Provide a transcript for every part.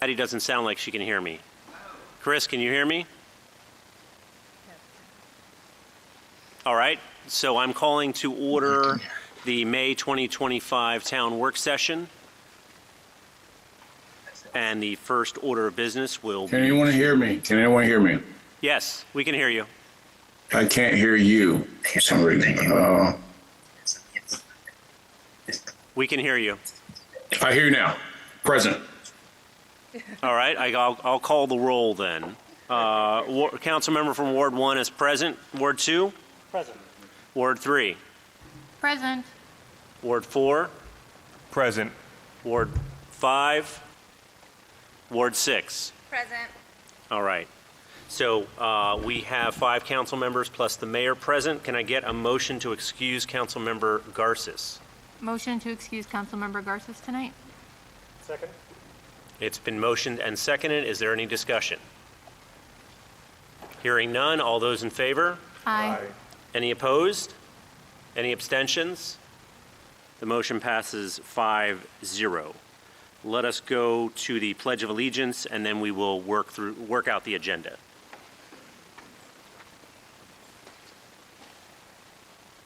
Patty doesn't sound like she can hear me. Chris, can you hear me? All right, so I'm calling to order the May 2025 town work session. And the first order of business will Can be... anyone hear me? Can anyone hear me? Yes, we can hear you. I can't hear you for some reason. We can hear you. I hear you now. Present. All right, I'll call the roll then. Council member from Ward 1 is present. Ward 2? Present. Ward 3? Present. Ward 4? Present. Ward 5? Ward 6? Present. All right. So we have 5 council members plus the mayor present. Can I get a motion to excuse Council Member Garces? Motion to excuse Councilmember Garces tonight. Second. It's been motioned and seconded. Is there any discussion? Hearing none. All those in favor? Aye. Any opposed? Any abstentions? The motion passes 5-0. Let us go to the Pledge of Allegiance, and then we will work out the agenda.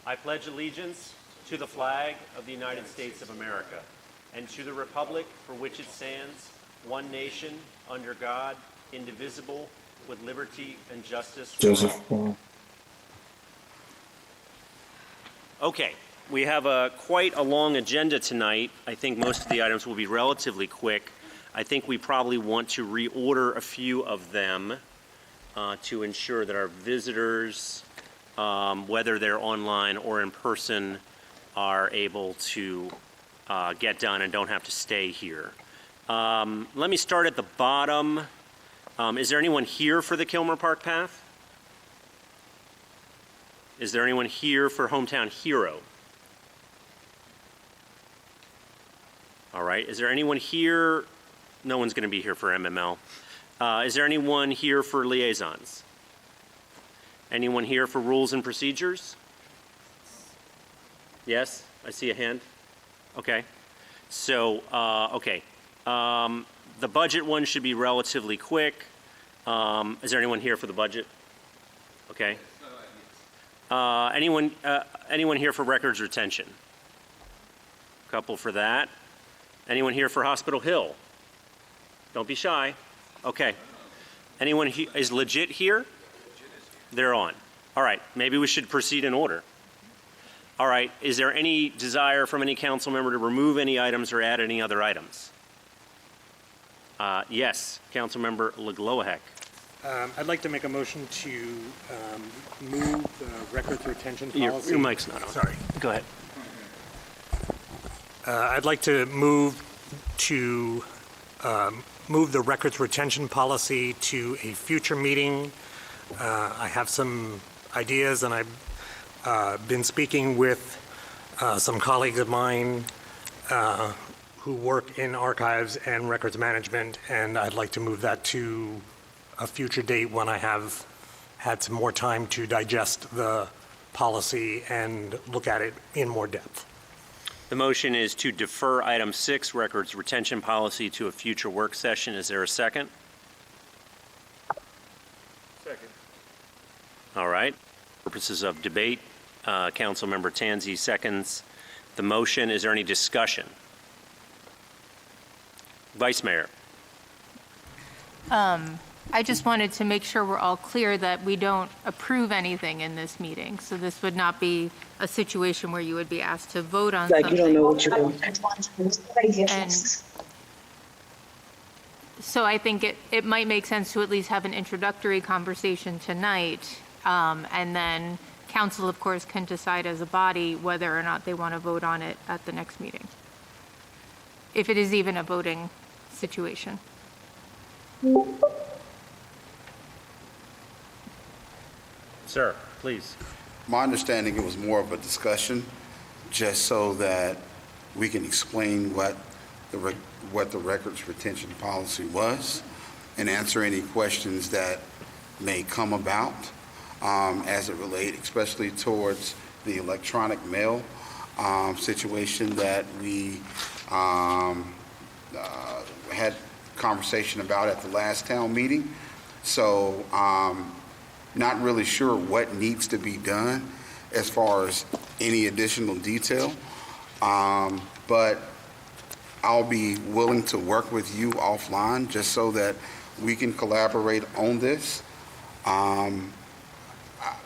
I pledge allegiance to the flag of the United States of America and to the republic for which it stands, one nation, under God, indivisible, with liberty and justice for Joseph. all. Okay. We have quite a long agenda tonight. I think most of the items will be relatively quick. I think we probably want to reorder a few of them to ensure that our visitors, whether they're online or in person, are able to get done and don't have to stay here. Let me start at the bottom. Is there anyone here for the Kilmer Park Path? Is there anyone here for Hometown Hero? All right, is there anyone here? No one's going to be here for MML. Is there anyone here for liaisons? Anyone here for rules and procedures? Yes, I see a hand. Okay, so, the budget one should be relatively quick. Is there anyone here for the budget? Okay. Anyone here for records retention? Couple for that. Anyone here for Hospital Hill? Don't be shy. Okay. Anyone is legit here? They're on. All right. Maybe we should proceed in order. All right. Is there any desire from any council member to remove any items or add any other items? Yes. Council member LeGloahec. I'd like to make a motion to move the records retention policy. Your mic's not on. Sorry. Go ahead. I'd like to move the records retention policy to a future meeting. I have some ideas, and I've been speaking with some colleagues of mine who work in archives and records management, and I'd like to move that to a future date when I have had some more time to digest the policy and look at it in more depth. The motion is to defer item 6, records retention policy, to a future work session. Is there a second? Second. All right. Purposes of debate, Councilmember Tanzi seconds the motion. Is there any discussion? Vice Mayor. I just wanted to make sure we're all clear that we don't approve anything in this meeting. So this would not be a situation where you would be asked to vote on Like something. you don't know what you're doing. And so I think it might make sense to at least have an introductory conversation tonight. And then council, of course, can decide as a body whether or not they want to vote on it at the next meeting, if it is even a voting situation. Sir, please. My understanding, it was more of a discussion, just so that we can explain what the records retention policy was and answer any questions that may come about as it relates, especially towards the electronic mail situation that we had conversation about at the last town meeting. So not really sure what needs to be done as far as any additional detail. But I'll be willing to work with you offline just so that we can collaborate on this.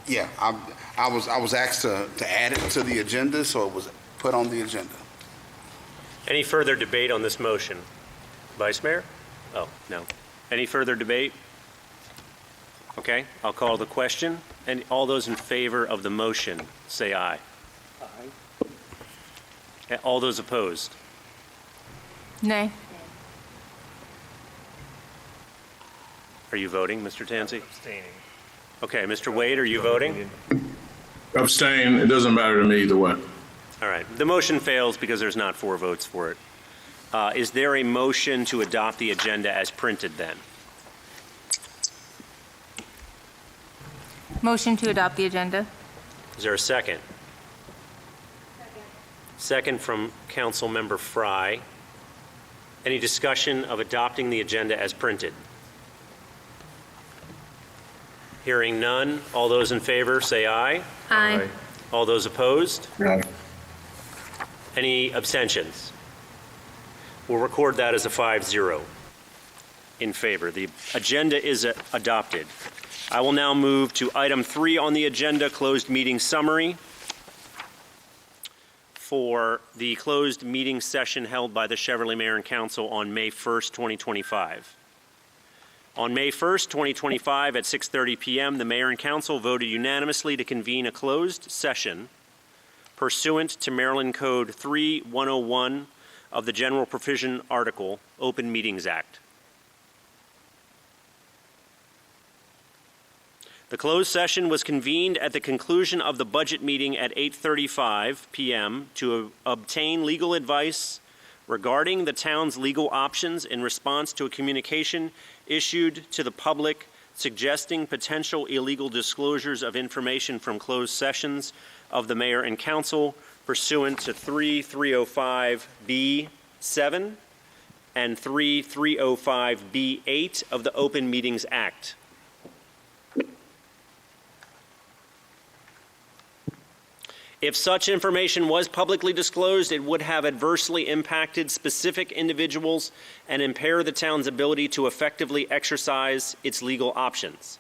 Yeah, I was asked to add it to the agenda, so it was put on the agenda. Any further debate on this motion? Vice Mayor? Oh, no. Any further debate? Okay, I'll call the question. And all those in favor of the motion, say aye. Aye. All those opposed? Nay. Are you voting, Mr. Tansey? Abstaining. Okay, Mr. Wade, are you voting? Abstain. It doesn't matter to me either way. All right. The motion fails because there's not 4 votes for it. Is there a motion to adopt the agenda as printed then? Motion to adopt the agenda. Is there a second? Second from Councilmember Fry. Any discussion of adopting the agenda as printed? Hearing none. All those in favor, say aye. Aye. All those opposed? Any abstentions? We'll record that as a 5-0 in favor. The agenda is adopted. I will now move to item 3 on the agenda, closed meeting summary for the closed meeting session held by the Cheverly Mayor and Council on May 1st, 2025. On May 1st, 2025 at 6:30 p.m., the Mayor and Council voted unanimously to convene a closed session pursuant to Maryland Code 3101 of the General Provision Article, Open Meetings Act. The closed session was convened at the conclusion of the budget meeting at 8:35 p.m. to obtain legal advice regarding the town's legal options in response to a communication issued to the public suggesting potential illegal disclosures of information from closed sessions of the Mayor and Council pursuant to 3305B7 and 3305B8 of the Open Meetings Act. If such information was publicly disclosed, it would have adversely impacted specific individuals and impair the town's ability to effectively exercise its legal options.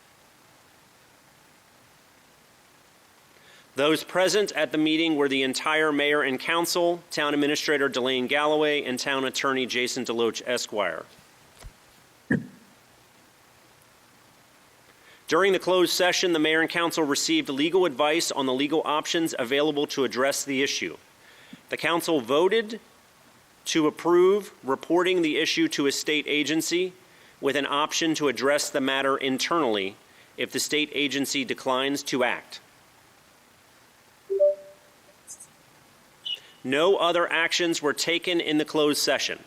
Those present at the meeting were the entire Mayor and Council, Town Administrator Delane Galloway, and Town Attorney Jason Deloach, Esquire. During the closed session, the Mayor and Council received legal advice on the legal options available to address the issue. The Council voted to approve reporting the issue to a state agency with an option to address the matter internally if the state agency declines to act. No other actions were taken in the closed session.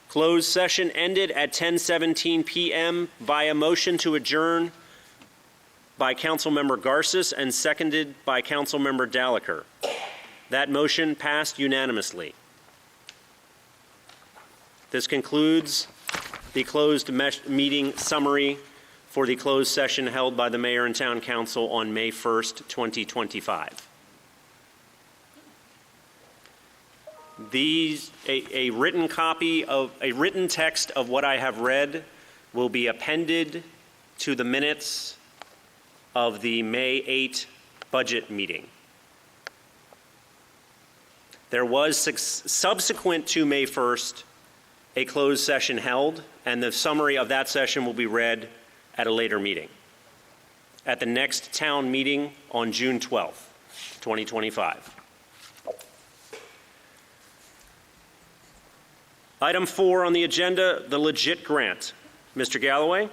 Closed session ended at 10:17 p.m. by motion to adjourn by Councilmember Garces and seconded by Councilmember Dalaker. That motion passed unanimously. This concludes the closed meeting summary for the closed session held by the Mayor and Town Council on May 1st, 2025. A written text of what I have read will be appended to the minutes of the May 8 budget meeting. There was subsequent to May 1st a closed session held, and the summary of that session will be read at a later meeting, at the next town meeting on June 12th, 2025. Item 4 on the agenda, the legit grant. Mr. Galloway?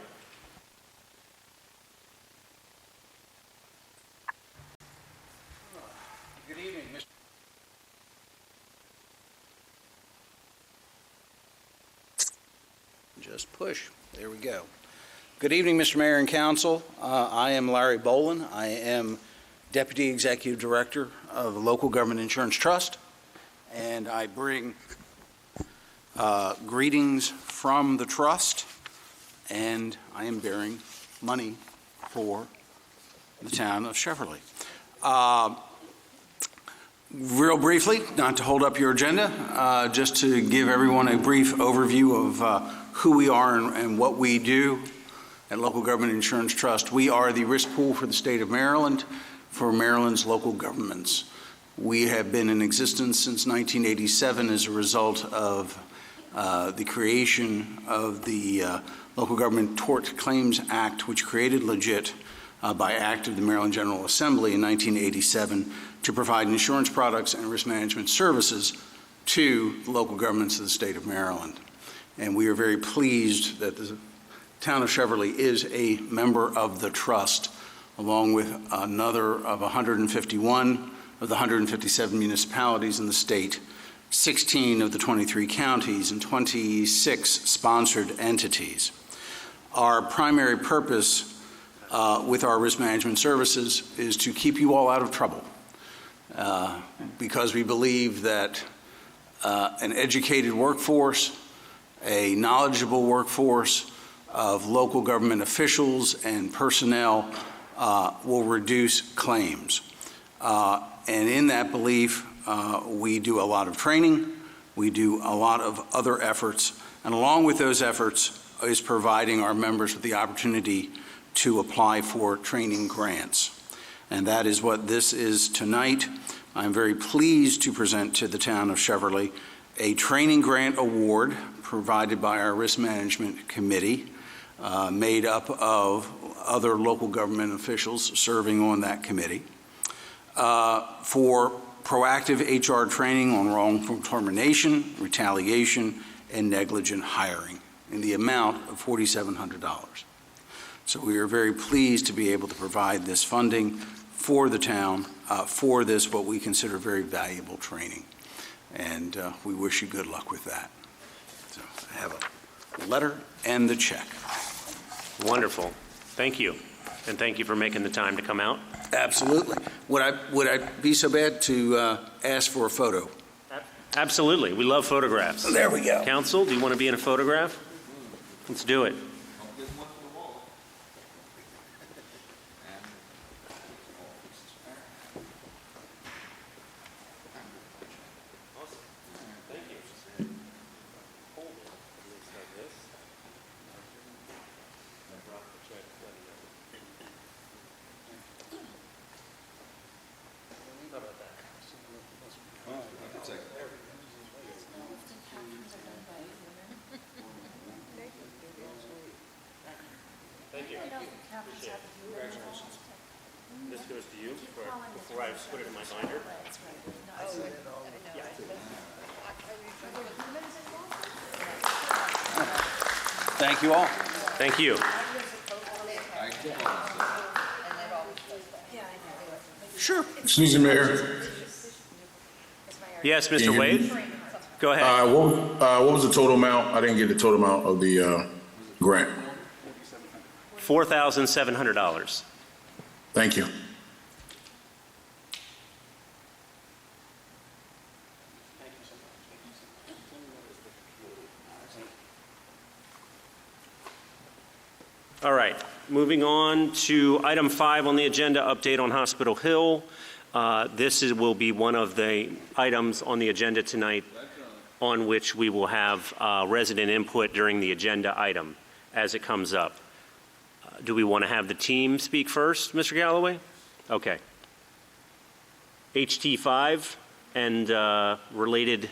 Good evening, Mr. Just push. There we go. Good evening, Mr. Mayor and Council. I am Larry Boland. I am Deputy Executive Director of the Local Government Insurance Trust. and I bring greetings from the trust, and I am bearing money for the town of Cheverly. Real briefly, not to hold up your agenda, just to give everyone a brief overview of who we are and what we do at Local Government Insurance Trust. We are the risk pool for the state of Maryland for Maryland's local governments. We have been in existence since 1987 as a result of the creation of the Local Government Tort Claims Act, which created Legit by act of the Maryland General Assembly in 1987 to provide insurance products and risk management services to local governments of the state of Maryland. And we are very pleased that the town of Cheverly is a member of the trust, along with another of 151 of the 157 municipalities in the state, 16 of the 23 counties, and 26 sponsored entities. Our primary purpose with our risk management services is to keep you all out of trouble, because we believe that an educated workforce, a knowledgeable workforce of local government officials and personnel will reduce claims. And in that belief, we do a lot of training, we do a lot of other efforts, and along with those efforts is providing our members with the opportunity to apply for training grants. And that is what this is tonight. I'm very pleased to present to the town of Cheverly a training grant award provided by our risk management committee, made up of other local government officials serving on that committee, for proactive HR training on wrongful termination, retaliation, and negligent hiring in the amount of $4,700. So we are very pleased to be able to provide this funding for the town for this, what we consider very valuable training. And we wish you good luck with that. So I have a letter and the check. Wonderful. Thank you. And thank you for making the time to come out. Absolutely. Would I be so bad to ask for a photo? Absolutely. We love photographs. There we go. Council, do you want to be in a photograph? Let's do it. This goes to you before I put it in my binder. Thank you all. Thank you. Sure. Excuse me, Mayor. Yes, Can Mr. you hear Wade? me? Go ahead. What was the total amount? I didn't get the total amount of the grant. $4,700. Thank you. All right, moving on to item 5 on the agenda, update on Hospital Hill. This will be one of the items on the agenda tonight on which we will have resident input during the agenda item as it comes up. Do we want to have the team speak first, Mr. Galloway? Okay. HT5 and related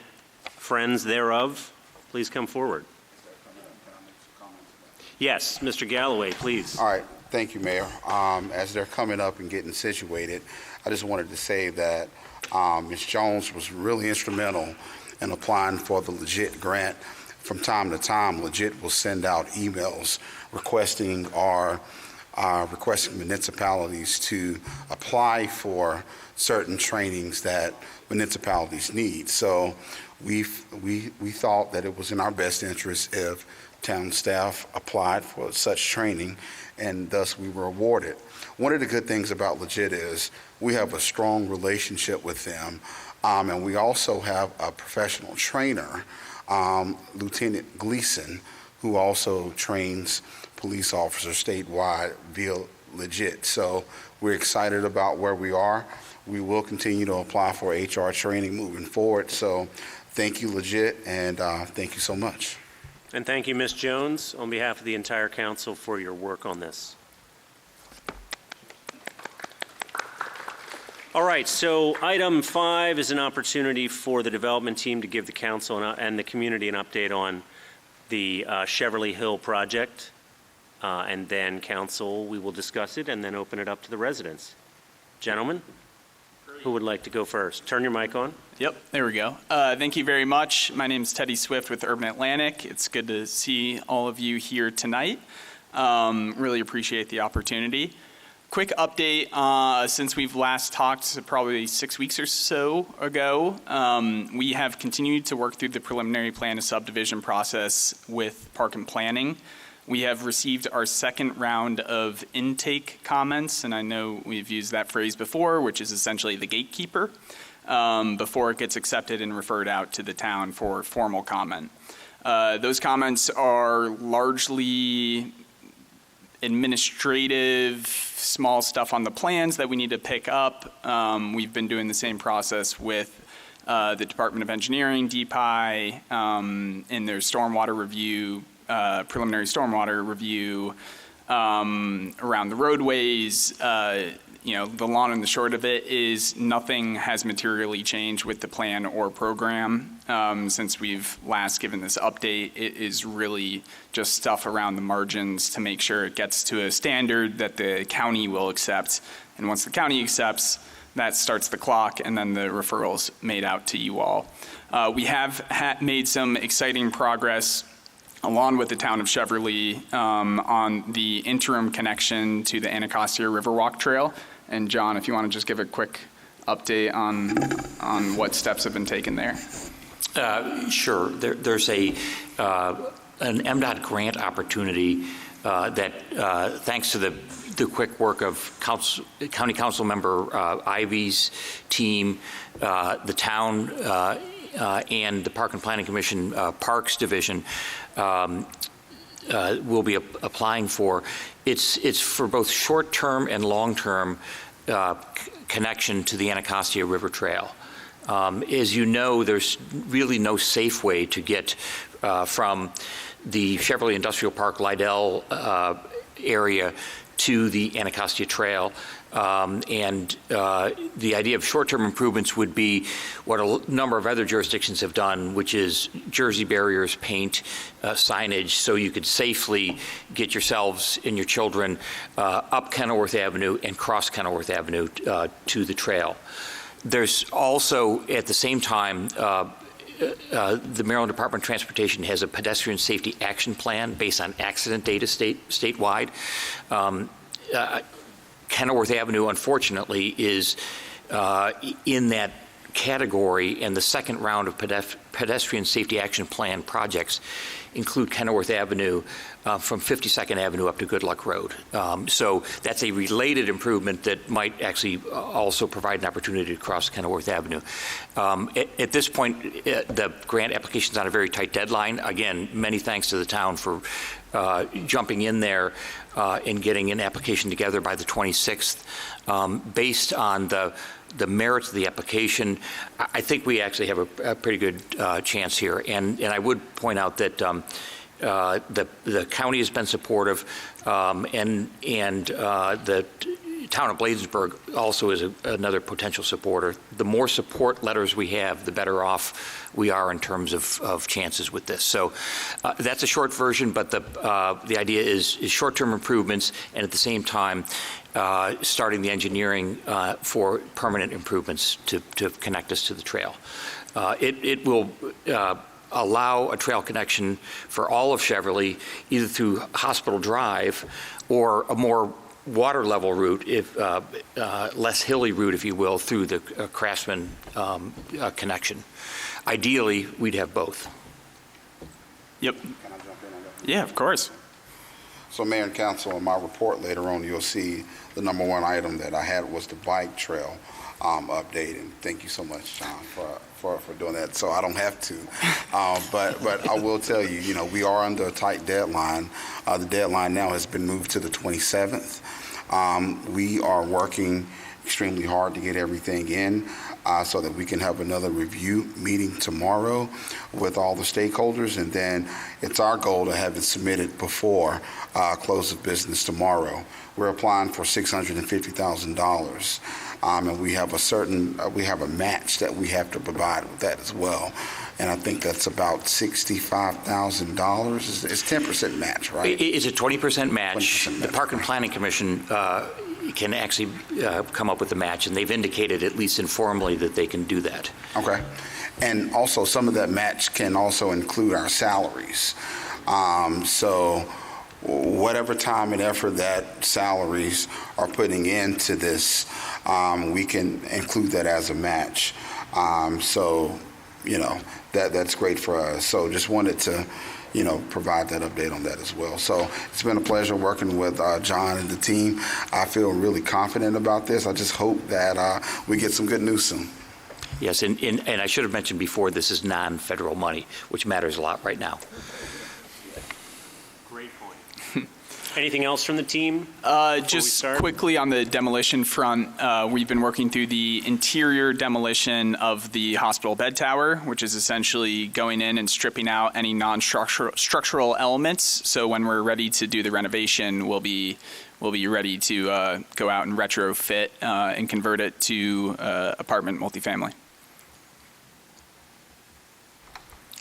friends thereof, please come forward. Yes, Mr. Galloway, please. All right, thank you, Mayor. As they're coming up and getting situated, I just wanted to say that Ms. Jones was really instrumental in applying for the Legit grant. From time to time, Legit will send out emails requesting municipalities to apply for certain trainings that municipalities need. So we thought that it was in our best interest if town staff applied for such training, and thus we were awarded. One of the good things about Legit is we have a strong relationship with them. And we also have a professional trainer, Lieutenant Gleason, who also trains police officers statewide via Legit. So we're excited about where we are. We will continue to apply for HR training moving forward. So thank you, Legit, and thank you so much. And thank you, Ms. Jones, on behalf of the entire council for your work on this. All right, so item 5 is an opportunity for the development team to give the council and the community an update on the Cheverly Hill project. And then council, we will discuss it and then open it up to the residents. Gentlemen, who would like to go first? Turn your mic on. Yep, there we go. Thank you very much. My name is Teddy Swift with Urban Atlantic. It's good to see all of you here tonight. Really appreciate the opportunity. Quick update, since we've last talked probably 6 weeks or so ago, we have continued to work through the preliminary plan of subdivision process with Park and Planning. We have received our second round of intake comments, and I know we've used that phrase before, which is essentially the gatekeeper, before it gets accepted and referred out to the town for formal comment. Those comments are largely administrative, small stuff on the plans that we need to pick up. We've been doing the same process with the Department of Engineering, DPI, in their stormwater review, preliminary stormwater review, around the roadways. The long and the short of it is nothing has materially changed with the plan or program since we've last given this update. It is really just stuff around the margins to make sure it gets to a standard that the county will accept. And once the county accepts, that starts the clock, and then the referrals made out to you all. We have made some exciting progress along with the town of Cheverly on the interim connection to the Anacostia Riverwalk Trail. And John, if you want to just give a quick update on what steps have been taken there. Sure. There's an MDOT grant opportunity that, thanks to the quick work of County Council Member Ivy's team, the town and the Park and Planning Commission Parks Division will be applying for. It's for both short-term and long-term connection to the Anacostia River Trail. As you know, there's really no safe way to get from the Cheverly Industrial Park Lydell area to the Anacostia Trail. And the idea of short-term improvements would be what a number of other jurisdictions have done, which is jersey barriers, paint, signage, so you could safely get yourselves and your children up Kenilworth Avenue and cross Kenilworth Avenue to the trail. There's also, at the same time, the Maryland Department of Transportation has a pedestrian safety action plan based on accident data statewide. Kenilworth Avenue, unfortunately, is in that category, and the second round of pedestrian safety action plan projects include Kenilworth Avenue from 52nd Avenue up to Good Luck Road. So that's a related improvement that might actually also provide an opportunity to cross Kenilworth Avenue. At this point, the grant application is on a very tight deadline. Again, many thanks to the town for jumping in there and getting an application together by the 26th. Based on the merits of the application, I think we actually have a pretty good chance here. And I would point out that the county has been supportive, and the town of Bladensburg also is another potential supporter. The more support letters we have, the better off we are in terms of chances with this. So that's a short version, but the idea is short-term improvements, and at the same time starting the engineering for permanent improvements to connect us to the trail. It will allow a trail connection for all of Cheverly, either through Hospital Drive or a more water level route, if less hilly route, if you will, through the Craftsman connection. Ideally, we'd have both. Yep. Can I jump in on that? Yeah, of course. So Mayor and Council, in my report later on, you'll see the number one item that I had was the bike trail update. And thank you so much, John, for doing that. So I don't have to. But I will tell you, we are under a tight deadline. The deadline now has been moved to the 27th. We are working extremely hard to get everything in so that we can have another review meeting tomorrow with all the stakeholders, and then it's our goal to have it submitted before close of business tomorrow. We're applying for $650,000, and we have a match that we have to provide with that as well. And I think that's about $65,000. It's 10% match, right? It's a 20% match. 20% The Park and Planning Commission can actually come up with a match, and they've indicated, at least informally, that they can do that. Okay. And also, some of that match can also include our salaries. So whatever time and effort that salaries are putting into this, we can include that as a match. So, that's great for us. So just wanted to, provide that update on that as well. So it's been a pleasure working with John and the team. I feel really confident about this. I just hope that we get some good news soon. Yes, and I should have mentioned before, this is non-federal money, which matters a lot right now. Great point. Anything else from the team? Just quickly on the demolition front, we've been working through the interior demolition of the hospital bed tower, which is essentially going in and stripping out any non-structural elements. So when we're ready to do the renovation, we'll be ready to go out and retrofit and convert it to apartment multifamily.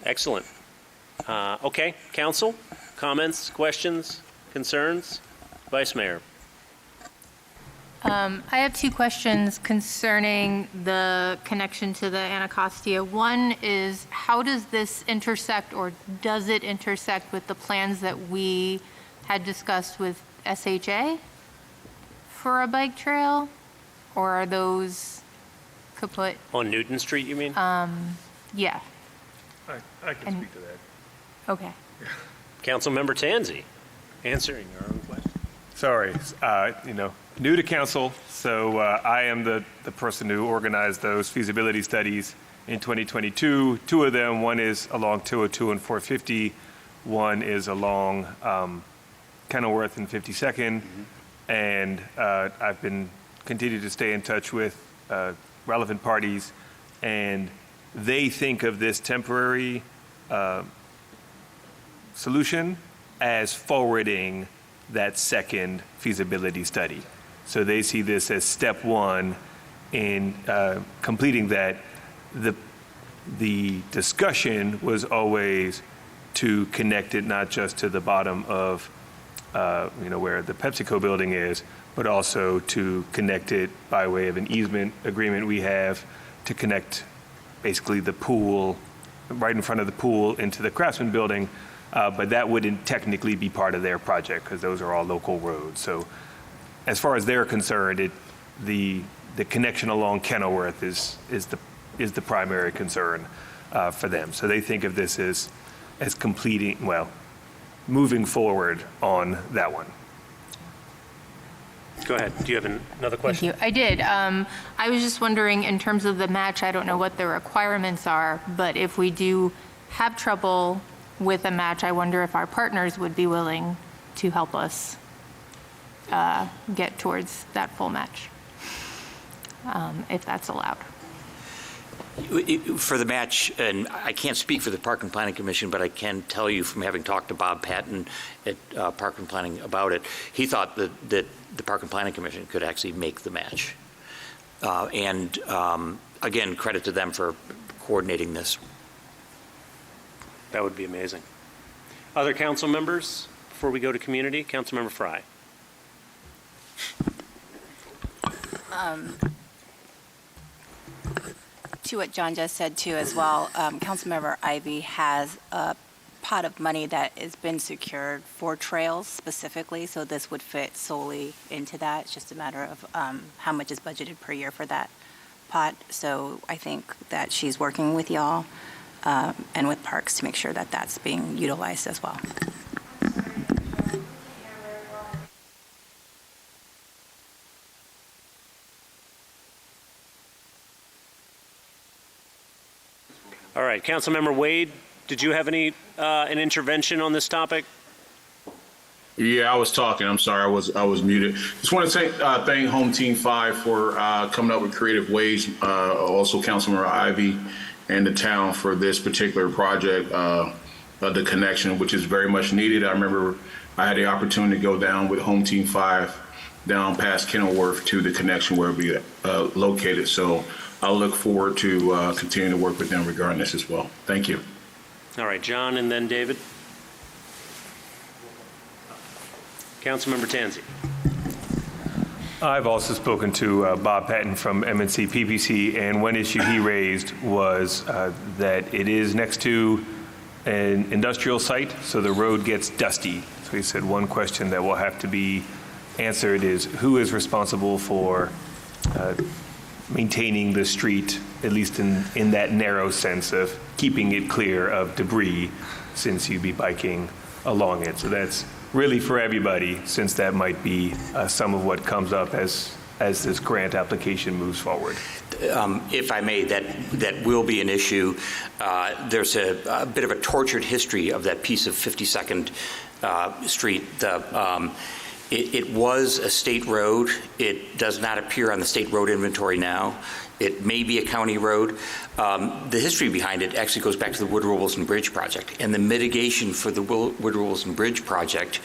Excellent. Okay, council, comments, questions, concerns? Vice Mayor. I have two questions concerning the connection to the Anacostia. One is, how does this intersect, or does it intersect with the plans that we had discussed with SHA for a bike trail? Or are those kaput? On Newton Street, you mean? Yeah. I can speak to that. Okay. Councilmember Tanzi, answering your own question. Sorry, new to council, so I am the person who organized those feasibility studies in 2022. Two of them, one is along 202 and 450, one is along Kenilworth and 52nd, and I've been continued to stay in touch with relevant parties, and they think of this temporary solution as forwarding that second feasibility study. So they see this as step one in completing that. The discussion was always to connect it not just to the bottom of where the PepsiCo building is, but also to connect it by way of an easement agreement we have to connect basically the pool, right in front of the pool, into the Craftsman building. But that wouldn't technically be part of their project because those are all local roads. So as far as they're concerned, the connection along Kenilworth is the primary concern for them. So they think of this as completing, moving forward on that one. Go ahead. Do you have another question? Thank you. I did. I was just wondering, in terms of the match, I don't know what the requirements are, but if we do have trouble with a match, I wonder if our partners would be willing to help us get towards that full match, if that's allowed. For the match, and I can't speak for the Park and Planning Commission, but I can tell you from having talked to Bob Patton at Park and Planning about it, he thought that the Park and Planning Commission could actually make the match. And again, credit to them for coordinating this. That would be amazing. Other council members, before we go to community? Councilmember Fry. To what John just said too as well, Councilmember Ivy has a pot of money that has been secured for trails specifically, so this would fit solely into that. It's just a matter of how much is budgeted per year for that pot. So I think that she's working with y'all and with Parks to make sure that that's being utilized as well. All right, Councilmember Wade, did you have an intervention on this topic? Yeah, I was talking. I'm sorry, I was muted. Just want to thank Home Team 5 for coming up with creative ways. Also, Councilmember Ivy and the town for this particular project, the connection, which is very much needed. I remember I had the opportunity to go down with Home Team 5 down past Kenilworth to the connection where it'll be located. So I'll look forward to continuing to work with them regarding this as well. Thank you. All right, John and then David. Councilmember Tanzi. I've also spoken to Bob Patton from MNC PPC, and one issue he raised was that it is next to an industrial site, so the road gets dusty. So he said one question that will have to be answered is who is responsible for maintaining the street, at least in that narrow sense of keeping it clear of debris, since you'd be biking along it. So that's really for everybody, since that might be some of what comes up as this grant application moves forward. If I may, that will be an issue. There's a bit of a tortured history of that piece of 52nd Street. It was a state road. It does not appear on the state road inventory now. It may be a county road. The history behind it actually goes back to the Woodrow Wilson Bridge project, and the mitigation for the Woodrow Wilson Bridge project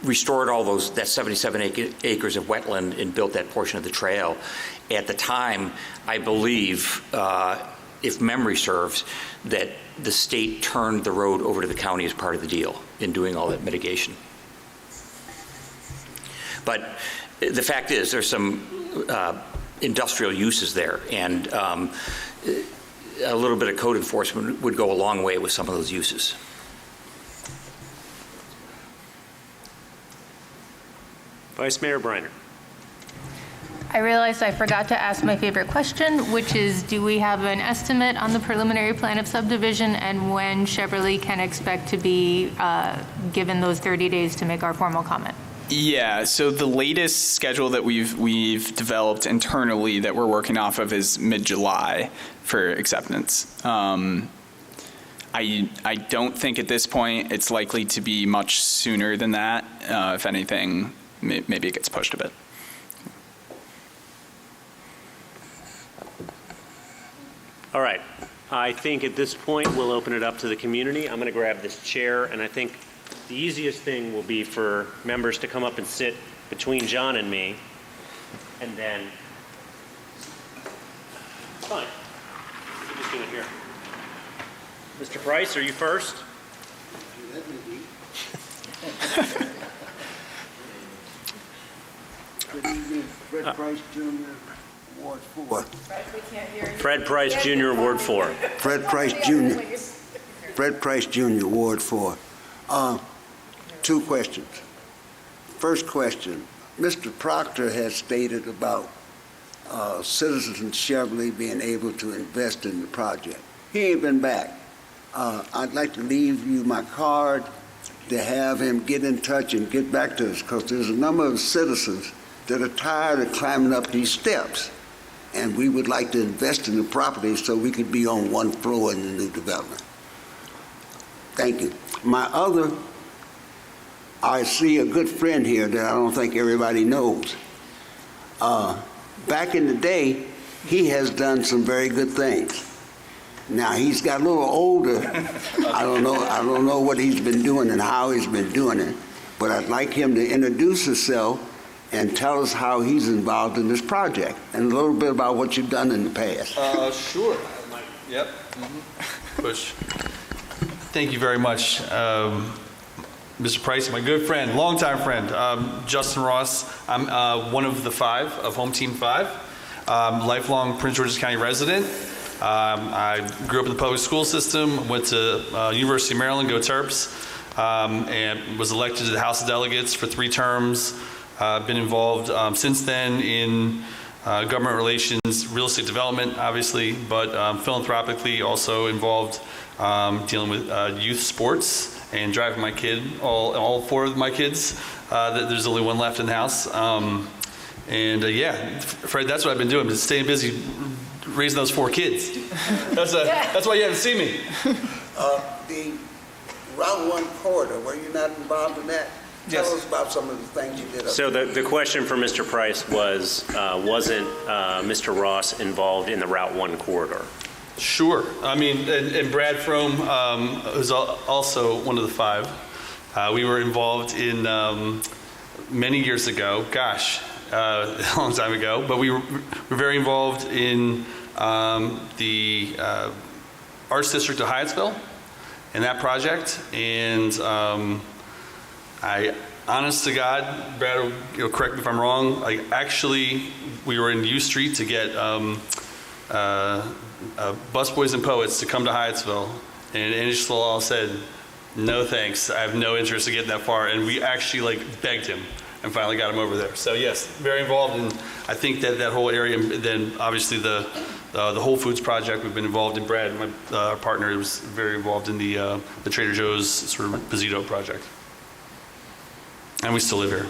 restored all that 77 acres of wetland and built that portion of the trail. At the time, I believe, if memory serves, that the state turned the road over to the county as part of the deal in doing all that mitigation. But the fact is, there's some industrial uses there, and a little bit of code enforcement would go a long way with some of those uses. Vice Mayor Briner. I realized I forgot to ask my favorite question, which is, do we have an estimate on the preliminary plan of subdivision and when Cheverly can expect to be given those 30 days to make our formal comment? Yeah, so the latest schedule that we've developed internally that we're working off of is mid-July for acceptance. I don't think at this point it's likely to be much sooner than that. If anything, maybe it gets pushed a bit. All right, I think at this point we'll open it up to the community. I'm going to grab this chair, and I think the easiest thing will be for members to come up and sit between John and me, and then, it's fine. We can just do it here. Mr. Price, are you first? Good evening, Fred Price Jr., Ward 4. Fred Price Jr., Ward 4. Fred Price Jr., Fred Price Jr., Ward 4. Two questions. First question, Mr. Proctor has stated about citizens in Cheverly being able to invest in the project. He ain't been back. I'd like to leave you my card to have him get in touch and get back to us, because there's a number of citizens that are tired of climbing up these steps, and we would like to invest in the property so we could be on one floor in the new development. Thank you. My other, I see a good friend here that I don't think everybody knows. Back in the day, he has done some very good things. Now he's got a little older. I don't know what he's been doing and how he's been doing it, but I'd like him to introduce himself and tell us how he's involved in this project and a little bit about what you've done in the past. Sure. Yep. Push. Thank you very much, Mr. Price, my good friend, longtime friend, Justin Ross. I'm one of the 5 of Home Team 5, lifelong Prince George's County resident. I grew up in the public school system, went to University of Maryland, go Terps, and was elected to the House of Delegates for 3 terms. Been involved since then in government relations, real estate development, obviously, but philanthropically also involved dealing with youth sports and driving my kid, all 4 of my kids. There's only one left in the house. Yeah, Fred, that's what I've been doing, been staying busy, raising those 4 kids. That's why you haven't seen me. The Route 1 corridor, were you not involved in that? Yes. Tell us about some of the things you did. So the question for Mr. Price was, wasn't Mr. Ross involved in the Route 1 corridor? Sure. I mean, and Brad Frome was also one of the 5. We were involved in many years ago, a long time ago, but we were very involved in the Arts District of Hyattsville and that project. And honest to God, Brad, you'll correct me if I'm wrong, we were in U Street to get Busboys and Poets to come to Hyattsville, and Anish Salal said, no thanks, I have no interest in getting that far, and we actually begged him and finally got him over there. So yes, very involved in, I think that whole area, and then obviously the Whole Foods project we've been involved in. Brad, our partner, was very involved in the Trader Joe's sort of Pizzito project. And we still live here.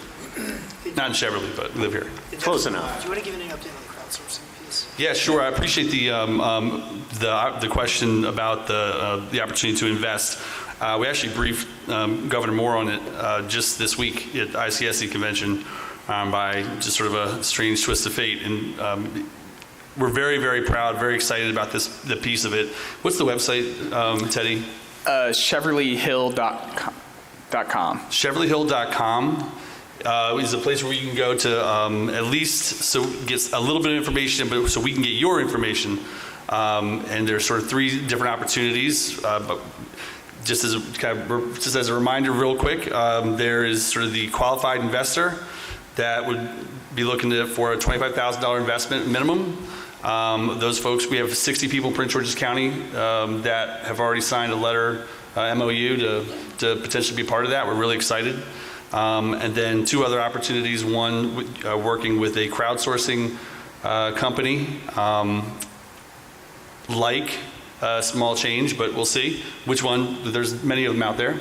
Not in Cheverly, but we live here. Close enough. Do you want to give any update on the crowdsourcing piece? Yeah, sure. I appreciate the question about the opportunity to invest. We actually briefed Governor Moore on it just this week at ICSC convention by just sort of a strange twist of fate. And we're very, very proud, very excited about the piece of it. What's the website, Teddy? CheverlyHill.com. CheverlyHill.com is a place where you can go to at least so get a little bit of information, but so we can get your information. And there's sort of 3 different opportunities. But just as a reminder, real quick, there is sort of the qualified investor that would be looking for a $25,000 investment minimum. Those folks, we have 60 people in Prince George's County that have already signed a letter, MOU, to potentially be part of that. We're really excited. And then 2 other opportunities, one working with a crowdsourcing company, small change, but we'll see which one. There's many of them out there.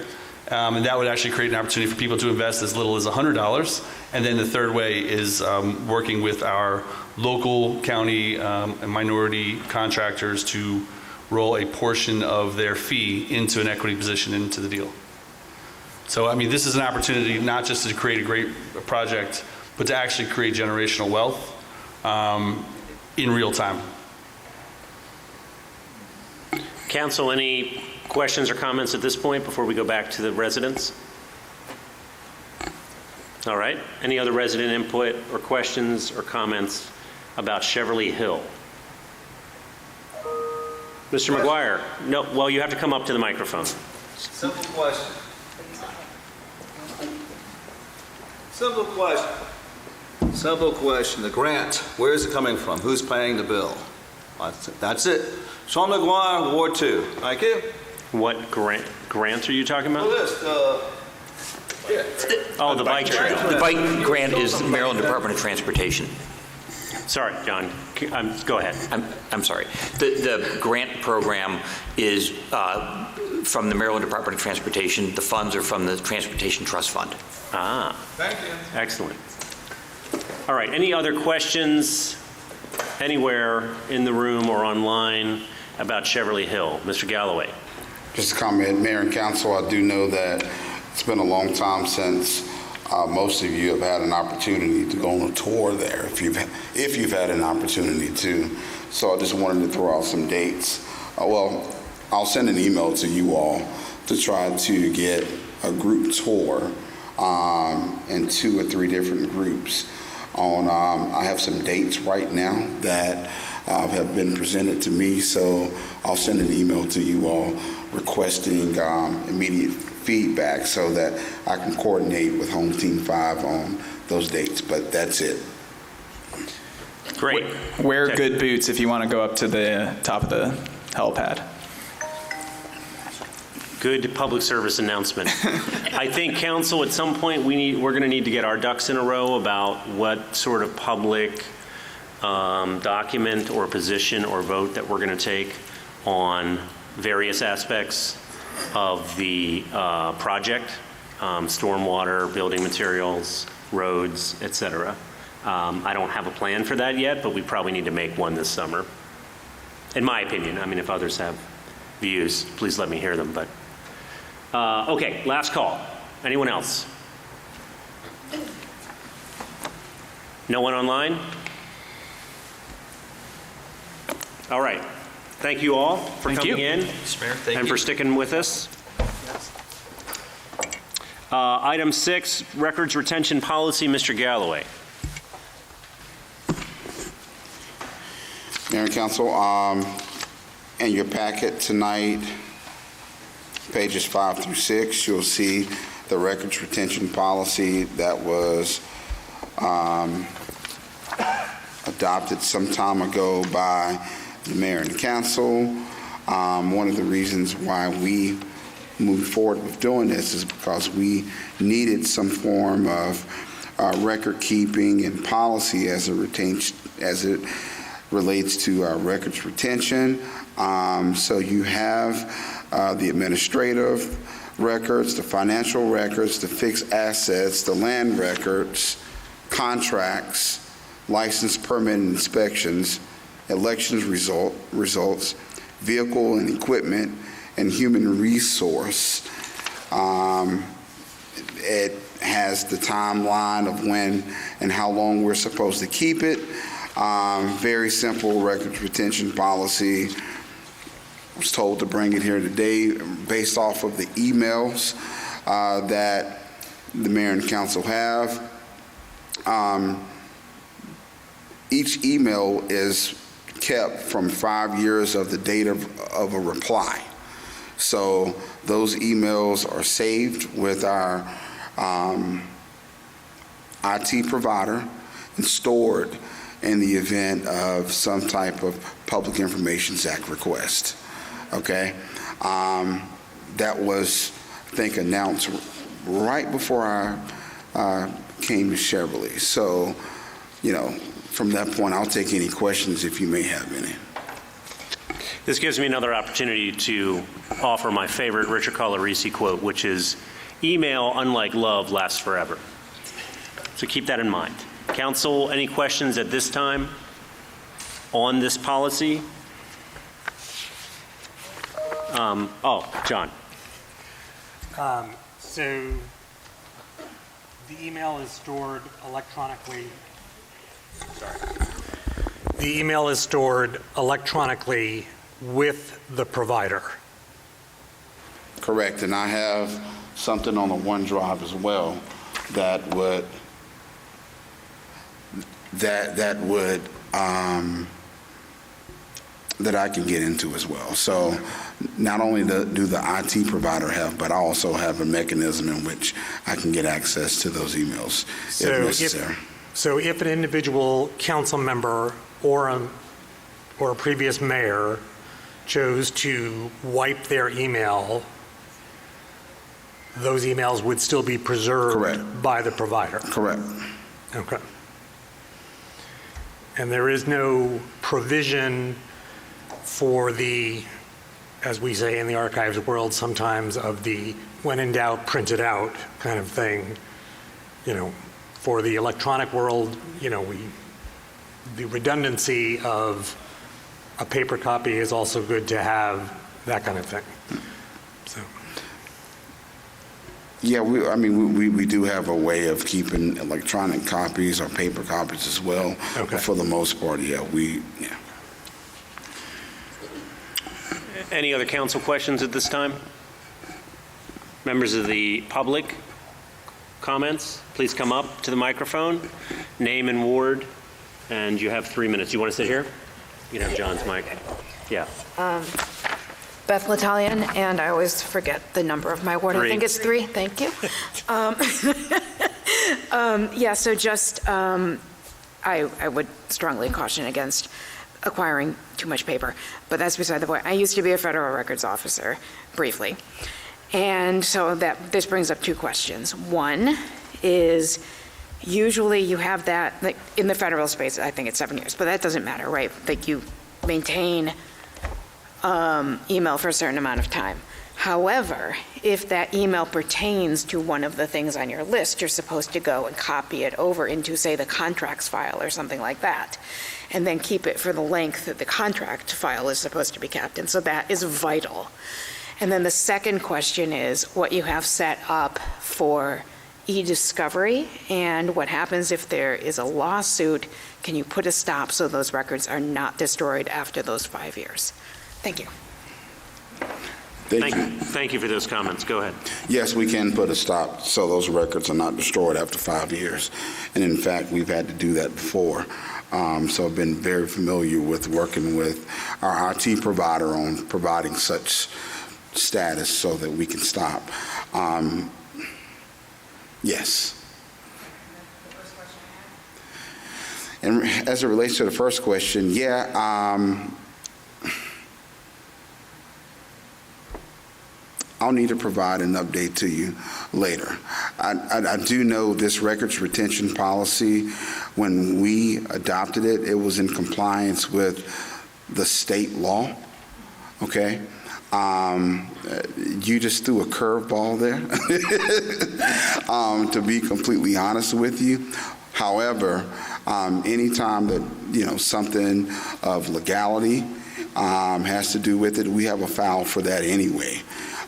And that would actually create an opportunity for people to invest as little as $100. And then the third way is working with our local county and minority contractors to roll a portion of their fee into an equity position into the deal. So, I mean, this is an opportunity not just to create a great project, but to actually create generational wealth in real time. Council, any questions or comments at this point before we go back to the residents? All right. Any other resident input or questions or comments about Cheverly Hill? Mr. McGuire, no, well, you have to come up to the microphone. Simple question. Simple question. Simple question. The grant, where is it coming from? Who's paying the bill? That's it. Sean McGuire, Ward 2. Thank you. What grants are you talking about? The bike trail. The bike grant is the Maryland Department of Transportation. Sorry, John. Go ahead. I'm sorry. The grant program is from the Maryland Department of Transportation. The funds are from the Transportation Trust Fund. Ah. Thank you. Excellent. All right. Any other questions anywhere in the room or online about Cheverly Hill? Mr. Galloway. Just a comment, Mayor and Council, I do know that it's been a long time since most of you have had an opportunity to go on a tour there, if you've had an opportunity to. So I just wanted to throw out some dates. Well, I'll send an email to you all to try to get a group tour in 2 or 3 different groups. I have some dates right now that have been presented to me, so I'll send an email to you all requesting immediate feedback so that I can coordinate with Home Team 5 on those dates, but that's it. Great. Wear good boots if you want to go up to the top of the helipad. Good public service announcement. I think, Council, at some point we're going to need to get our ducks in a row about what sort of public document or position or vote that we're going to take on various aspects of the project, stormwater, building materials, roads, et cetera. I don't have a plan for that yet, but we probably need to make one this summer. in my opinion. I mean, if others have views, please let me hear them, but, okay, last call. Anyone else? No one online? All right. Thank you all for coming in and for sticking with us. Item 6, records retention policy, Mr. Galloway. Mayor and Council, in your packet tonight, pages 5 through 6, you'll see the records retention policy that was adopted some time ago by the mayor and council. One of the reasons why we moved forward with doing this is because we needed some form of record keeping and policy as it relates to records retention. So you have the administrative records, the financial records, the fixed assets, the land records, contracts, license permit inspections, elections results, vehicle and equipment, and human resource. It has the timeline of when and how long we're supposed to keep it. Very simple records retention policy. I was told to bring it here today based off of the emails that the mayor and council have. Each email is kept from 5 years of the date of a reply. So those emails are saved with our IT provider and stored in the event of some type of Public Information Act request. Okay? That was, I think, announced right before I came to Cheverly. So, you know, from that point, I'll take any questions if you may have any. This gives me another opportunity to offer my favorite Richard Colarisi quote, which is, email, unlike love, lasts forever. So keep that in mind. Council, any questions at this time on this policy? John. So the email is stored electronically. The email is stored electronically with the provider. Correct, and I have something on the OneDrive as well that would that I can get into as well. So not only do the IT provider have, but I also have a mechanism in which I can get access to those emails if necessary. So if an individual council member or a previous mayor chose to wipe their email, those emails would still be preserved Correct. by the provider? Correct. Okay. And there is no provision for the, as we say in the archives world sometimes, of the when in doubt, print it out kind of thing. You know, for the electronic world, you know, the redundancy of a paper copy is also good to have, that kind of thing. So. Yeah, we do have a way of keeping electronic copies or paper copies as well. Okay. But for the most part, yeah. Any other council questions at this time? Members of the public, comments? Please come up to the microphone, name and ward, and you have 3 minutes. You want to sit here? You can have John's mic. Yeah. Beth L'Italian, and I always forget the number of my ward. 3. I think it's 3. Thank you. Yeah, so just, I would strongly caution against acquiring too much paper, but that's beside the point. I used to be a federal records officer, briefly. And so this brings up 2 questions. One is, usually you have that, like in the federal space, I think it's 7 years, but that doesn't matter, right? Like you maintain email for a certain amount of time. However, if that email pertains to one of the things on your list, you're supposed to go and copy it over into, say, the contracts file or something like that, and then keep it for the length that the contract file is supposed to be kept. And so that is vital. And then the second question is what you have set up for e-discovery, and what happens if there is a lawsuit. Can you put a stop so those records are not destroyed after those 5 years? Thank you. Thank you for those comments. Go ahead. Yes, we can put a stop so those records are not destroyed after 5 years. And in fact, we've had to do that before. So I've been very familiar with working with our IT provider on providing such status so that we can stop. Yes. And as it relates to the first question, I'll need to provide an update to you later. I do know this records retention policy, when we adopted it, it was in compliance with the state law, okay? You just threw a curveball there, to be completely honest with you. However, anytime that, something of legality has to do with it, we have a file for that anyway.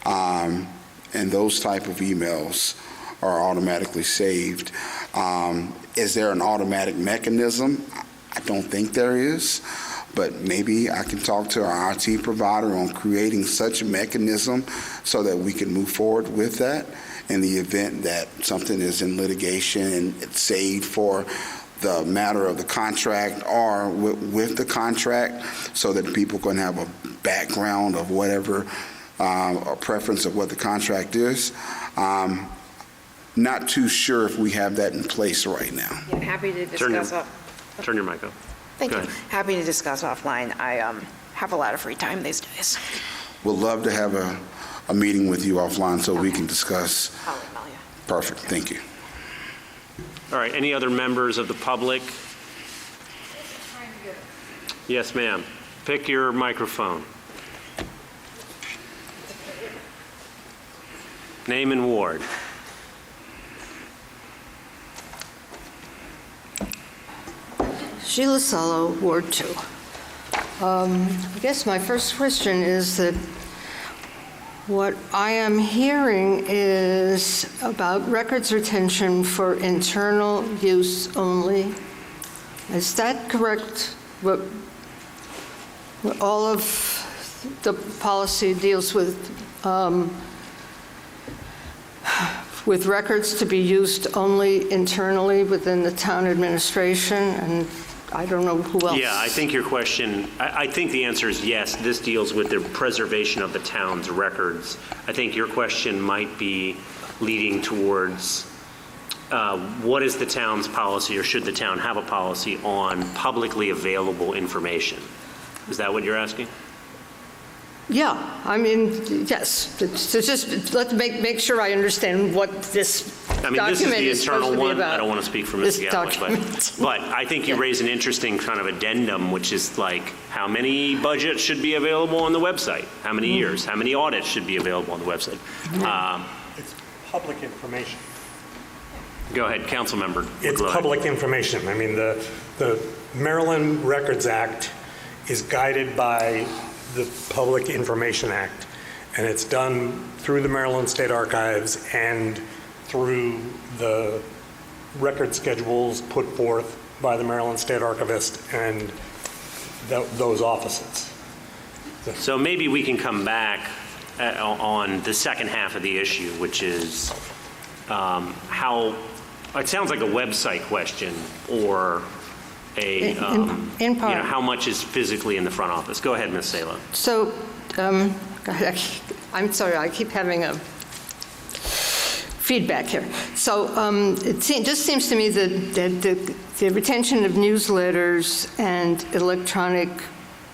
And those type of emails are automatically saved. Is there an automatic mechanism? I don't think there is, but maybe I can talk to our IT provider on creating such a mechanism so that we can move forward with that in the event that something is in litigation and it's saved for the matter of the contract or with the contract, so that people can have a background of whatever a preference of what the contract is. Not too sure if we have that in place right now. Yeah, happy to discuss. Turn your mic off. Thank Go you. ahead. Happy to discuss offline. I have a lot of free time these days. We'd love to have a meeting with you offline so we can discuss. I'll email you. Perfect. Thank you. All right, any other members of the public? Yes, ma'am. Pick your microphone. Name and ward. Sheila Salo, Ward 2. I guess my first question is that what I am hearing is about records retention for internal use only. Is that correct? What all of the policy deals with records to be used only internally within the town administration, and I don't know who else. Yeah, I think your question, I think the answer is yes. This deals with the preservation of the town's records. I think your question might be leading towards what is the town's policy, or should the town have a policy on publicly available information? Is that what you're asking? Yeah, I mean, yes. So just let's make sure I understand what this document is supposed to be about. I don't want to speak for Ms. Gallick, but I think you raise an interesting kind of addendum, which is like how many budgets should be available on the website? How many years? How many audits should be available on the website? It's public information. Go ahead, council member. It's public information. I mean, the Maryland Records Act is guided by the Public Information Act, and it's done through the Maryland State Archives and through the record schedules put forth by the Maryland State Archivist and those offices. So maybe we can come back on the second half of the issue, which is how, it sounds like a website question, or in part, how much is physically in the front office. Go ahead, Ms. Salo. So, I'm sorry, I keep having a feedback here. So it just seems to me that the retention of newsletters and electronic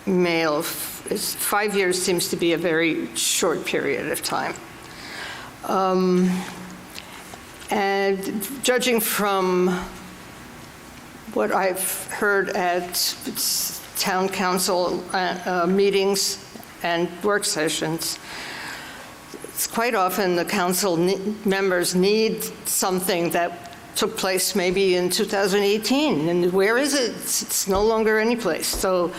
mail, 5 years seems to be a very short period of time. And judging from what I've heard at town council meetings and work sessions, quite often the council members need something that took place maybe in 2018, and where is it? It's no longer any place. So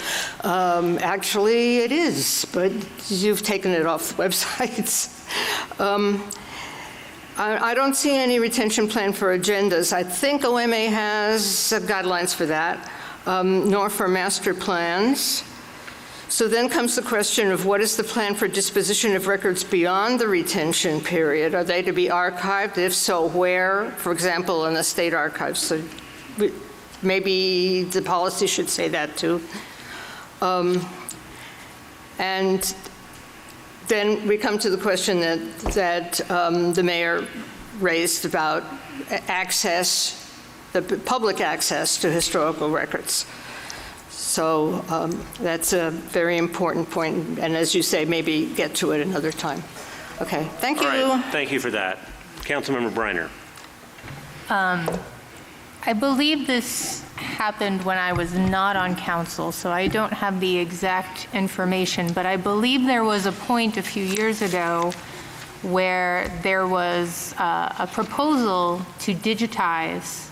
actually it is, but you've taken it off the websites. I don't see any retention plan for agendas. I think OMA has guidelines for that, nor for master plans. So then comes the question of what is the plan for disposition of records beyond the retention period? Are they to be archived? If so, where? For example, in the state archives. So maybe the policy should say that too. And then we come to the question that the mayor raised about access, the public access to historical records. So that's a very important point, and as you say, maybe get to it another time. Okay, thank you. All right, thank you for that. Councilmember Briner. I believe this happened when I was not on council, so I don't have the exact information, but I believe there was a point a few years ago where there was a proposal to digitize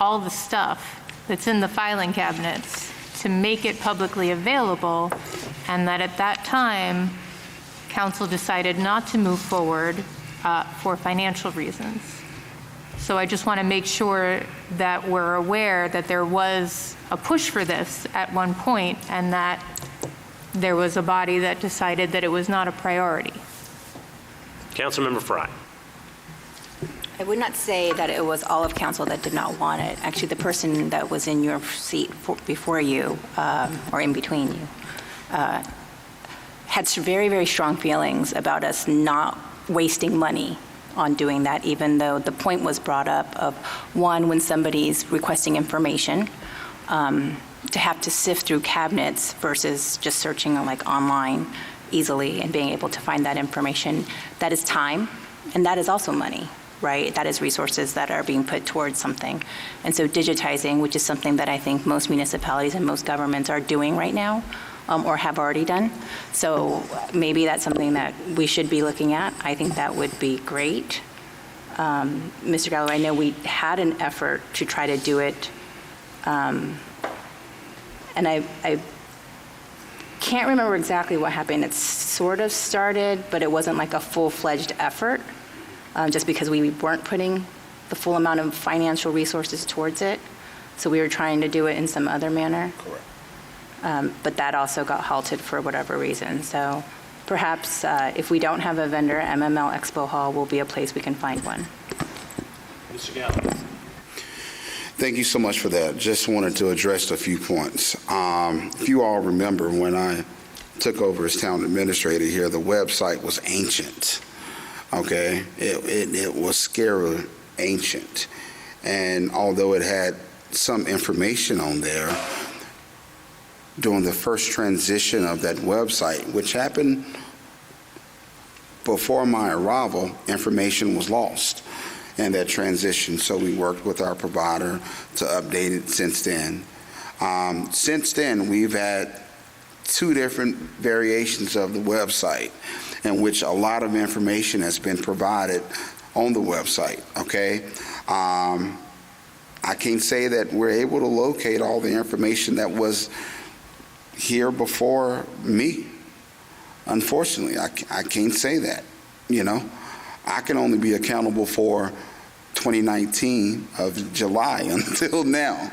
all the stuff that's in the filing cabinets to make it publicly available, and that at that time, council decided not to move forward for financial reasons. So I just want to make sure that we're aware that there was a push for this at one point, and that there was a body that decided that it was not a priority. Councilmember Frye. I would not say that it was all of council that did not want it. Actually, the person that was in your seat before you, or in between you, had very, very strong feelings about us not wasting money on doing that, even though the point was brought up of, one, when somebody's requesting information, to have to sift through cabinets versus just searching like online easily and being able to find that information. That is time, and that is also money, right? That is resources that are being put towards something. And so digitizing, which is something that I think most municipalities and most governments are doing right now, or have already done. So maybe that's something that we should be looking at. I think that would be great. Mr. Gallo, I know we had an effort to try to do it, and I can't remember exactly what happened. It sort of started, but it wasn't like a full-fledged effort, just because we weren't putting the full amount of financial resources towards it. So we were trying to do it in some other manner. Correct. But that also got halted for whatever reason. So perhaps if we don't have a vendor, MML Expo Hall will be a place we can find one. Mr. Gallo. Thank you so much for that. Just wanted to address a few points. If you all remember, when I took over as town administrator here, the website was ancient. Okay, it was scary ancient, and although it had some information on there, during the first transition of that website, which happened before my arrival, information was lost in that transition. So we worked with our provider to update it since then. Since then, we've had 2 different variations of the website in which a lot of information has been provided on the website, okay? I can't say that we're able to locate all the information that was here before me. Unfortunately, I can't say that, you know. I can only be accountable for 2019 of July until now.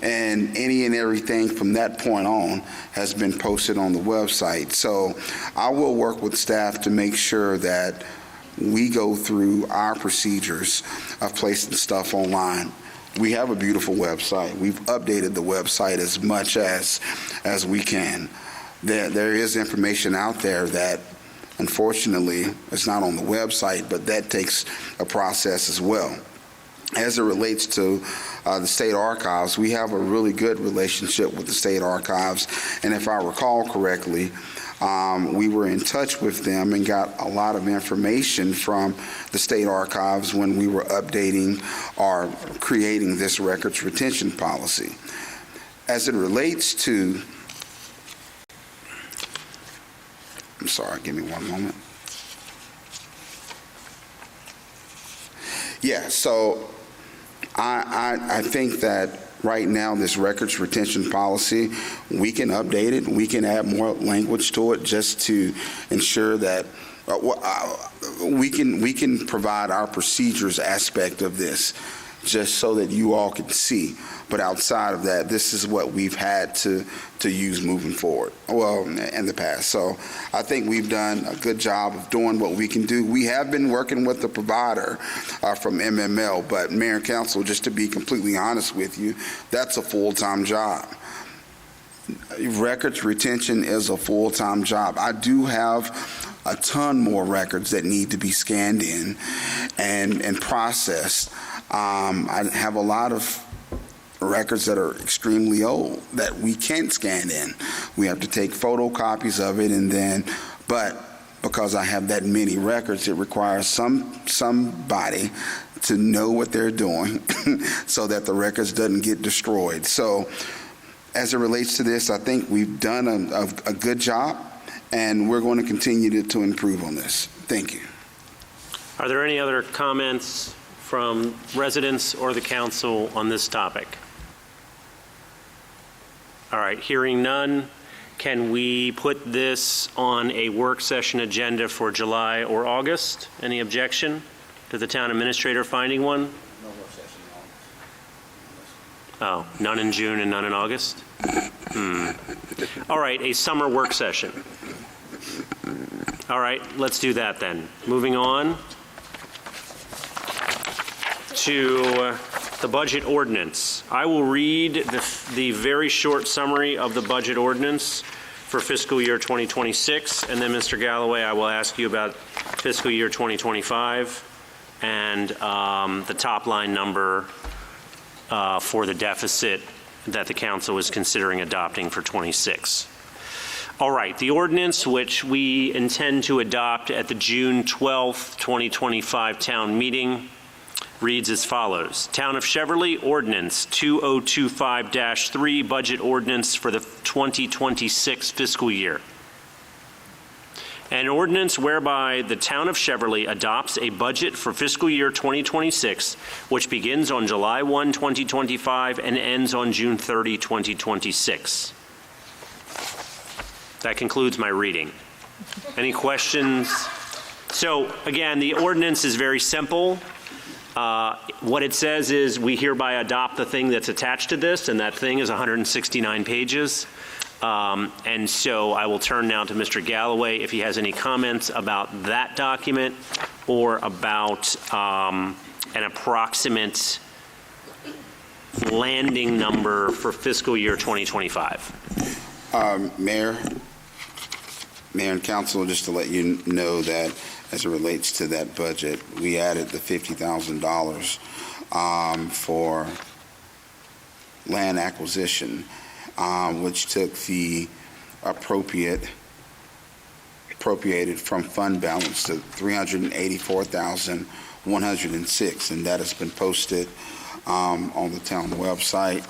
And any and everything from that point on has been posted on the website. So I will work with staff to make sure that we go through our procedures of placing stuff online. We have a beautiful website. We've updated the website as much as we can. There is information out there that unfortunately is not on the website, but that takes a process as well. As it relates to the state archives, we have a really good relationship with the state archives, and if I recall correctly, we were in touch with them and got a lot of information from the state archives when we were updating or creating this records retention policy. As it relates to, I'm sorry, give me one moment. Yeah, so I think that right now, this records retention policy, we can update it, we can add more language to it just to ensure that we can provide our procedures aspect of this, just so that you all can see. But outside of that, this is what we've had to use moving forward, well, in the past. So I think we've done a good job of doing what we can do. We have been working with the provider from MML, but Mayor and Council, just to be completely honest with you, that's a full-time job. Records retention is a full-time job. I do have a ton more records that need to be scanned in and processed. I have a lot of records that are extremely old that we can't scan in. We have to take photocopies of it, and then, but because I have that many records, it requires somebody to know what they're doing so that the records doesn't get destroyed. So as it relates to this, I think we've done a good job, and we're going to continue to improve on this. Thank you. Are there any other comments from residents or the council on this topic? All right, hearing none, can we put this on a work session agenda for July or August? Any objection to the town administrator finding one? No work session Oh, none in June and none in August? All right, a summer work session. All right, let's do that then. Moving on to the budget ordinance. I will read the very short summary of the budget ordinance for fiscal year 2026, and then Mr. Galloway, I will ask you about fiscal year 2025 and the top line number for the deficit that the council is considering adopting for 26. All right, the ordinance which we intend to adopt at the June 12th, 2025 town meeting reads as follows. Town of Cheverly Ordinance 2025-3 Budget Ordinance for the 2026 fiscal year. An ordinance whereby the Town of Cheverly adopts a budget for fiscal year 2026, which begins on July 1, 2025 and ends on June 30, 2026. That concludes my reading. Any questions? So again, the ordinance is very simple. What it says is we hereby adopt the thing that's attached to this, and that thing is 169 pages. And so I will turn now to Mr. Galloway if he has any comments about that document or about an approximate landing number for fiscal year 2025. Mayor and Council, just to let you know that as it relates to that budget, we added the $50,000 for land acquisition, which took the appropriated from fund balance to $384,106, and that has been posted on the town website,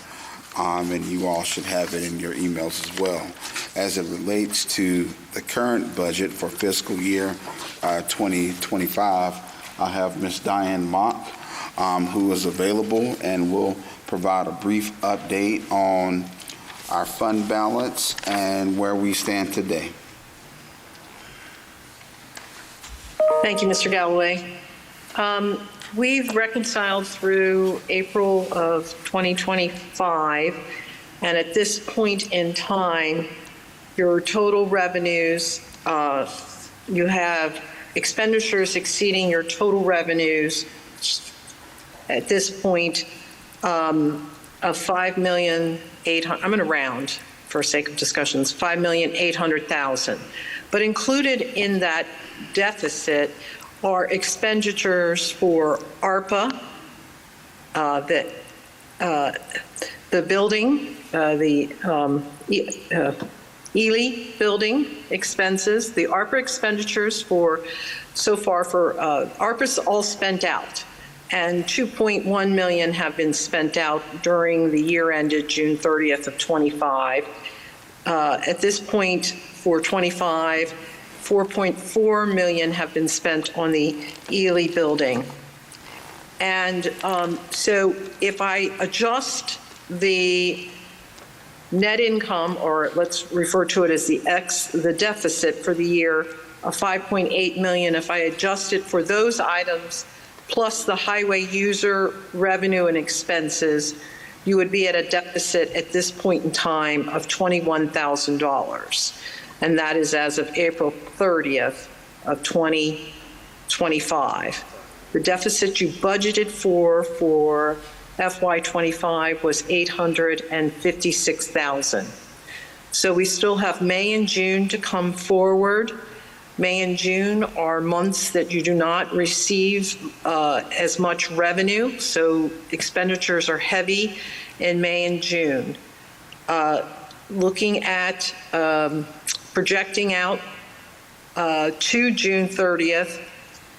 and you all should have it in your emails as well. As it relates to the current budget for fiscal year 2025, I have Ms. Diane Mock, who is available and will provide a brief update on our fund balance and where we stand today. Thank you, Mr. Galloway. We've reconciled through April of 2025, and at this point in time, your total revenues, you have expenditures exceeding your total revenues at this point of $5,800,000. I'm going to round for sake of discussions, $5,800,000. But included in that deficit are expenditures for ARPA, the building, the Ely building expenses, the ARPA expenditures for, so far for, ARPA's all spent out, and $2.1 million have been spent out during the year ended June 30th of 25. At this point for 25, $4.4 million have been spent on the Ely building. And so if I adjust the net income, or let's refer to it as the deficit for the year of 5.8 million, if I adjust it for those items plus the highway user revenue and expenses, you would be at a deficit at this point in time of $21,000. And that is as of April 30th of 2025. The deficit you budgeted for FY25 was $856,000. So we still have May and June to come forward. May and June are months that you do not receive as much revenue, so expenditures are heavy in May and June. Looking at projecting out to June 30th,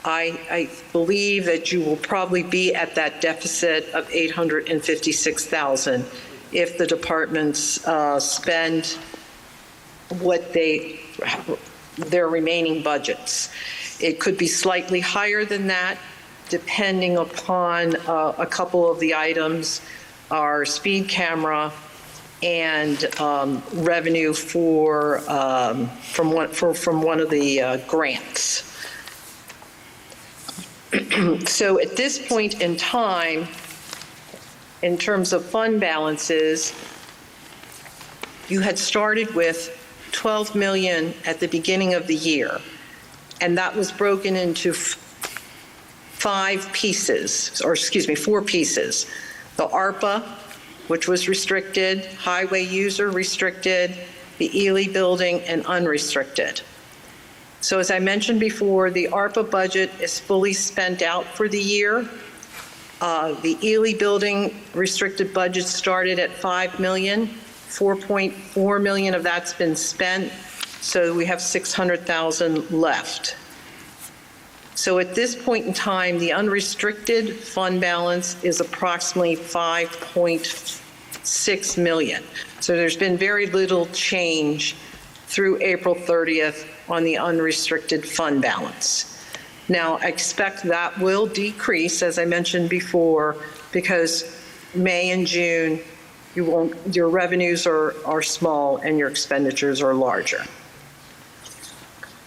I believe that you will probably be at that deficit of $856,000 if the departments spend what their remaining budgets. It could be slightly higher than that, depending upon a couple of the items, our speed camera and revenue from one of the grants. So at this point in time, in terms of fund balances, you had started with 12 million at the beginning of the year, and that was broken into four pieces. The ARPA, which was restricted, highway user restricted, the Ely building, and unrestricted. So as I mentioned before, the ARPA budget is fully spent out for the year. The Ely building restricted budget started at 5 million. 4.4 million of that's been spent, so we have 600,000 left. So at this point in time, the unrestricted fund balance is approximately 5.6 million. So there's been very little change through April 30th on the unrestricted fund balance. Now, I expect that will decrease, as I mentioned before, because May and June, your revenues are small and your expenditures are larger.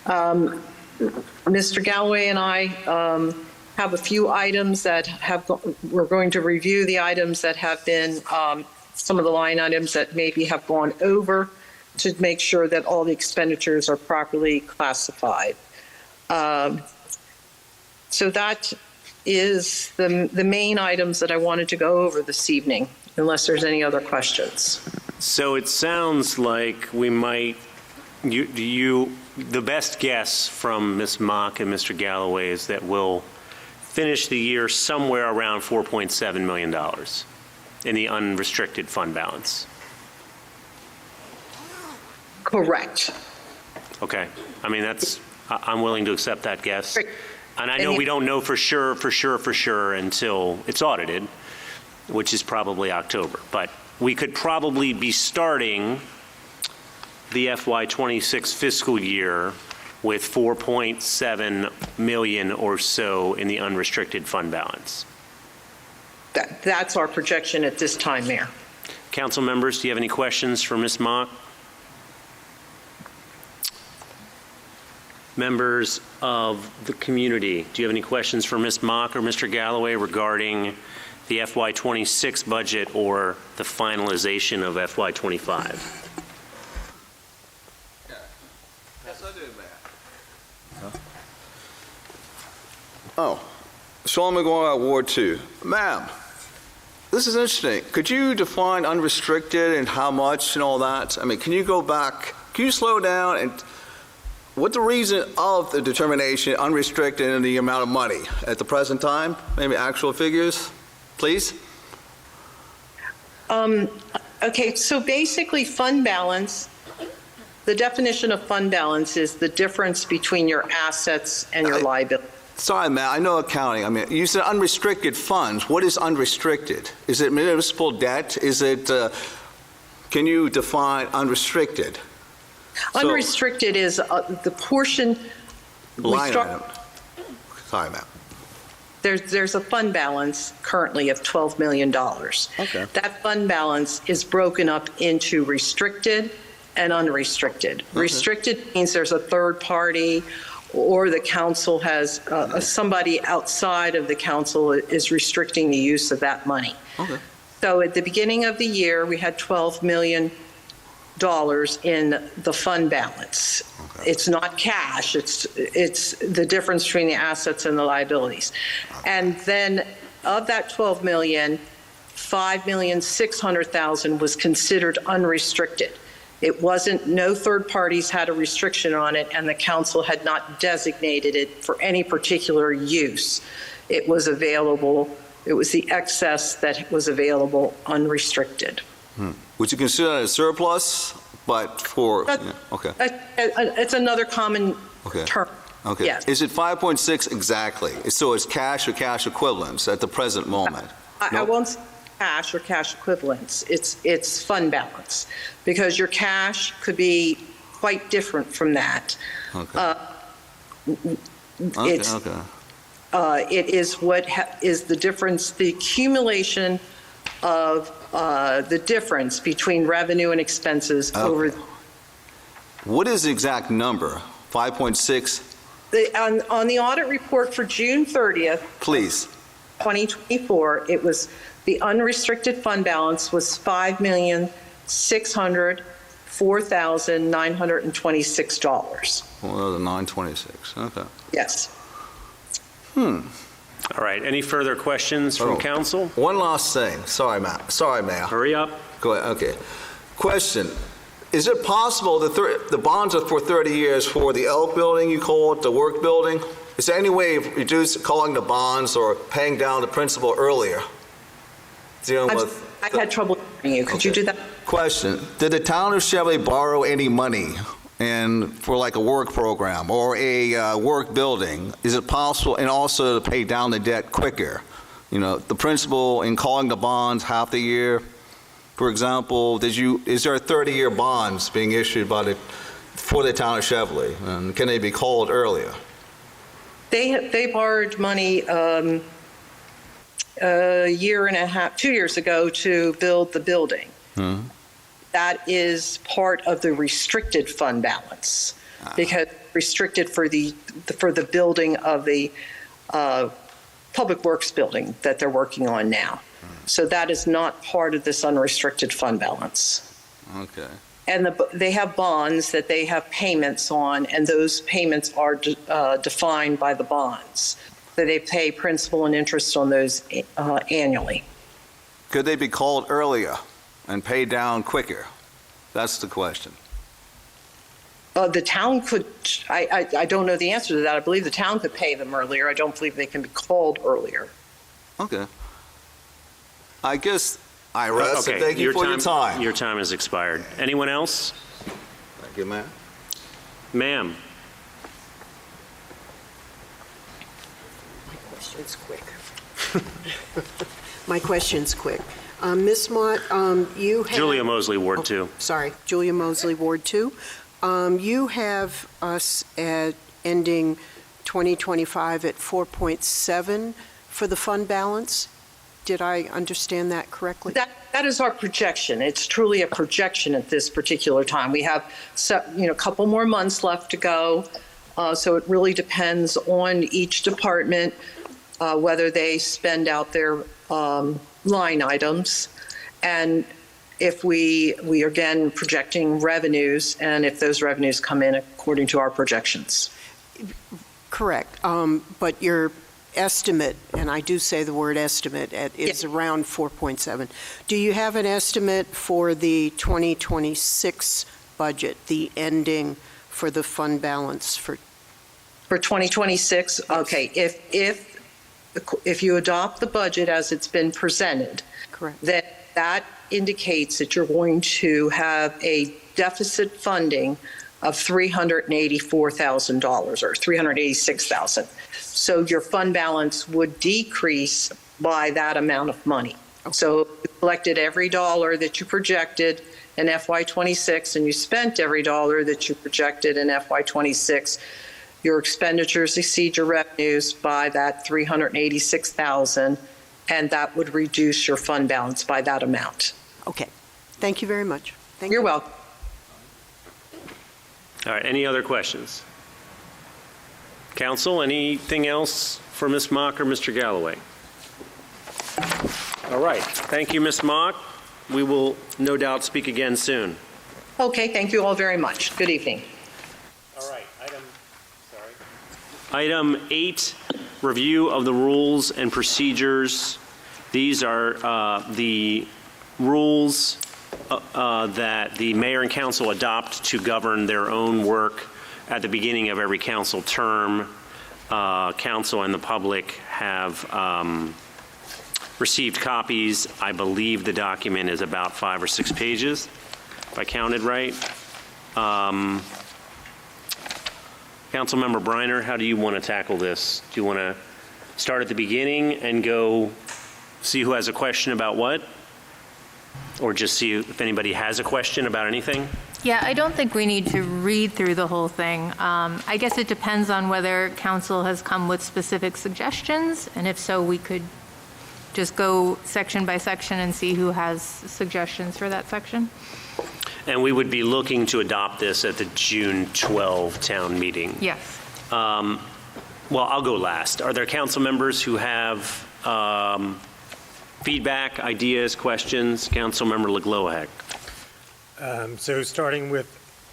Mr. Galloway and I have a few items that we're going to review the items that have been, some of the line items that maybe have gone over to make sure that all the expenditures are properly classified. So that is the main items that I wanted to go over this evening, unless there's any other questions. So it sounds like we might, the best guess from Ms. Mock and Mr. Galloway is that we'll finish the year somewhere around $4.7 million in the unrestricted fund balance. Correct. Okay. I mean, I'm willing to accept that guess. And I know we don't know for sure until it's audited, which is probably October. But we could probably be starting the FY26 fiscal year with 4.7 million or so in the unrestricted fund balance. That's our projection at this time, Mayor. Council members, do you have any questions for Ms. Mock? Members of the community, do you have any questions for Ms. Mock or Mr. Galloway regarding the FY26 budget or the finalization of FY25? Yes, I do, Mayor. Oh, Sean McGuire, Ward 2. Ma'am, this is interesting. Could you define unrestricted and how much and all that? I mean, can you go back? Can you slow down and what the reason of the determination unrestricted and the amount of money at the present time? Maybe actual figures, please? Okay, so basically fund balance, the definition of fund balance is the difference between your assets and your liability. Sorry, Matt, I know accounting. I mean, you said unrestricted funds. What is unrestricted? Is it municipal debt? Is it, can you define unrestricted? Unrestricted is the portion. Line item. Sorry, Matt. There's a fund balance currently of $12 million. Okay. That fund balance is broken up into restricted and unrestricted. Restricted means there's a third party or the council has, somebody outside of the council is restricting the use of that money. Okay. So at the beginning of the year, we had $12 million in the fund balance. Okay. It's not cash, it's the difference between the assets and the liabilities. And then of that 12 million, 5,600,000 was considered unrestricted. It wasn't, no third parties had a restriction on it, and the council had not designated it for any particular use. It was available, it was the excess that was available unrestricted. Would you consider that a surplus, but for, okay. It's another common term. Okay. Yes. Is it 5.6 exactly? So it's cash or cash equivalents at the present moment? I won't say cash or cash equivalents. It's fund balance, because your cash could be quite different from that. Okay. It is what is the difference, the accumulation of the difference between revenue and expenses over. What is the exact number? 5.6? On the audit report for June 30th. Please. 2024, it was, the unrestricted fund balance was $5,604,926. Well, 926, okay. Yes. All right, any further questions from council? One last thing. Sorry, Mayor. Hurry up. Go ahead, okay. Question. Is it possible that the bonds are for 30 years for the Elk building, you call it, the work building? Is there any way of calling the bonds or paying down the principal earlier? I had trouble hearing you. Could you do that? Question. Did the town of Cheverly borrow any money for like a work program or a work building? Is it possible, and also to pay down the debt quicker? You know, the principal in calling the bonds half the year? For example, is there 30-year bonds being issued for the town of Cheverly? And can they be called earlier? They borrowed money a year and a half, 2 years ago to build the building. That is part of the restricted fund balance, because restricted for the building of the public works building that they're working on now. So that is not part of this unrestricted fund balance. Okay. And they have bonds that they have payments on, and those payments are defined by the bonds. So they pay principal and interest on those annually. Could they be called earlier and paid down quicker? That's the question. The town could, I don't know the answer to that. I believe the town could pay them earlier. I don't believe they can be called earlier. Okay. I guess I rest. Okay, Thank you for your time. Your time has expired. Anyone else? Thank you, ma'am. Ma'am. My question's quick. My question's quick. Ms. Mott, you have... Julia Mosley, Ward 2. Sorry, Julia Mosley, Ward 2. You have us at ending 2025 at 4.7 for the fund balance. Did I understand that correctly? That is our projection. It's truly a projection at this particular time. We have a couple more months left to go, so it really depends on each department whether they spend out their line items, and if we are again projecting revenues, and if those revenues come in according to our projections. Correct, but your estimate, and I do say the word estimate, is around 4.7. Do you have an estimate for the 2026 budget, the ending for the fund balance for 2026? Yes. Okay, if you adopt the budget as it's been presented, correct, that indicates that you're going to have a deficit funding of $384,000 or $386,000. So your fund balance would decrease by that amount of money. Okay. So you collected every dollar that you projected in FY26 and you spent every dollar that you projected in FY26, your expenditures exceed your revenues by that $386,000, and that would reduce your fund balance by that amount. Okay. Thank you very much. You're welcome. All right, any other questions? Council, anything else for Ms. Mock or Mr. Galloway? All right, thank you, Ms. Mock. We will no doubt speak again soon. Okay, thank you all very much. Good evening. All right, Item 8, review of the rules and procedures. These are the rules that the mayor and council adopt to govern their own work at the beginning of every council term. Council and the public have received copies. I believe the document is about 5 or 6 pages, if I counted right. Councilmember Briner, how do you want to tackle this? Do you want to start at the beginning and go see who has a question about what? Or just see if anybody has a question about anything? Yeah, I don't think we need to read through the whole thing. I guess it depends on whether council has come with specific suggestions, and if so, we could just go section by section and see who has suggestions for that section. And we would be looking to adopt this at the June 12 town meeting. Yes. Well, I'll go last. Are there council members who have feedback, ideas, questions? Councilmember LeGloaheck. So starting with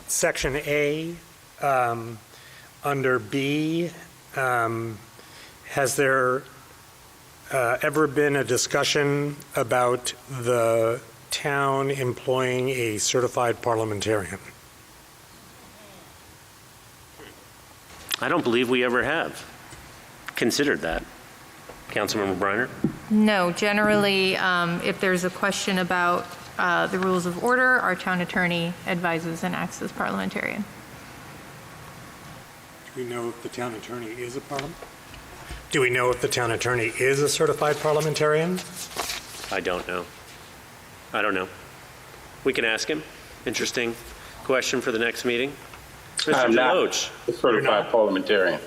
section A, under B, has there ever been a discussion about the town employing a certified parliamentarian? I don't believe we ever have considered that. Councilmember Briner? No, generally, if there's a question about the rules of order, our town attorney advises and acts as parliamentarian. Do we know if the town attorney is a Do we know if the town attorney is a certified parliamentarian? I don't know. I don't know. We can ask him. Interesting question for the next meeting. Mr. I'm not Deloach. a certified parliamentarian.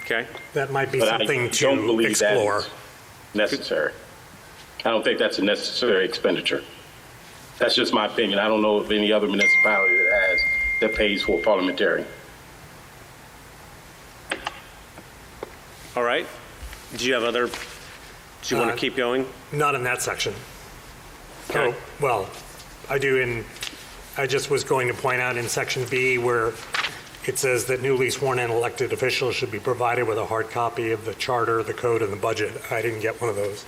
Okay. That might be But something I don't to believe explore. that is necessary. I don't think that's a necessary expenditure. That's just my opinion. I don't know of any other municipality that pays for a parliamentarian. All right. Do you have other, do you want to keep going? Not in that section. Okay. Oh, well, I do I just was going to point out in section B where it says that newly sworn and elected officials should be provided with a hard copy of the charter, the code, and the budget. I didn't get one of those.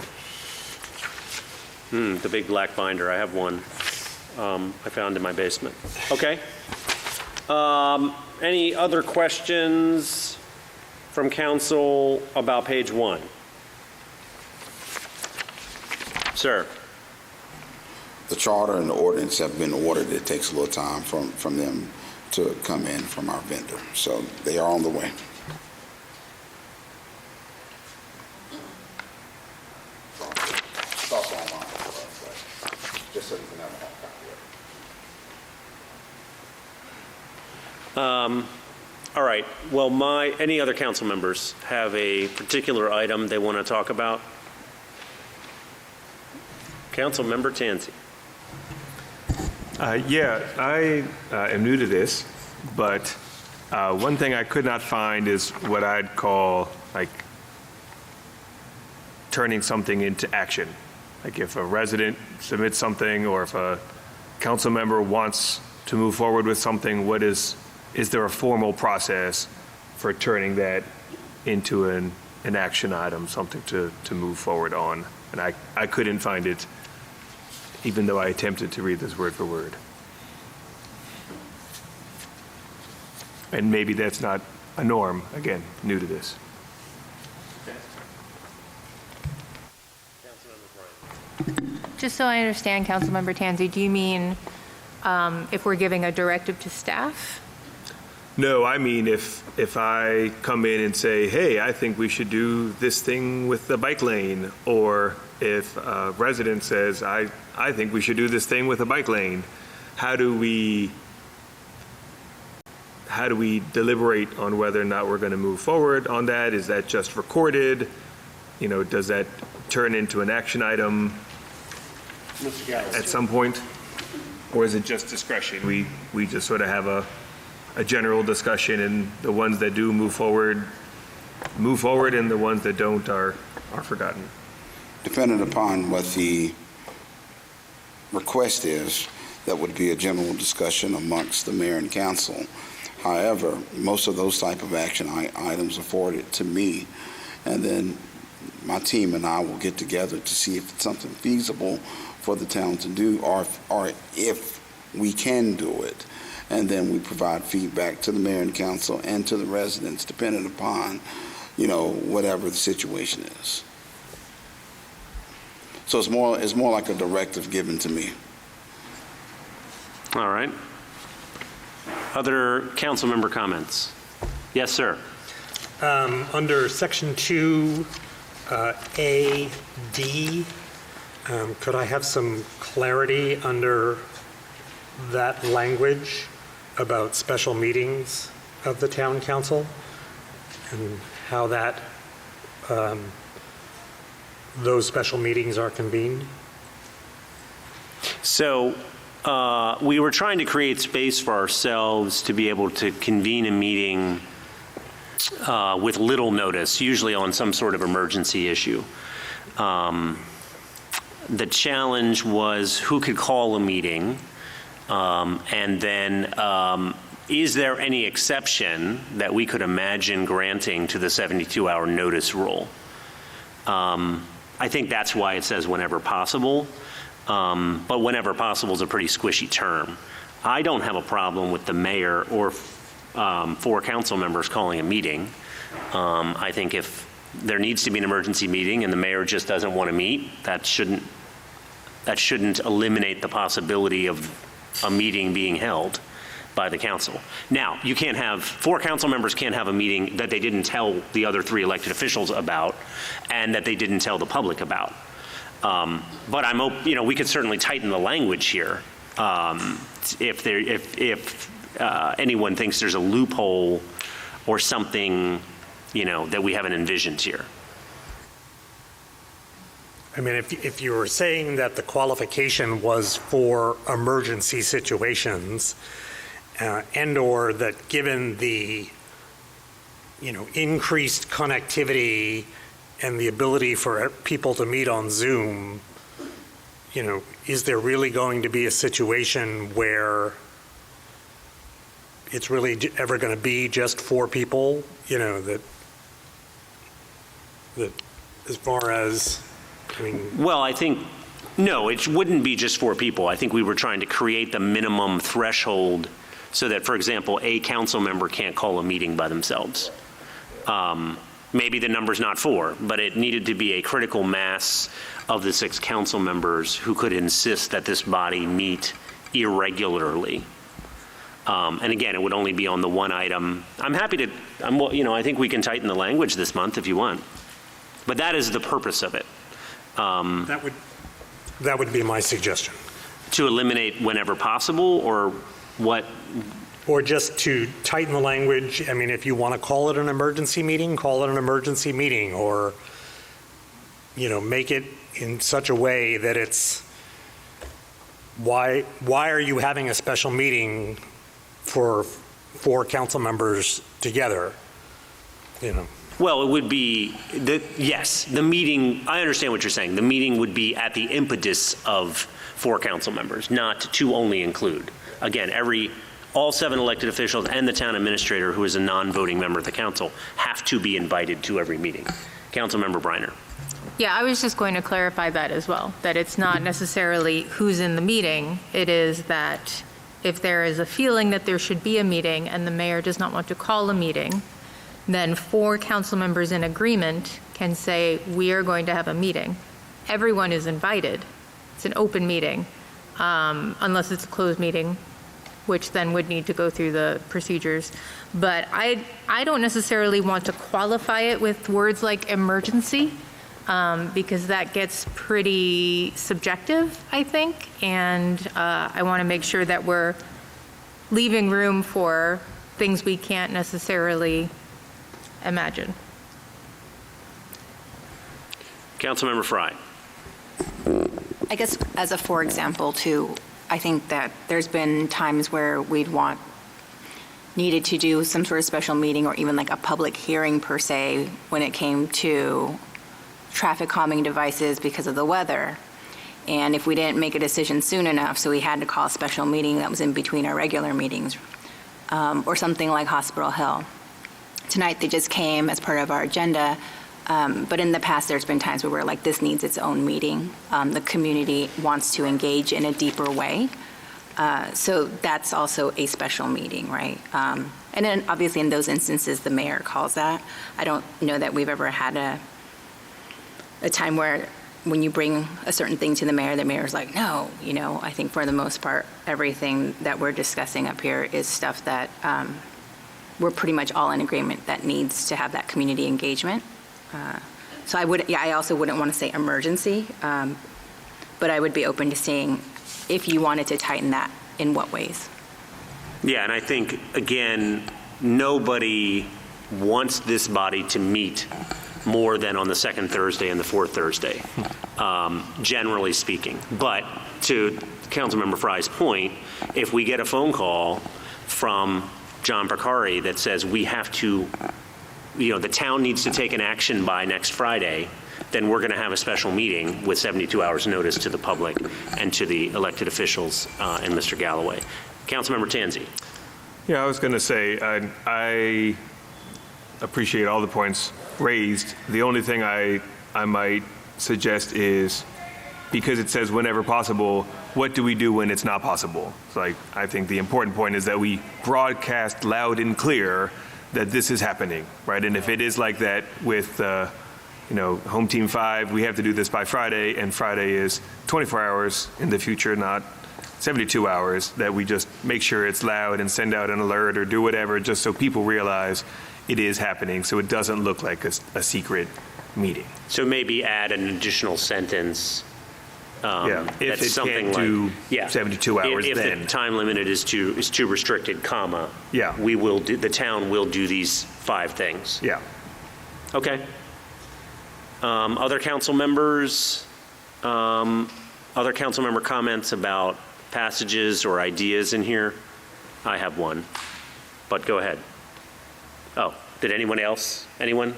The big black binder. I have one. I found in my basement. Okay. Any other questions from council about page 1? Sir. The charter and the ordinance have been ordered. It takes a little time from them to come in from our vendor. So they are on the way. It's also online, just so you can have a hard copy of it. All right. Well, any other council members have a particular item they want to talk about? Councilmember Tansey. Yeah, I am new to this, but one thing I could not find is what I'd call like turning something into action. Like if a resident submits something or if a council member wants to move forward with something, is there a formal process for turning that into an action item, something to move forward on? And I couldn't find it, even though I attempted to read this word for word. And maybe that's not a norm, again, new to this. Just so I understand, Councilmember Tansey, do you mean if we're giving a directive to staff? No, I mean if I come in and say, hey, I think we should do this thing with the bike lane, or if a resident says, I think we should do this thing with a bike lane, how do we how do we deliberate on whether or not we're going to move forward on that? Is that just recorded? You know, does that turn into an action item at some point? Or is it just discretion? We just sort of have a general discussion, and the ones that do move forward, and the ones that don't are forgotten. Depending upon what the request is, that would be a general discussion amongst the mayor and council. However, most of those type of action items are forwarded to me, and then my team and I will get together to see if it's something feasible for the town to do, or if we can do it. And then we provide feedback to the mayor and council and to the residents, depending upon, you know, whatever the situation is. So it's more like a directive given to me. All right. Other council member comments? Yes, sir. Under section 2, A, D, could I have some clarity under that language about special meetings of the town council and how that, those special meetings are convened? So we were trying to create space for ourselves to be able to convene a meeting with little notice, usually on some sort of emergency issue. The challenge was who could call a meeting, and then is there any exception that we could imagine granting to the 72-hour notice rule? I think that's why it says whenever possible, but whenever possible is a pretty squishy term. I don't have a problem with the mayor or 4 council members calling a meeting. I think if there needs to be an emergency meeting and the mayor just doesn't want to meet, that shouldn't eliminate the possibility of a meeting being held by the council. Now, you can't have, 4 council members can't have a meeting that they didn't tell the other 3 elected officials about and that they didn't tell the public about. But we could certainly tighten the language here if anyone thinks there's a loophole or something, that we haven't envisioned here. I mean, if you were saying that the qualification was for emergency situations, and/or that given the, increased connectivity and the ability for people to meet on Zoom, is there really going to be a situation where it's really ever going to be just 4 people, that as far as, Well, I think, no, it wouldn't be just 4 people. I think we were trying to create the minimum threshold so that, for example, a council member can't call a meeting by themselves. Maybe the number's not 4, but it needed to be a critical mass of the 6 council members who could insist that this body meet irregularly. And again, it would only be on the one item. I'm happy to, I think we can tighten the language this month if you want. But that is the purpose of it. That would be my suggestion. To eliminate whenever possible, or what? Or just to tighten the language. I mean, if you want to call it an emergency meeting, call it an emergency meeting, or, make it in such a way that it's, why are you having a special meeting for 4 council members together? Well, it would be, yes, the meeting, I understand what you're saying. The meeting would be at the impetus of 4 council members, not to only include. Again, all 7 elected officials and the town administrator, who is a non-voting member of the council, have to be invited to every meeting. Councilmember Briner. Yeah, I was just going to clarify that as well, that it's not necessarily who's in the meeting. It is that if there is a feeling that there should be a meeting and the mayor does not want to call a meeting, then 4 council members in agreement can say, we are going to have a meeting. Everyone is invited. It's an open meeting, unless it's a closed meeting, which then would need to go through the procedures. But I don't necessarily want to qualify it with words like emergency, because that gets pretty subjective, I think. And I want to make sure that we're leaving room for things we can't necessarily imagine. Councilmember Frye. I guess as a for example too, I think that there's been times where needed to do some sort of special meeting or even like a public hearing per se when it came to traffic calming devices because of the weather. And if we didn't make a decision soon enough, so we had to call a special meeting that was in between our regular meetings, or something like Hospital Hill. Tonight they just came as part of our agenda, but in the past there's been times where we're like, this needs its own meeting. The community wants to engage in a deeper way. So that's also a special meeting, right? And then obviously in those instances, the mayor calls that. I don't know that we've ever had a time where when you bring a certain thing to the mayor's like, no, I think for the most part, everything that we're discussing up here is stuff that we're pretty much all in agreement that needs to have that community engagement. So I also wouldn't want to say emergency, but I would be open to seeing if you wanted to tighten that, in what ways? Yeah, and I think, again, nobody wants this body to meet more than on the second Thursday and the fourth Thursday, generally speaking. But to Councilmember Frye's point, if we get a phone call from John Percari that says we have to, the town needs to take an action by next Friday, then we're going to have a special meeting with 72 hours notice to the public and to the elected officials and Mr. Galloway. Councilmember Tanzi. Yeah, I was going to say, I appreciate all the points raised. The only thing I might suggest is, because it says whenever possible, what do we do when it's not possible? It's like, I think the important point is that we broadcast loud and clear that this is happening, right? And if it is like that with Home Team 5, we have to do this by Friday, and Friday is 24 hours in the future, not 72 hours, that we just make sure it's loud and send out an alert or do whatever, just so people realize it is happening, so it doesn't look like a secret meeting. So maybe add an additional sentence. If that's it something can't do like, 72 hours, if then the time limit is too restricted, comma. Yeah. The town will do these 5 things. Yeah. Okay. Other council members, other council member comments about passages or ideas in here? I have one, but go ahead. Oh, did anyone else? Anyone?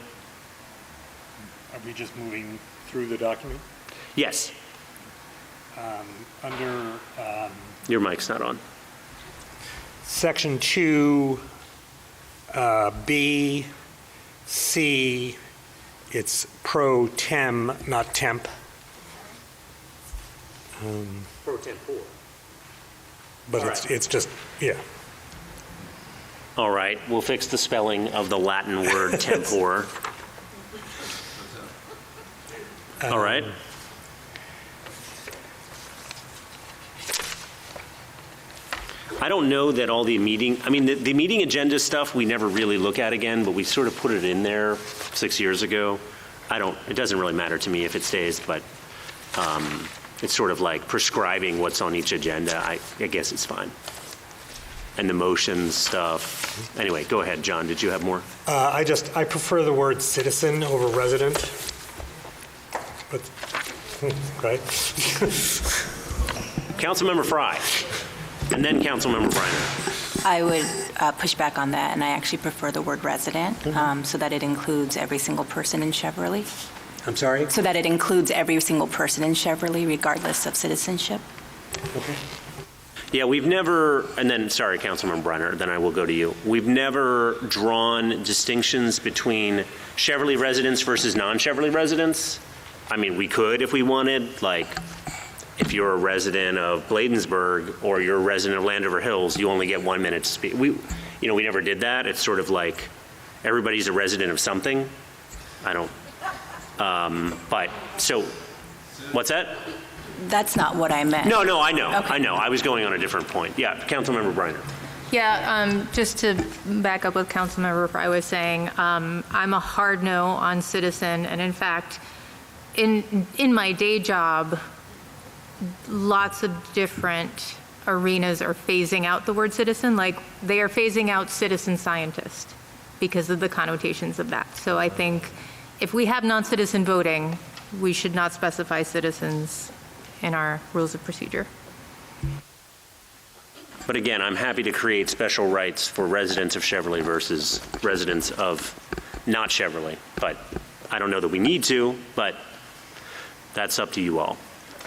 Are we just moving through the document? Yes. Under Your mic's not on. Section 2, B, C, it's pro tem, not temp. Pro tempore. But it's just, yeah. All right, we'll fix the spelling of the Latin word tempore. All right. I don't know that all the meeting, the meeting agenda stuff we never really look at again, but we sort of put it in there 6 years ago. It doesn't really matter to me if it stays, but it's sort of like prescribing what's on each agenda. I guess it's fine. And the motions stuff. Anyway, go ahead, John. Did you have more? I prefer the word citizen over resident. But, right? Councilmember Frye, and then Councilmember Briner. I would push back on that, and I actually prefer the word resident, so that it includes every single person in Cheverly. I'm sorry? So that it includes every single person in Cheverly, regardless of citizenship. Okay. Yeah, we've never, and then, sorry, Councilmember Briner, then I will go to you. We've never drawn distinctions between Cheverly residents versus non-Cheverly residents. We could if we wanted, like, if you're a resident of Bladensburg or you're a resident of Landover Hills, you only get 1 minute to speak. We never did that. It's sort of like everybody's a resident of something. But, so, what's that? That's not what I meant. No, I know. Okay. I know. I was going on a different point. Yeah, Councilmember Briner. Yeah, just to back up what Councilmember Frye was saying, I'm a hard no on citizen, and in fact, in my day job, lots of different arenas are phasing out the word citizen, like they are phasing out citizen scientist because of the connotations of that. So I think if we have non-citizen voting, we should not specify citizens in our rules of procedure. But again, I'm happy to create special rights for residents of Cheverly versus residents of not Cheverly. But I don't know that we need to, but that's up to you all.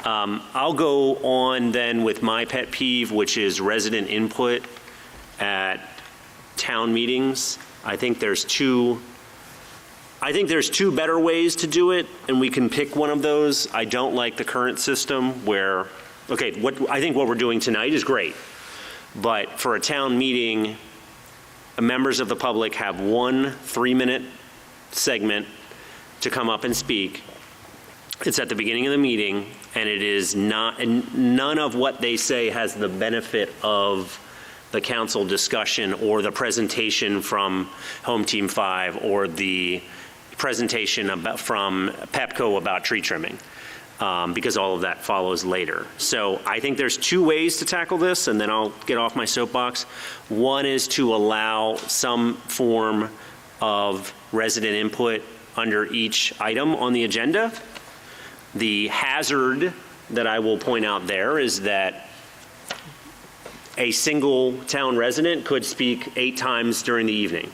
I'll go on then with my pet peeve, which is resident input at town meetings. I think there's two better ways to do it, and we can pick one of those. I don't like the current system where, okay, I think what we're doing tonight is great. But for a town meeting, members of the public have 1 3-minute segment to come up and speak. It's at the beginning of the meeting, and it is not, and none of what they say has the benefit of the council discussion or the presentation from Home Team 5 or the presentation from PEPCO about tree trimming. Because all of that follows later. So I think there's 2 ways to tackle this, and then I'll get off my soapbox. One is to allow some form of resident input under each item on the agenda. The hazard that I will point out there is that a single town resident could speak 8 times during the evening.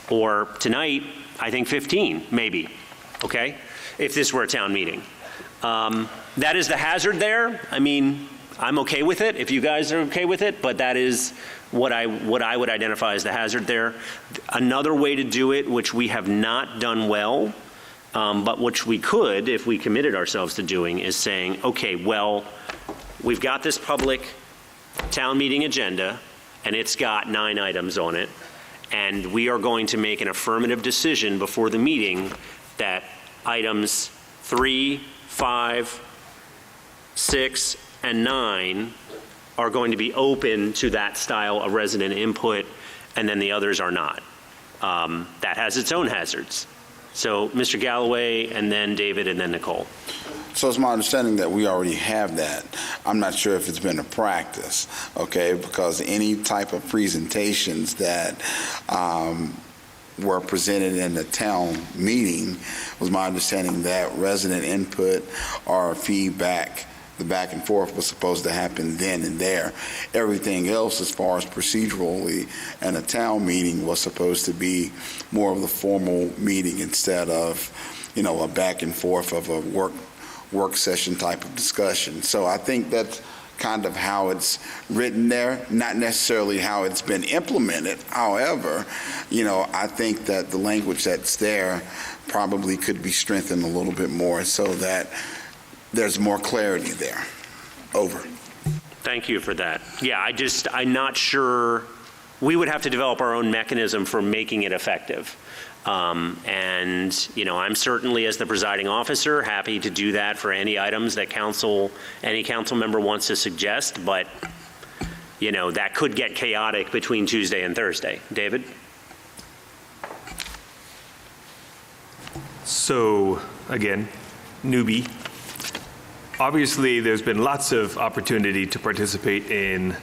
Or tonight, I think 15, maybe, okay? If this were a town meeting. That is the hazard there. I mean, I'm okay with it if you guys are okay with it, but that is what I would identify as the hazard there. Another way to do it, which we have not done well, but which we could if we committed ourselves to doing, is saying, okay, well, we've got this public town meeting agenda, and it's got 9 items on it, and we are going to make an affirmative decision before the meeting that items 3, 5, 6, and 9 are going to be open to that style of resident input, and then the others are not. That has its own hazards. So Mr. Galloway, and then David, and then Nicole. So it's my understanding that we already have that. I'm not sure if it's been a practice, okay, because any type of presentations that were presented in the town meeting, was my understanding that resident input or feedback, the back and forth was supposed to happen then and there. Everything else as far as procedurally in a town meeting was supposed to be more of the formal meeting instead of, a back and forth of a work session type of discussion. So I think that's kind of how it's written there, not necessarily how it's been implemented. However, I think that the language that's there probably could be strengthened a little bit more so that there's more clarity there. Over. Thank you for that. Yeah, I'm not sure, we would have to develop our own mechanism for making it effective. I'm certainly, as the presiding officer, happy to do that for any items that any council member wants to suggest, but, that could get chaotic between Tuesday and Thursday. David? So, again, newbie. Obviously, there's been lots of opportunity to participate in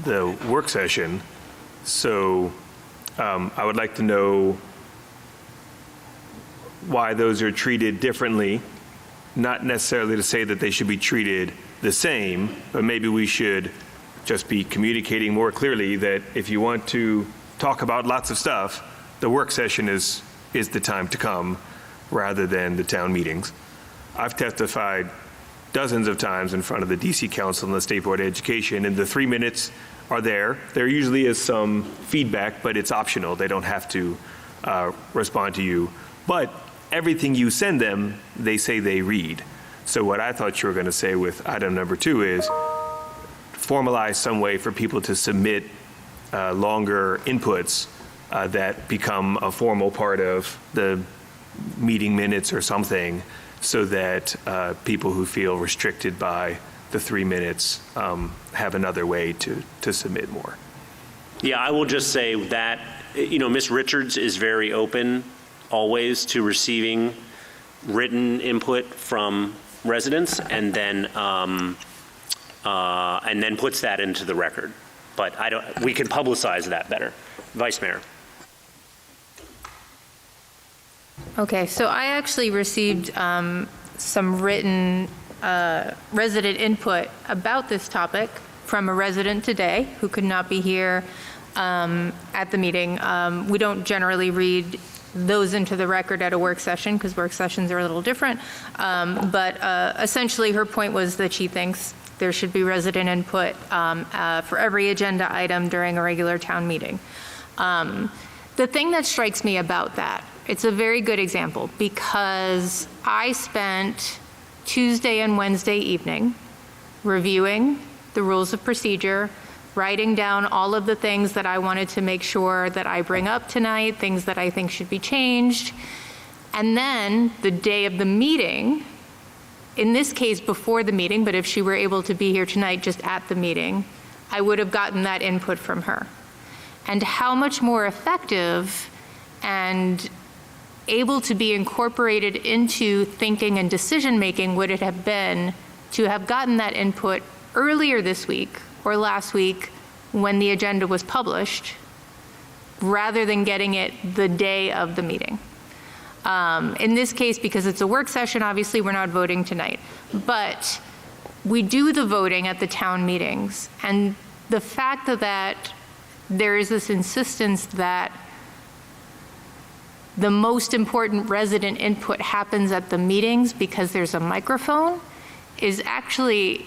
the work session. So, I would like to know why those are treated differently, not necessarily to say that they should be treated the same, but maybe we should just be communicating more clearly that if you want to talk about lots of stuff, the work session is the time to come rather than the town meetings. I've testified dozens of times in front of the DC Council and the State Board of Education, and the 3 minutes are there. There usually is some feedback, but it's optional. They don't have to respond to you. But everything you send them, they say they read. So what I thought you were going to say with item number 2 is formalize some way for people to submit longer inputs that become a formal part of the meeting minutes or something, so that people who feel restricted by the 3 minutes have another way to submit more. Yeah, I will just say that, Ms. Richards is very open always to receiving written input from residents, and then and then puts that into the record. But we can publicize that better. Vice Mayor. Okay, so I actually received some written resident input about this topic from a resident today who could not be here at the meeting. We don't generally read those into the record at a work session because work sessions are a little different. But essentially her point was that she thinks there should be resident input for every agenda item during a regular town meeting. The thing that strikes me about that, it's a very good example because I spent Tuesday and Wednesday evening reviewing the rules of procedure, writing down all of the things that I wanted to make sure that I bring up tonight, things that I think should be changed. And then the day of the meeting, in this case before the meeting, but if she were able to be here tonight just at the meeting, I would have gotten that input from her. And how much more effective and able to be incorporated into thinking and decision-making would it have been to have gotten that input earlier this week or last week when the agenda was published, rather than getting it the day of the meeting. In this case, because it's a work session, obviously we're not voting tonight, but we do the voting at the town meetings. And the fact that there is this insistence that the most important resident input happens at the meetings because there's a microphone is actually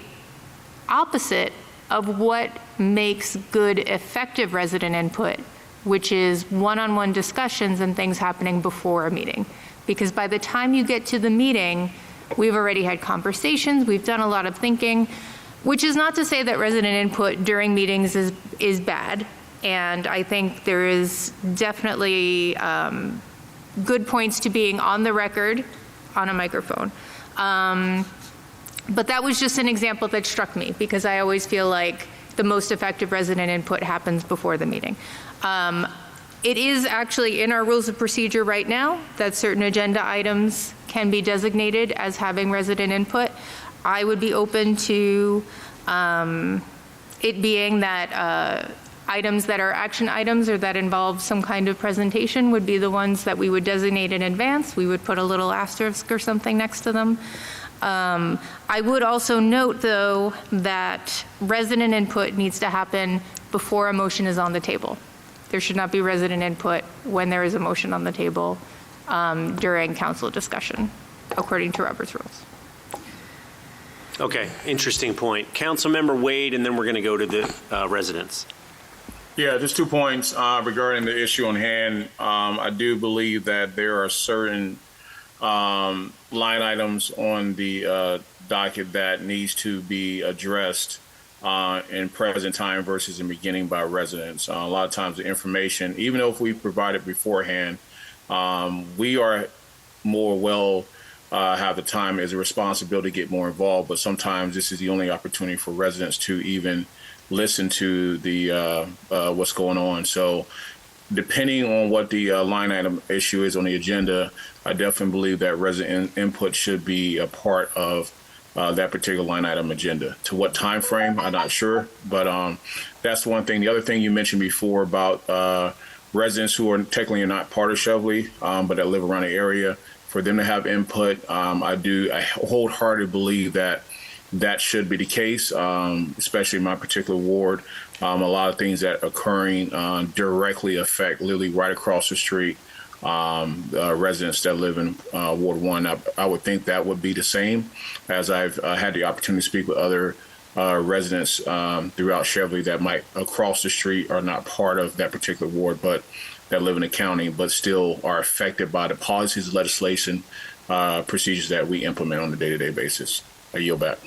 opposite of what makes good, effective resident input, which is one-on-one discussions and things happening before a meeting. Because by the time you get to the meeting, we've already had conversations, we've done a lot of thinking, which is not to say that resident input during meetings is bad. And I think there is definitely good points to being on the record on a microphone. But that was just an example that struck me because I always feel like the most effective resident input happens before the meeting. It is actually in our rules of procedure right now that certain agenda items can be designated as having resident input. I would be open to it being that items that are action items or that involve some kind of presentation would be the ones that we would designate in advance. We would put a little asterisk or something next to them. I would also note, though, that resident input needs to happen before a motion is on the table. There should not be resident input when there is a motion on the table during council discussion, according to Robert's rules. Okay, interesting point. Councilmember Wade, and then we're going to go to the residents. Yeah, just 2 points regarding the issue on hand. I do believe that there are certain line items on the docket that needs to be addressed in present time versus in beginning by residents. A lot of times the information, even though if we provide it beforehand, we are more have the time as a responsibility to get more involved, but sometimes this is the only opportunity for residents to even listen to the what's going on. So depending on what the line item issue is on the agenda, I definitely believe that resident input should be a part of that particular line item agenda. To what time frame, I'm not sure, but that's one thing. The other thing you mentioned before about residents who are technically not part of Cheverly, but that live around the area, for them to have input, I wholeheartedly believe that should be the case, especially in my particular ward. A lot of things that are occurring directly affect literally right across the street residents that live in Ward 1. I would think that would be the same, as I've had the opportunity to speak with other residents throughout Cheverly that might across the street are not part of that particular ward, but that live in the county, but still are affected by the policies, legislation, procedures that we implement on a day-to-day basis. I yield back.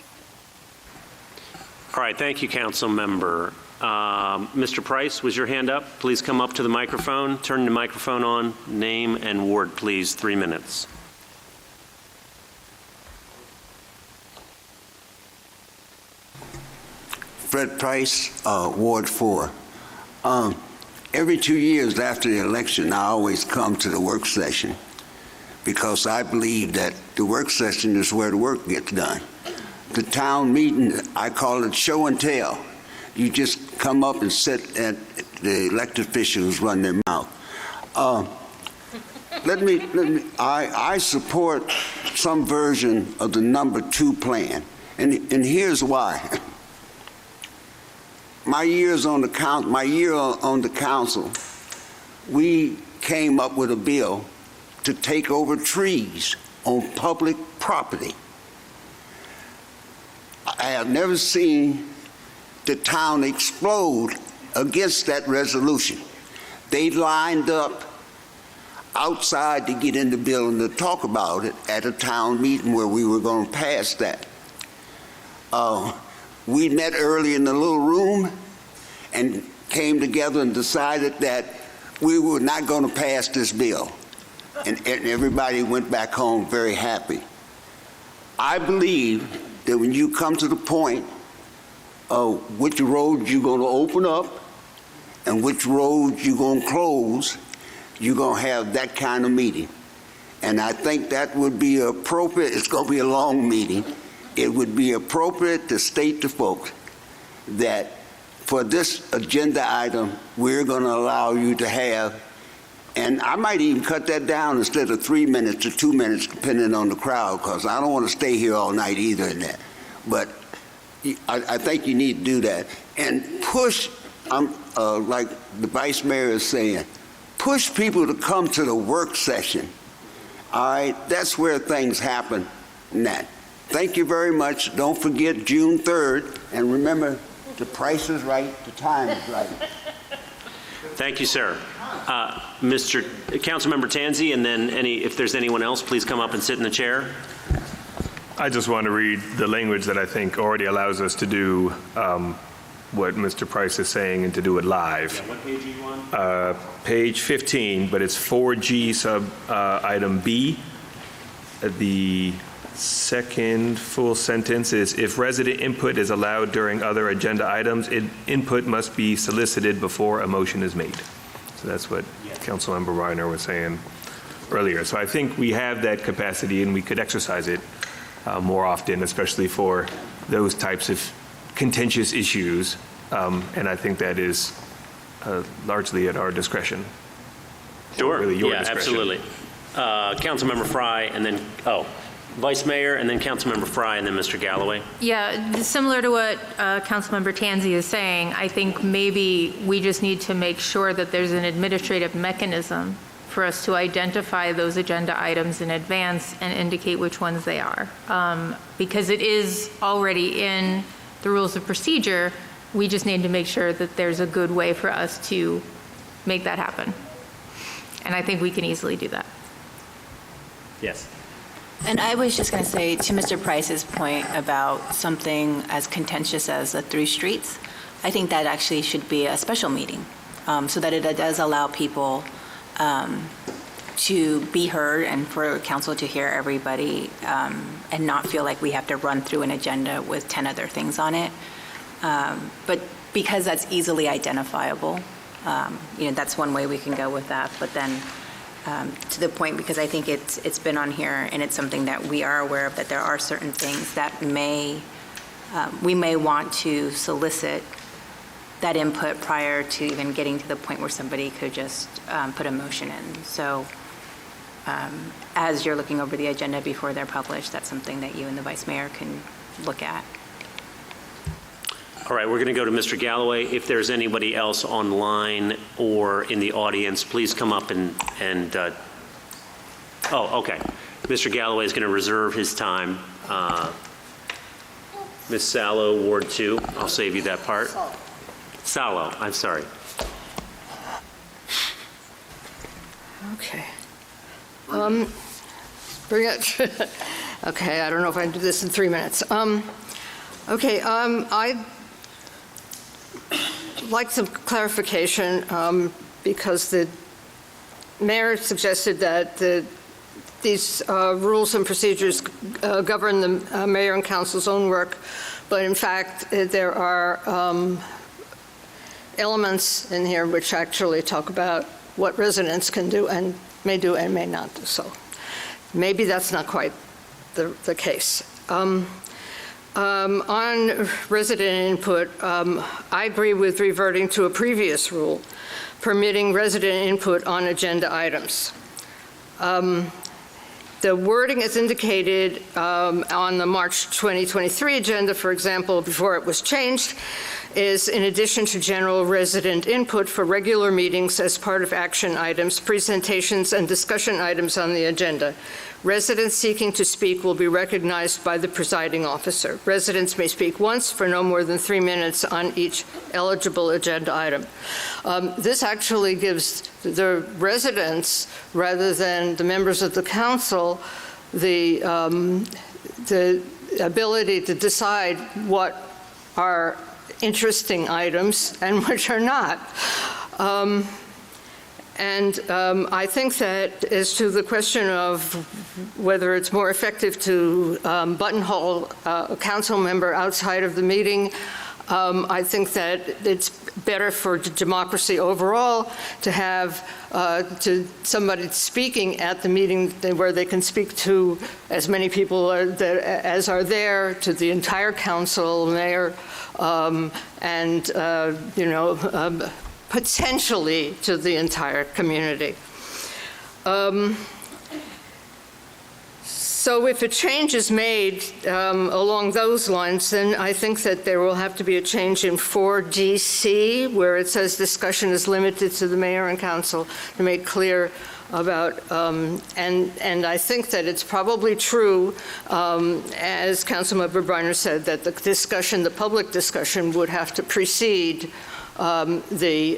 All right, thank you, Council Member. Mr. Price, was your hand up? Please come up to the microphone. Turn the microphone on. Name and ward, please. 3 minutes. Fred Price, Ward 4. Every 2 years after the election, I always come to the work session because I believe that the work session is where the work gets done. the town meeting, I call it show and tell. You just come up and sit and the elected officials run their mouth. I support some version of the number 2 plan, and here's why. My year on the council, we came up with a bill to take over trees on public property. I have never seen the town explode against that resolution. They lined up outside to get in the building to talk about it at a town meeting where we were going to pass that. We met early in the little room and came together and decided that we were not going to pass this bill. And everybody went back home very happy. I believe that when you come to the point of which roads you're going to open up and which roads you're going to close, you're going to have that kind of meeting. And I think that would be appropriate. It's going to be a long meeting. It would be appropriate to state to folks that for this agenda item, we're going to allow you to have, and I might even cut that down instead of 3 minutes to 2 minutes, depending on the crowd, because I don't want to stay here all night either in that. But I think you need to do that. And push, like the Vice Mayor is saying, push people to come to the work session. All right, that's where things happen. Thank you very much. Don't forget June 3rd, and remember, the price is right, the time is right. Thank you, sir. Councilmember Tanzi, and then if there's anyone else, please come up and sit in the chair. I just want to read the language that I think already allows us to do what Mr. Price is saying and to do it live. Yeah, what page are you on? Page 15, but it's 4G sub item B. The second full sentence is, if resident input is allowed during other agenda items, input must be solicited before a motion is made. So that's what Councilmember Reiner was saying earlier. So I think we have that capacity and we could exercise it more often, especially for those types of contentious issues. And I think that is largely at our discretion. Sure. Really your yeah, discretion. Absolutely. Councilmember Fry, and then, Vice Mayor, and then Councilmember Fry, and then Mr. Galloway. Yeah, similar to what Councilmember Tanzi is saying, I think maybe we just need to make sure that there's an administrative mechanism for us to identify those agenda items in advance and indicate which ones they are. Because it is already in the rules of procedure, we just need to make sure that there's a good way for us to make that happen. And I think we can easily do that. Yes. And I was just going to say, to Mr. Price's point about something as contentious as the 3 streets, I think that actually should be a special meeting so that it does allow people to be heard and for council to hear everybody and not feel like we have to run through an agenda with 10 other things on it. But because that's easily identifiable, that's one way we can go with that. But then to the point, because I think it's been on here and it's something that we are aware of, that there are certain things that we may want to solicit that input prior to even getting to the point where somebody could just put a motion in. So as you're looking over the agenda before they're published, that's something that you and the Vice Mayor can look at. All right, we're going to go to Mr. Galloway. If there's anybody else online or in the audience, please come up and okay. Mr. Galloway is going to reserve his time. Ms. Sallow, Ward 2, I'll save you that part. Sallow, I'm sorry. Okay. Bring it. Okay, I don't know if I can do this in 3 minutes. Okay, I'd like some clarification because the mayor suggested that these rules and procedures govern the mayor and council's own work, but in fact there are elements in here which actually talk about what residents can do and may not do. So maybe that's not quite the case. On resident input, I agree with reverting to a previous rule, permitting resident input on agenda items. The wording is indicated on the March 2023 agenda, for example, before it was changed, is in addition to general resident input for regular meetings as part of action items, presentations, and discussion items on the agenda. Residents seeking to speak will be recognized by the presiding officer. Residents may speak once for no more than 3 minutes on each eligible agenda item. This actually gives the residents, rather than the members of the council, the ability to decide what are interesting items and which are not. I think that as to the question of whether it's more effective to buttonhole a council member outside of the meeting, I think that it's better for democracy overall to have to somebody speaking at the meeting where they can speak to as many people as are there, to the entire council, mayor, and potentially to the entire community. So if a change is made along those lines, then I think that there will have to be a change in 4DC, where it says discussion is limited to the mayor and council, to make clear about, and I think that it's probably true, as Councilmember Briner said, that the discussion, the public discussion, would have to precede the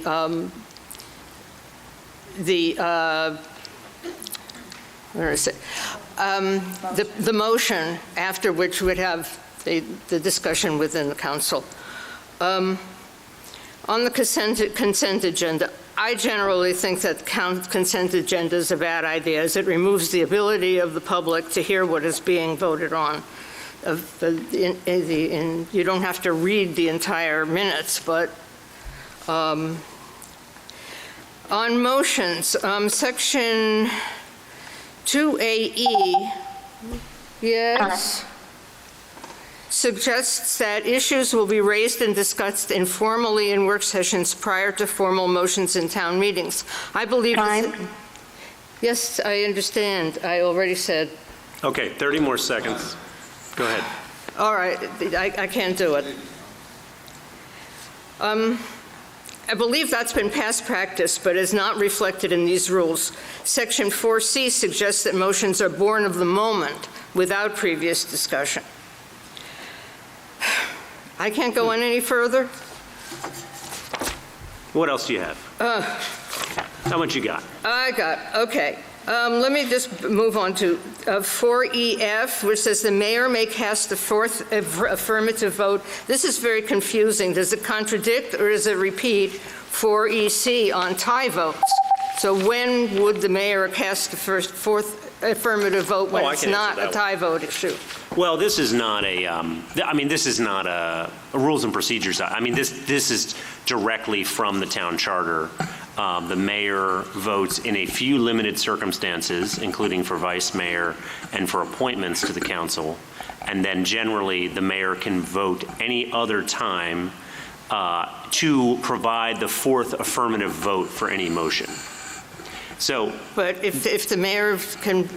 motion, after which we'd have the discussion within the council. On the consent agenda, I generally think that consent agenda is a bad idea, as it removes the ability of the public to hear what is being voted on. You don't have to read the entire minutes, but on motions, section 2AE, yes, suggests that issues will be raised and discussed informally in work sessions prior to formal motions in town meetings. I believe yes, I understand. I already said. Okay, 30 more seconds. Go ahead. All right, I can't do it. I believe that's been past practice, but is not reflected in these rules. Section 4C suggests that motions are born of the moment without previous discussion. I can't go on any further. What else do you have? How much you got? Okay. Let me just move on to 4EF, which says the mayor may cast the fourth affirmative vote. This is very confusing. Does it contradict or does it repeat 4EC on tie votes? So when would the mayor cast the fourth affirmative vote when it's not a tie vote issue? Well, this is not this is not a rules and procedures. I mean, this is directly from the town charter. The mayor votes in a few limited circumstances, including for vice mayor and for appointments to the council. And then generally, the mayor can vote any other time to provide the fourth affirmative vote for any motion. So, but if the mayor can.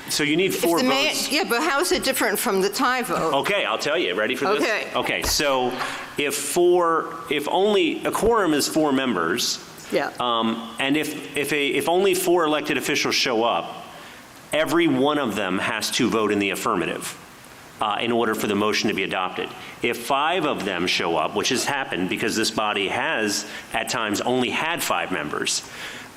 So you need 4 votes. Yeah, but how is it different from the tie vote? Okay, I'll tell you. Ready for this? Okay. Okay, so if only a quorum is 4 members, yeah, and if only 4 elected officials show up, every one of them has to vote in the affirmative in order for the motion to be adopted. If 5 of them show up, which has happened because this body has at times only had 5 members,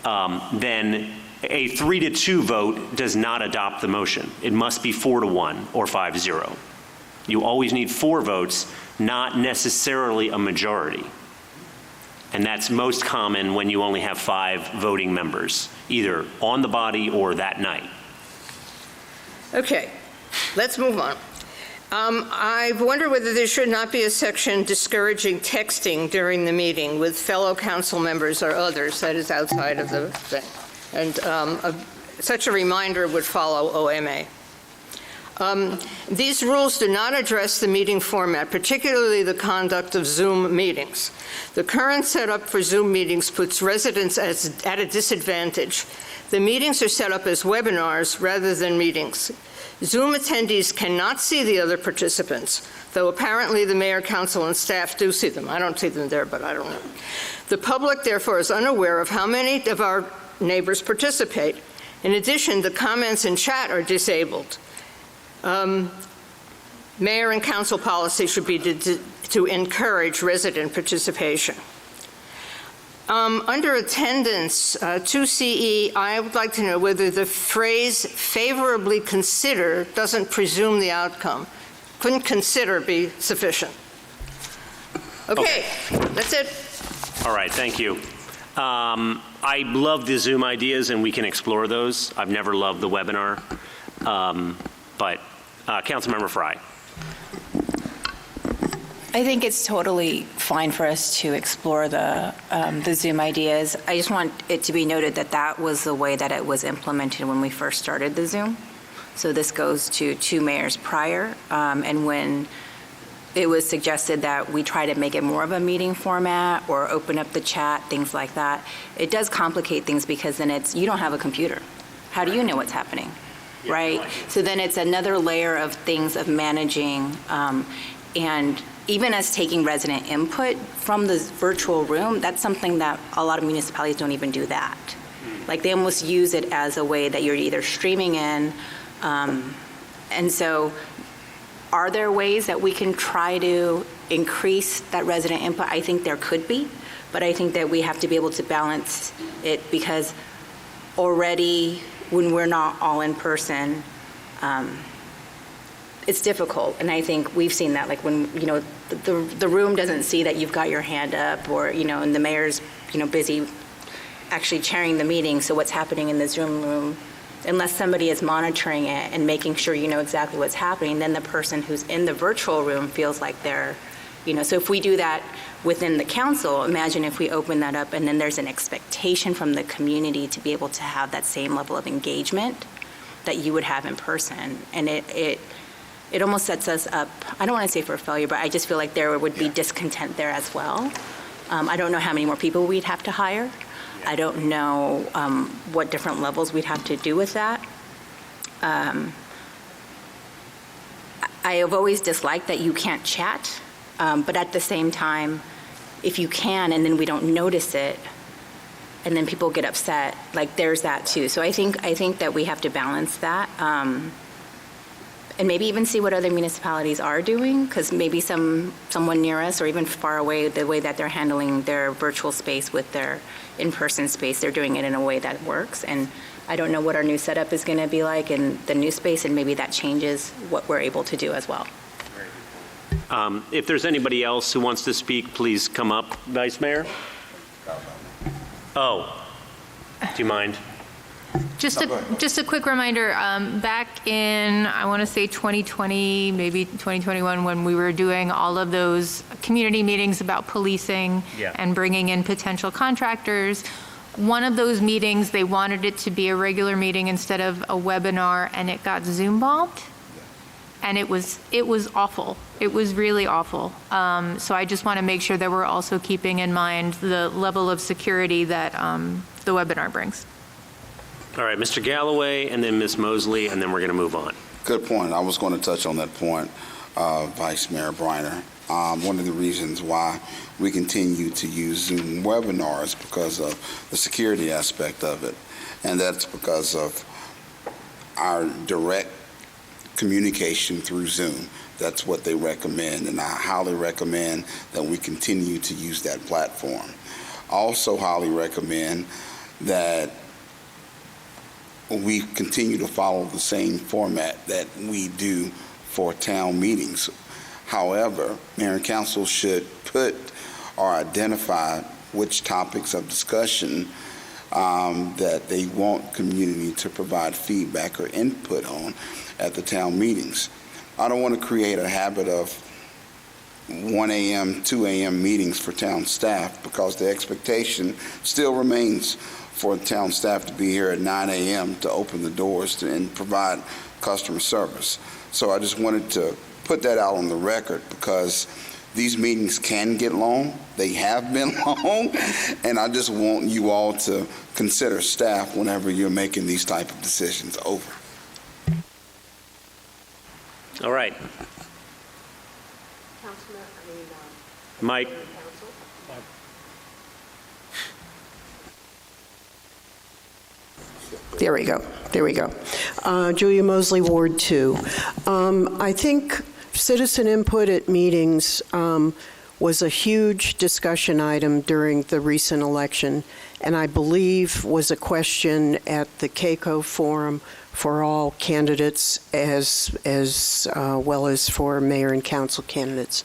then a 3-2 vote does not adopt the motion. It must be 4-1 or 5-0. You always need 4 votes, not necessarily a majority. And that's most common when you only have 5 voting members, either on the body or that night. Okay, let's move on. I wonder whether there should not be a section discouraging texting during the meeting with fellow council members or others that is outside of the thing. And such a reminder would follow OMA. These rules do not address the meeting format, particularly the conduct of Zoom meetings. The current setup for Zoom meetings puts residents at a disadvantage. The meetings are set up as webinars rather than meetings. Zoom attendees cannot see the other participants, though apparently the mayor, council, and staff do see them. I don't see them there, but I don't know. The public, therefore, is unaware of how many of our neighbors participate. In addition, the comments in chat are disabled. Mayor and council policy should be to encourage resident participation. Under attendance, 2CE, I would like to know whether the phrase favorably consider doesn't presume the outcome. Couldn't consider be sufficient? Okay. That's it. All right, thank you. I love the Zoom ideas, and we can explore those. I've never loved the webinar, but Councilmember Frye. I think it's totally fine for us to explore the Zoom ideas. I just want it to be noted that that was the way that it was implemented when we first started the Zoom. So this goes to 2 mayors prior, and when it was suggested that we try to make it more of a meeting format or open up the chat, things like that, it does complicate things because then you don't have a computer. How do you know what's happening, right? So then it's another layer of things of managing, and even as taking resident input from the virtual room, that's something that a lot of municipalities don't even do that. Like they almost use it as a way that you're either streaming in, and so are there ways that we can try to increase that resident input? I think there could be, but I think that we have to be able to balance it because already when we're not all in person, it's difficult. And I think we've seen that, like when, the room doesn't see that you've got your hand up or, and the mayor's, busy actually chairing the meeting. So what's happening in the Zoom room, unless somebody is monitoring it and making sure you know exactly what's happening, then the person who's in the virtual room feels like they're, so if we do that within the council, imagine if we open that up and then there's an expectation from the community to be able to have that same level of engagement that you would have in person. And it almost sets us up, I don't want to say for failure, but I just feel like there would be discontent there as well. I don't know how many more people we'd have to hire. I don't know what different levels we'd have to do with that. I have always disliked that you can't chat, but at the same time, if you can and then we don't notice it, and then people get upset, like there's that too. So I think that we have to balance that. And maybe even see what other municipalities are doing, because maybe someone near us or even far away, the way that they're handling their virtual space with their in-person space, they're doing it in a way that works. And I don't know what our new setup is going to be like in the new space, and maybe that changes what we're able to do as well. If there's anybody else who wants to speak, please come up. Vice Mayor? Oh, do you mind? Just a quick reminder, back in, I want to say 2020, maybe 2021, when we were doing all of those community meetings about policing and bringing in potential contractors, one of those meetings, they wanted it to be a regular meeting instead of a webinar, and it got Zoom bombed. And it was awful. It was really awful. So I just want to make sure that we're also keeping in mind the level of security that the webinar brings. All right, Mr. Galloway, and then Ms. Mosley, and then we're going to move on. Good point. I was going to touch on that point, Vice Mayor Briner. One of the reasons why we continue to use Zoom webinars because of the security aspect of it, and that's because of our direct communication through Zoom. That's what they recommend, and I highly recommend that we continue to use that platform. I also highly recommend that we continue to follow the same format that we do for town meetings. However, Mayor and Council should put or identify which topics of discussion that they want community to provide feedback or input on at the town meetings. I don't want to create a habit of 1 a.m., 2 a.m. meetings for town staff, because the expectation still remains for town staff to be here at 9 a.m. to open the doors and provide customer service. So I just wanted to put that out on the record because these meetings can get long. They have been long, and I just want you all to consider staff whenever you're making these type of decisions. Over. All right. Mike. There we go. There we go. Julia Mosley, Ward 2. I think citizen input at meetings was a huge discussion item during the recent election, and I believe was a question at the CAECO forum for all candidates as well as for mayor and council candidates.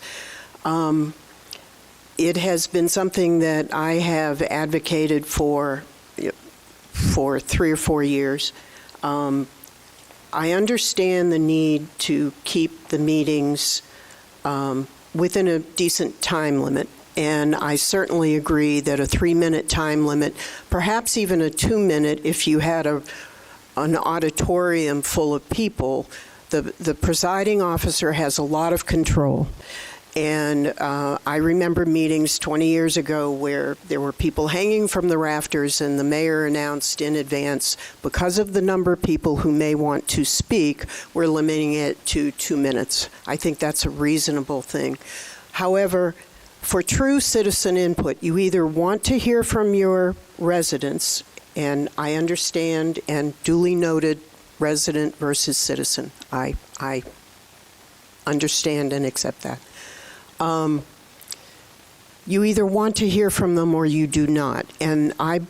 It has been something that I have advocated for 3 or 4 years. I understand the need to keep the meetings within a decent time limit, and I certainly agree that a 3-minute time limit, perhaps even a 2-minute if you had an auditorium full of people, the presiding officer has a lot of control. And I remember meetings 20 years ago where there were people hanging from the rafters and the mayor announced in advance, because of the number of people who may want to speak, we're limiting it to 2 minutes. I think that's a reasonable thing. However, for true citizen input, you either want to hear from your residents, and I understand and duly noted resident versus citizen. I understand and accept that. You either want to hear from them or you do not. And I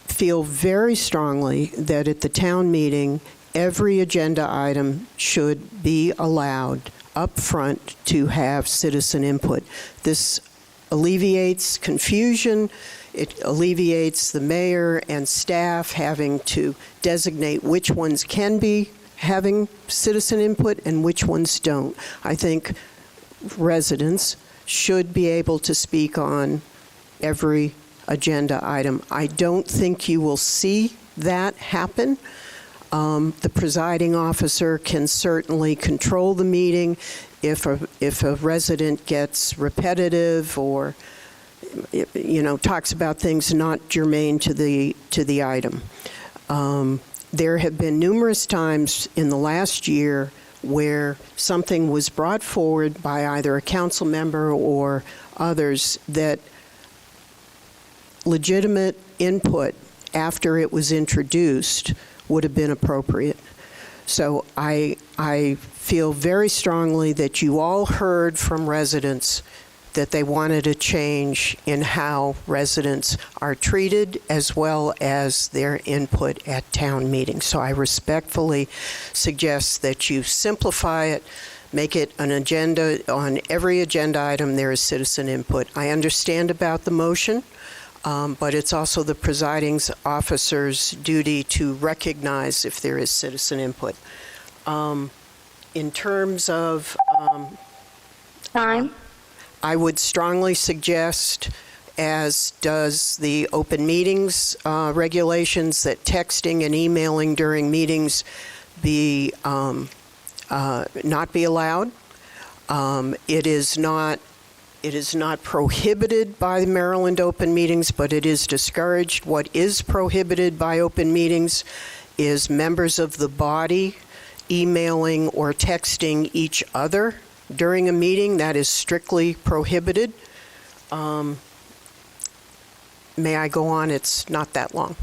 feel very strongly that at the town meeting, every agenda item should be allowed up front to have citizen input. This alleviates confusion. It alleviates the mayor and staff having to designate which ones can be having citizen input and which ones don't. I think residents should be able to speak on every agenda item. I don't think you will see that happen. The presiding officer can certainly control the meeting if a resident gets repetitive or talks about things not germane to the item. There have been numerous times in the last year where something was brought forward by either a council member or others that legitimate input after it was introduced would have been appropriate. So I feel very strongly that you all heard from residents that they wanted a change in how residents are treated as well as their input at town meetings. So I respectfully suggest that you simplify it, make it an agenda. On every agenda item there is citizen input. I understand about the motion, but it's also the presiding officer's duty to recognize if there is citizen input. In terms of time, I would strongly suggest, as does the open meetings regulations, that texting and emailing during meetings be not be allowed. It is not prohibited by the Maryland open meetings, but it is discouraged. What is prohibited by open meetings is members of the body emailing or texting each other during a meeting. That is strictly prohibited. May I go on? It's not that long.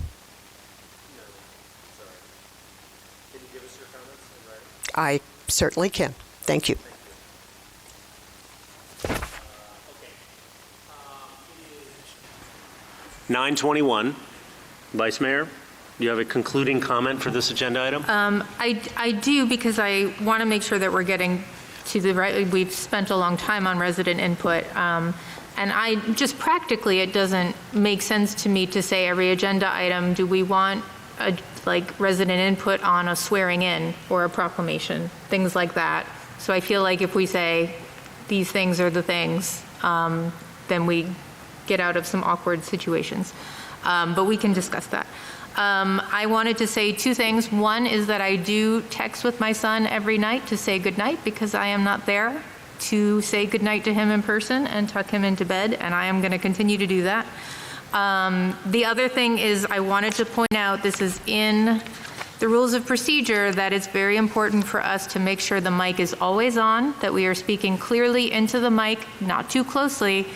Can you give us your comments? I certainly can. Thank you. 9:21. Vice Mayor, do you have a concluding comment for this agenda item? I do, because I want to make sure that we're getting to the right. We've spent a long time on resident input. And I just practically, it doesn't make sense to me to say every agenda item, do we want resident input on a swearing in or a proclamation, things like that. So I feel like if we say these things are the things, then we get out of some awkward situations. But we can discuss that. I wanted to say two things. One is that I do text with my son every night to say goodnight because I am not there to say goodnight to him in person and tuck him into bed, and I am going to continue to do that. The other thing is I wanted to point out, this is in the rules of procedure, that it's very important for us to make sure the mic is always on, that we are speaking clearly into the mic, not too closely,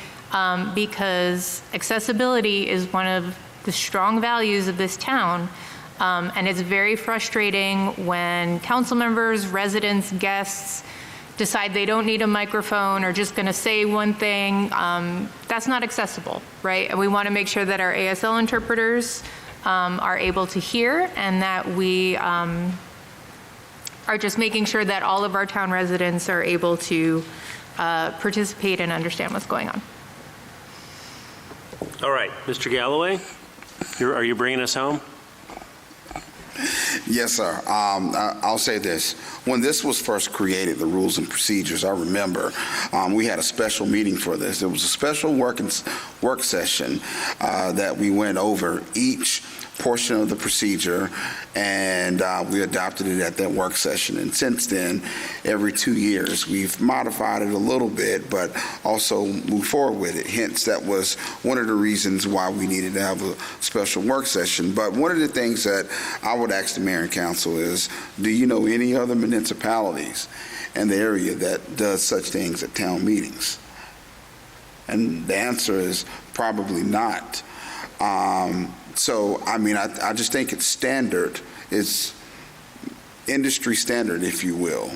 because accessibility is one of the strong values of this town. And it's very frustrating when council members, residents, guests decide they don't need a microphone or just going to say one thing. That's not accessible, right? And we want to make sure that our ASL interpreters are able to hear, and that we are just making sure that all of our town residents are able to participate and understand what's going on. All right, Mr. Galloway, are you bringing us home? Yes, sir. I'll say this. When this was first created, the rules and procedures, I remember we had a special meeting for this. It was a special work session that we went over each portion of the procedure, and we adopted it at that work session. And since then, every 2 years, we've modified it a little bit, but also moved forward with it. Hence, that was one of the reasons why we needed to have a special work session. But one of the things that I would ask the mayor and council is, do you know any other municipalities in the area that does such things at town meetings? And the answer is probably not. So, I mean, I just think it's standard, it's industry standard, if you will,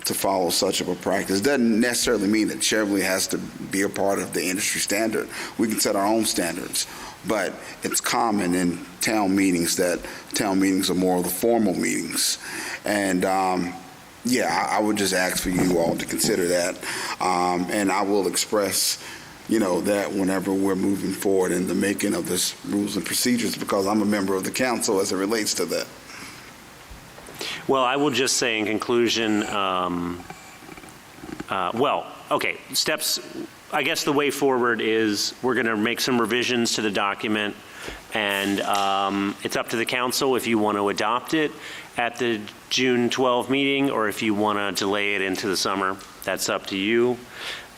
to follow such of a practice. Doesn't necessarily mean that Cheverly has to be a part of the industry standard. We can set our own standards, but it's common in town meetings that town meetings are more of the formal meetings. And yeah, I would just ask for you all to consider that. And I will express that whenever we're moving forward in the making of this rules and procedures, because I'm a member of the council as it relates to that. Well, I will just say in conclusion, okay, steps, I guess the way forward is we're going to make some revisions to the document, and it's up to the council if you want to adopt it at the June 12 meeting, or if you want to delay it into the summer. That's up to you.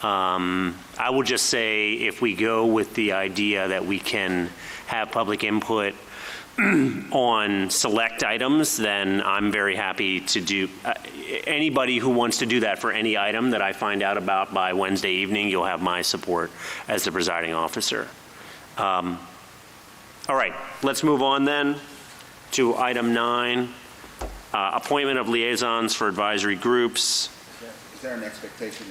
I will just say, if we go with the idea that we can have public input on select items, then I'm very happy to do, anybody who wants to do that for any item that I find out about by Wednesday evening, you'll have my support as the presiding officer. All right, let's move on then to item 9, appointment of liaisons for advisory groups. Is there an expectation?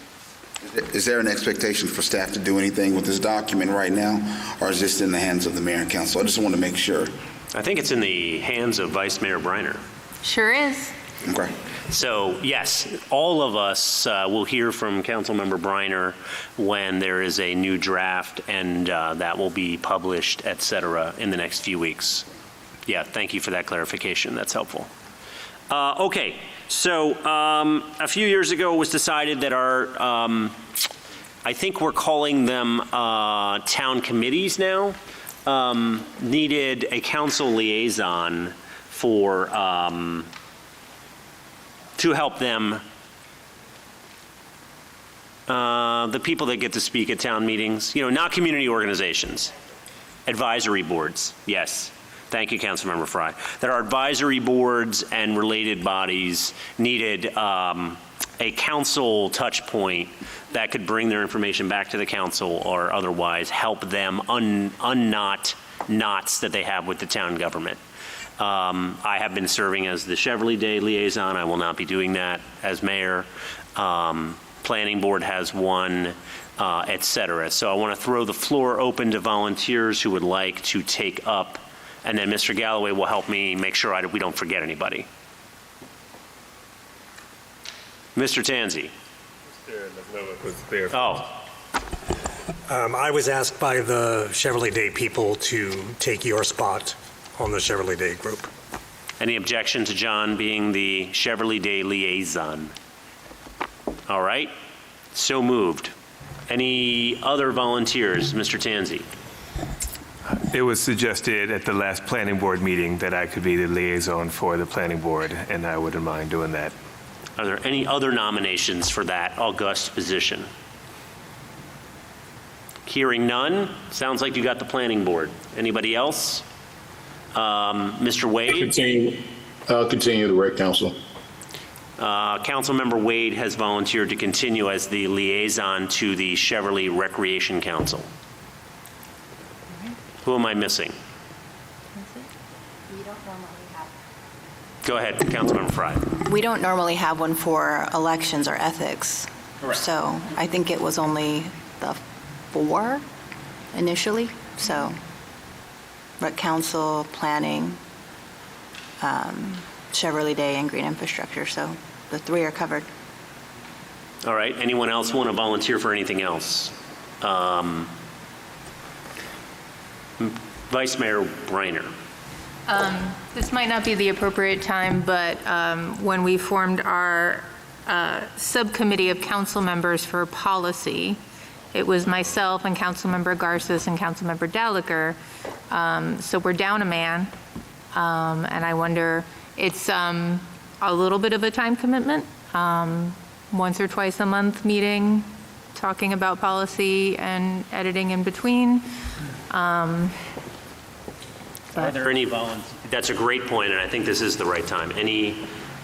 Is there an expectation for staff to do anything with this document right now, or is this in the hands of the mayor and council? I just want to make sure. I think it's in the hands of Vice Mayor Briner. Sure is. Okay. So yes, all of us will hear from Councilmember Briner when there is a new draft, and that will be published, et cetera, in the next few weeks. Yeah, thank you for that clarification. That's helpful. Okay. So a few years ago, it was decided that our, I think we're calling them town committees now, needed a council liaison for, to help them, the people that get to speak at town meetings, not community organizations, advisory boards, yes. Thank you, Councilmember Fry. That our advisory boards and related bodies needed a council touch point that could bring their information back to the council, or otherwise help them unknot knots that they have with the town government. I have been serving as the Cheverly Day liaison. I will not be doing that as mayor. Planning board has one, et cetera. So I want to throw the floor open to volunteers who would like to take up, and then Mr. Galloway will help me make sure we don't forget anybody. Mr. Tanzi. Oh. I was asked by the Cheverly Day people to take your spot on the Cheverly Day group. Any objection to John being the Cheverly Day liaison? All right. So moved. Any other volunteers? Mr. Tanzi. It was suggested at the last planning board meeting that I could be the liaison for the planning board, and I wouldn't mind doing that. Are there any other nominations for that august position? Hearing none, sounds like you got the planning board. Anybody else? Mr. Wade? Continue the rec council. Councilmember Wade has volunteered to continue as the liaison to the Cheverly Recreation Council. Who am I missing? Go ahead, Councilmember Fry. We don't normally have one for elections or ethics. Correct. So I think it was only the 4 initially. So Rec Council, Planning, Cheverly Day, and Green Infrastructure. So the 3 are covered. All right, anyone else want to volunteer for anything else? Vice Mayor Reiner. This might not be the appropriate time, but when we formed our subcommittee of council members for policy, it was myself and Councilmember Garces and Councilmember Dalaker. So we're down a man, and I wonder, it's a little bit of a time commitment, once or twice a month meeting, talking about policy and editing in between. Are there any volunteers? That's a great point, and I think this is the right time. Any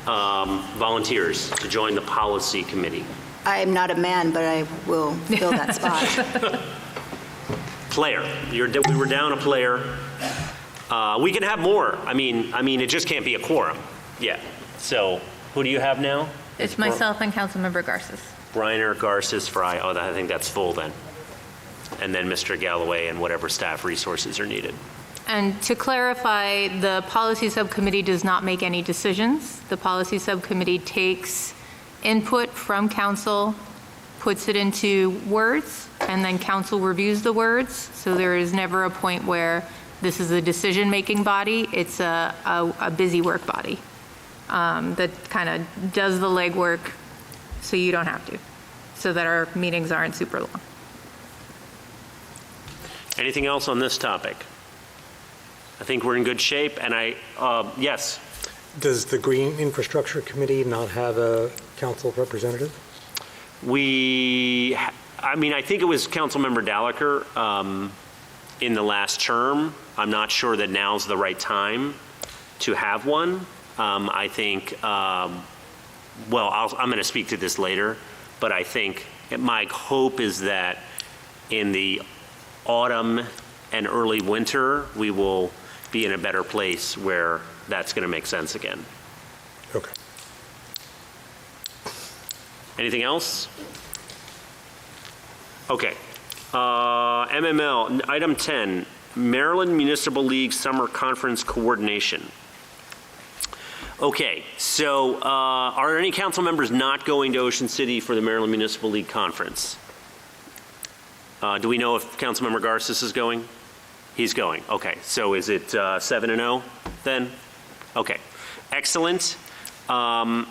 volunteers to join the policy committee? I'm not a man, but I will fill that spot. Player. We were down a player. We can have more. I mean, it just can't be a quorum. Yeah. So who do you have now? It's myself and Councilmember Garces. Reiner, Garces, Fry. Oh, I think that's full then. And then Mr. Galloway and whatever staff resources are needed. And to clarify, the policy subcommittee does not make any decisions. The policy subcommittee takes input from council, puts it into words, and then council reviews the words. So there is never a point where this is a decision-making body. It's a busy work body that kind of does the legwork so you don't have to, so that our meetings aren't super long. Anything else on this topic? I think we're in good shape, and yes. Does the Green Infrastructure Committee not have a council representative? I think it was Councilmember Dalaker in the last term. I'm not sure that now's the right time to have one. I think, I'm going to speak to this later, but I think my hope is that in the autumn and early winter, we will be in a better place where that's going to make sense again. Okay. Anything else? Okay. MML, item 10, Maryland Municipal League Summer Conference Coordination. Okay, so are there any council members not going to Ocean City for the Maryland Municipal League Conference? Do we know if Councilmember Garces is going? He's going. Okay, so is it 7-0 then? Okay, excellent. Then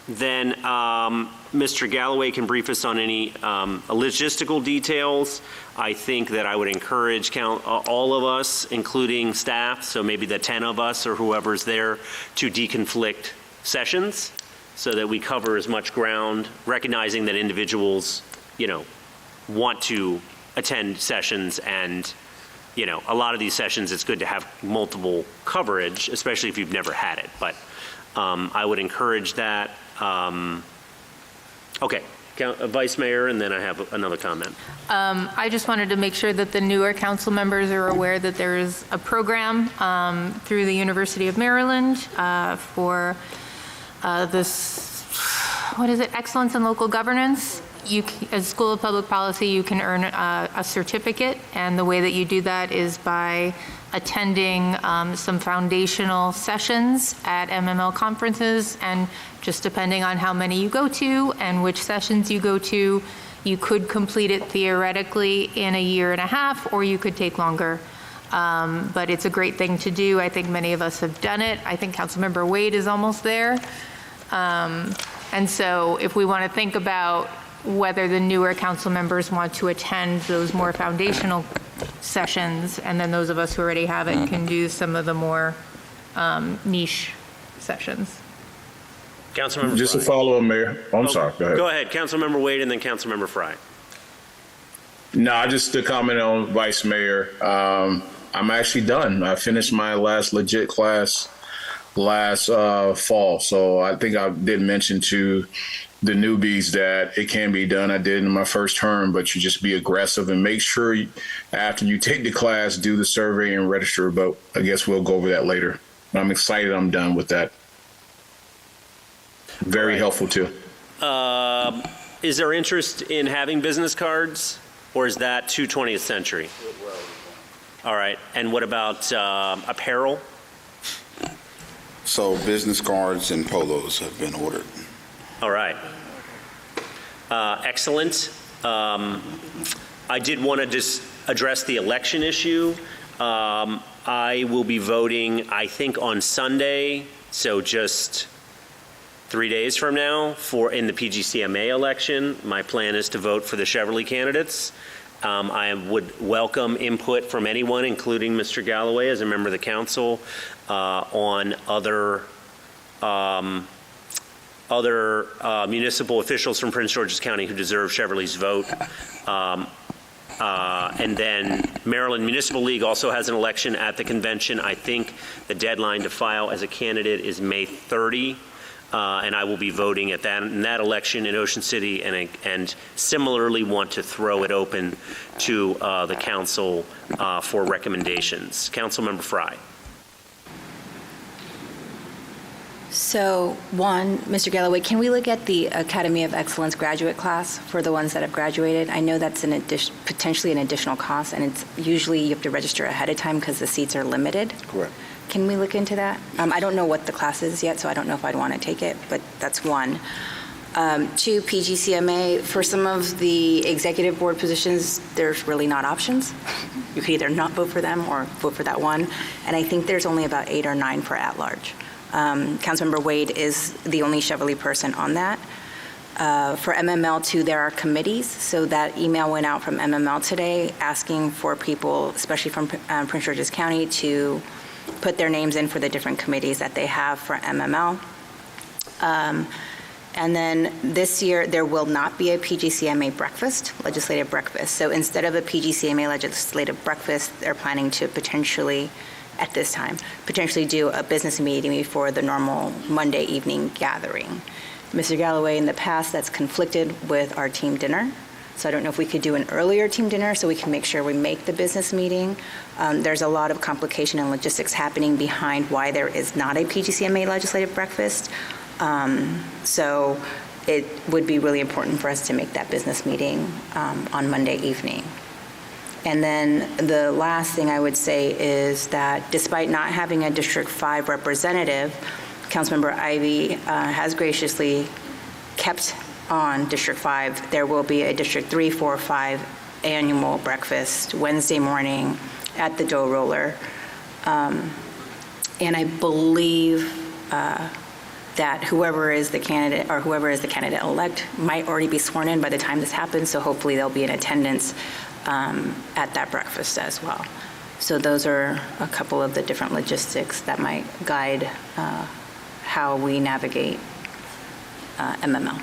Mr. Galloway can brief us on any logistical details. I think that I would encourage all of us, including staff, so maybe the 10 of us or whoever's there, to deconflict sessions so that we cover as much ground, recognizing that individuals, want to attend sessions, and a lot of these sessions it's good to have multiple coverage, especially if you've never had it. But I would encourage that. Okay, Vice Mayor, and then I have another comment. I just wanted to make sure that the newer council members are aware that there is a program through the University of Maryland for this, Excellence in Local Governance. As School of Public Policy, you can earn a certificate, and the way that you do that is by attending some foundational sessions at MML conferences, and just depending on how many you go to and which sessions you go to, you could complete it theoretically in 1.5 years, or you could take longer. But it's a great thing to do. I think many of us have done it. I think Councilmember Wade is almost there. And so if we want to think about whether the newer council members want to attend those more foundational sessions, and then those of us who already have it can do some of the more niche sessions. Councilmember Just Fry. to follow up, Mayor. Oh, I'm sorry. Go ahead. Go ahead, Councilmember Wade and then Councilmember Fry. No, just to comment on Vice Mayor. I'm actually done. I finished my last legit class last fall. So I think I did mention to the newbies that it can be done. I did in my first term, but you just be aggressive and make sure after you take the class, do the survey and register. But I guess we'll go over that later. I'm excited I'm done with that. Very helpful too. Is there interest in having business cards, or is that too 20th century? All right. And what about apparel? So business cards and polos have been ordered. All right. Excellent. I did want to just address the election issue. I will be voting, I think, on Sunday, so just 3 days from now, in the PGCMA election. My plan is to vote for the Cheverly candidates. I would welcome input from anyone, including Mr. Galloway as a member of the council, on other municipal officials from Prince George's County who deserve Cheverly's vote. And then Maryland Municipal League also has an election at the convention. I think the deadline to file as a candidate is May 30. And I will be voting in that election in Ocean City, and similarly want to throw it open to the council for recommendations. Councilmember Fry. So, one, Mr. Galloway, can we look at the Academy of Excellence graduate class for the ones that have graduated? I know that's potentially an additional cost, and it's usually you have to register ahead of time because the seats are limited. Correct. Can we look into that? I don't know what the class is yet, so I don't know if I'd want to take it, but that's one. Two, PGCMA, for some of the executive board positions, there's really not options. You could either not vote for them or vote for that one. And I think there's only about 8 or 9 for at-large. Councilmember Wade is the only Cheverly person on that. For MML2, there are committees, so that email went out from MML today asking for people, especially from Prince George's County, to put their names in for the different committees that they have for MML. And then this year, there will not be a PGCMA breakfast, legislative breakfast. So instead of a PGCMA legislative breakfast, they're planning to potentially, at this time, potentially do a business meeting before the normal Monday evening gathering. Mr. Galloway, in the past, that's conflicted with our team dinner. So I don't know if we could do an earlier team dinner so we can make sure we make the business meeting. There's a lot of complication and logistics happening behind why there is not a PGCMA legislative breakfast. So it would be really important for us to make that business meeting on Monday evening. And then the last thing I would say is that despite not having a District 5 representative, Councilmember Ivy has graciously kept on District 5. There will be a District 3, 4, 5 annual breakfast Wednesday morning at the Dough Roller. And I believe that whoever is the candidate or whoever is the candidate-elect might already be sworn in by the time this happens, so hopefully they'll be in attendance at that breakfast as well. So those are a couple of the different logistics that might guide how we navigate MML.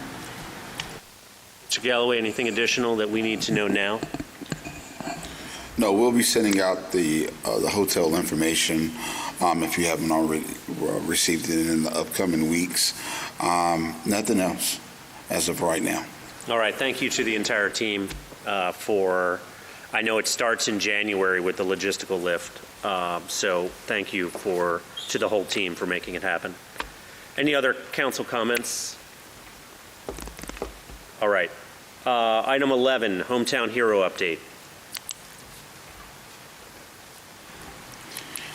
Mr. Galloway, anything additional that we need to know now? No, we'll be sending out the hotel information if you haven't already received it in the upcoming weeks. Nothing else as of right now. All right. Thank you to the entire team for, I know it starts in January with the logistical lift. So thank you to the whole team for making it happen. Any other council comments? All right. Item 11, Hometown Hero Update.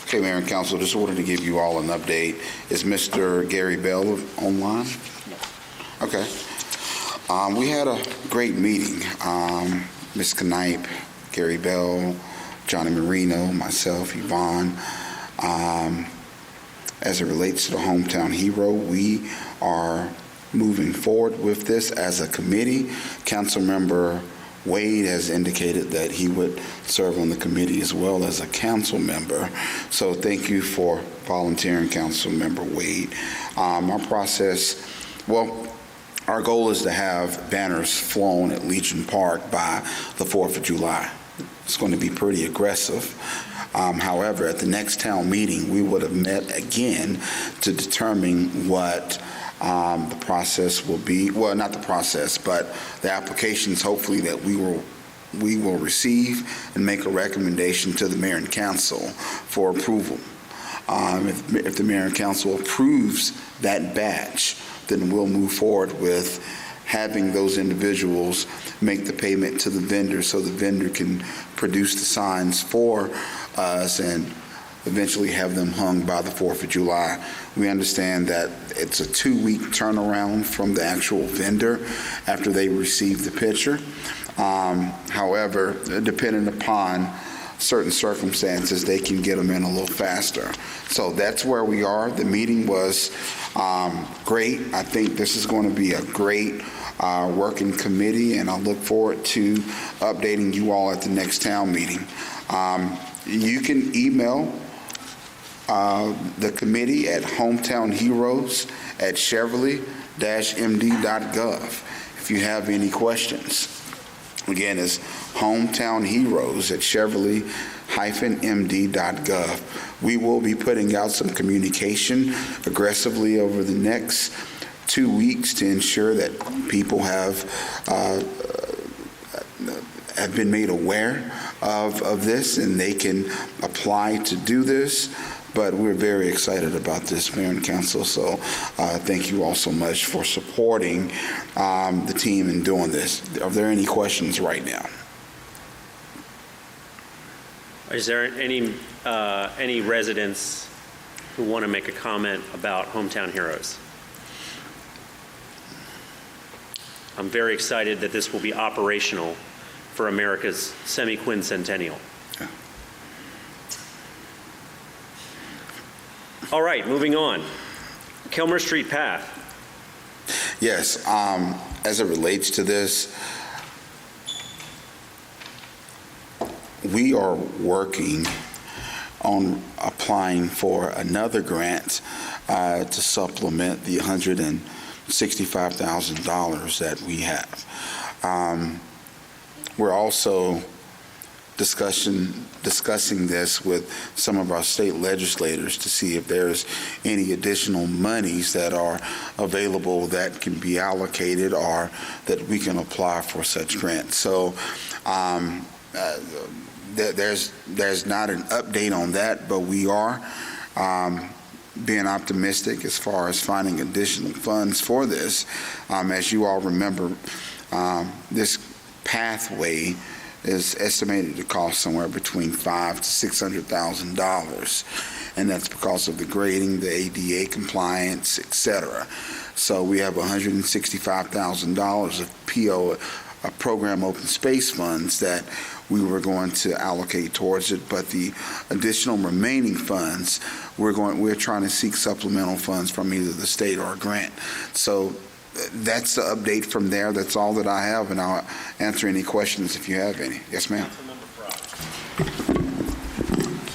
Okay, Mayor and Council, just wanted to give you all an update. Is Mr. Gary Bell online? Okay. We had a great meeting. Ms. Knipe, Gary Bell, Johnny Marino, myself, Yvonne. As it relates to the Hometown Hero, we are moving forward with this as a committee. Councilmember Wade has indicated that he would serve on the committee as well as a council member. So thank you for volunteering, Council Member Wade. Our process, well, our goal is to have banners flown at Legion Park by the 4th of July. It's going to be pretty aggressive. However, at the next town meeting, we would have met again to determine what the process will be. Well, not the process, but the applications, hopefully, that we will receive and make a recommendation to the mayor and council for approval. If the mayor and council approves that batch, then we'll move forward with having those individuals make the payment to the vendor so the vendor can produce the signs for us and eventually have them hung by the 4th of July. We understand that it's a 2-week turnaround from the actual vendor after they receive the picture. However, depending upon certain circumstances, they can get them in a little faster. So that's where we are. The meeting was great. I think this is going to be a great working committee, and I look forward to updating you all at the next town meeting. You can email the committee at hometownheroes@cheverly-md.gov if you have any questions. Again, it's hometownheroes@cheverly-md.gov. We will be putting out some communication aggressively over the next 2 weeks to ensure that people have been made aware of this and they can apply to do this. But we're very excited about this, Mayor and Council, so thank you all so much for supporting the team in doing this. Are there any questions right now? Is there any residents who want to make a comment about Hometown Heroes? I'm very excited that this will be operational for America's semi-quincentennial. All right, moving on. Kilmer Street Path. Yes, as it relates to this, we are working on applying for another grant to supplement the $165,000 that we have. We're also discussing this with some of our state legislators to see if there's any additional monies that are available that can be allocated or that we can apply for such grants. So there's not an update on that, but we are being optimistic as far as finding additional funds for this. As you all remember, this pathway is estimated to cost somewhere between $500,000 to $600,000, and that's because of the grading, the ADA compliance, etc. So we have $165,000 of program open space funds that we were going to allocate towards it, but the additional remaining funds, we're trying to seek supplemental funds from either the state or a grant. So that's the update from there. That's all that I have, and I'll answer any questions if you have any. Yes, ma'am.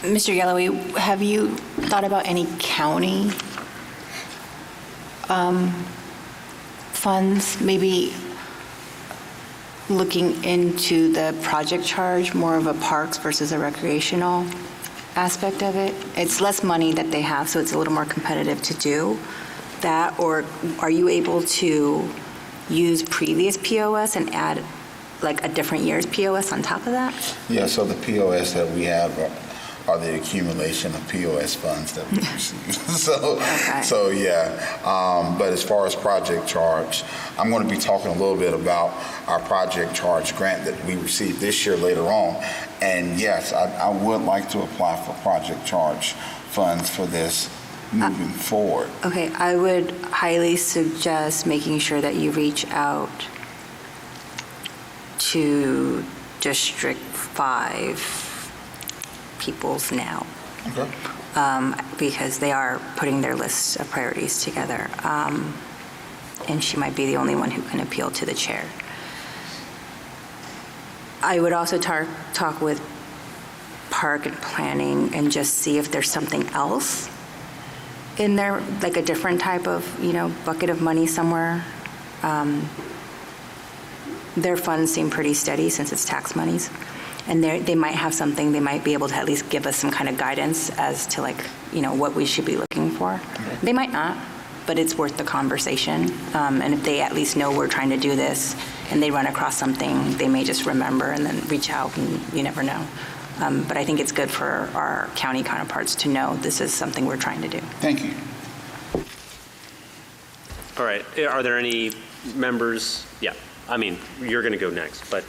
Mr. Galloway, have you thought about any county funds, maybe looking into the project charge, more of a parks versus a recreational aspect of it? It's less money that they have, so it's a little more competitive to do that, or are you able to use previous POS and add like a different year's POS on top of that? Yeah, so the POS that we have are the accumulation of POS funds that we receive. So yeah, but as far as project charge, I'm going to be talking a little bit about our project charge grant that we received this year later on. And yes, I would like to apply for project charge funds for this moving forward. Okay, I would highly suggest making sure that you reach out to District 5 peoples now. Okay. Because they are putting their lists of priorities together. And she might be the only one who can appeal to the chair. I would also talk with Park and Planning and just see if there's something else in there, like a different type of, bucket of money somewhere. Their funds seem pretty steady since it's tax monies. And they might have something, they might be able to at least give us some kind of guidance as to what we should be looking for. They might not, but it's worth the conversation. And if they at least know we're trying to do this and they run across something, they may just remember and then reach out, and you never know. But I think it's good for our county counterparts to know this is something we're trying to do. Thank you. All right, are there any members? Yeah, you're going to go next, but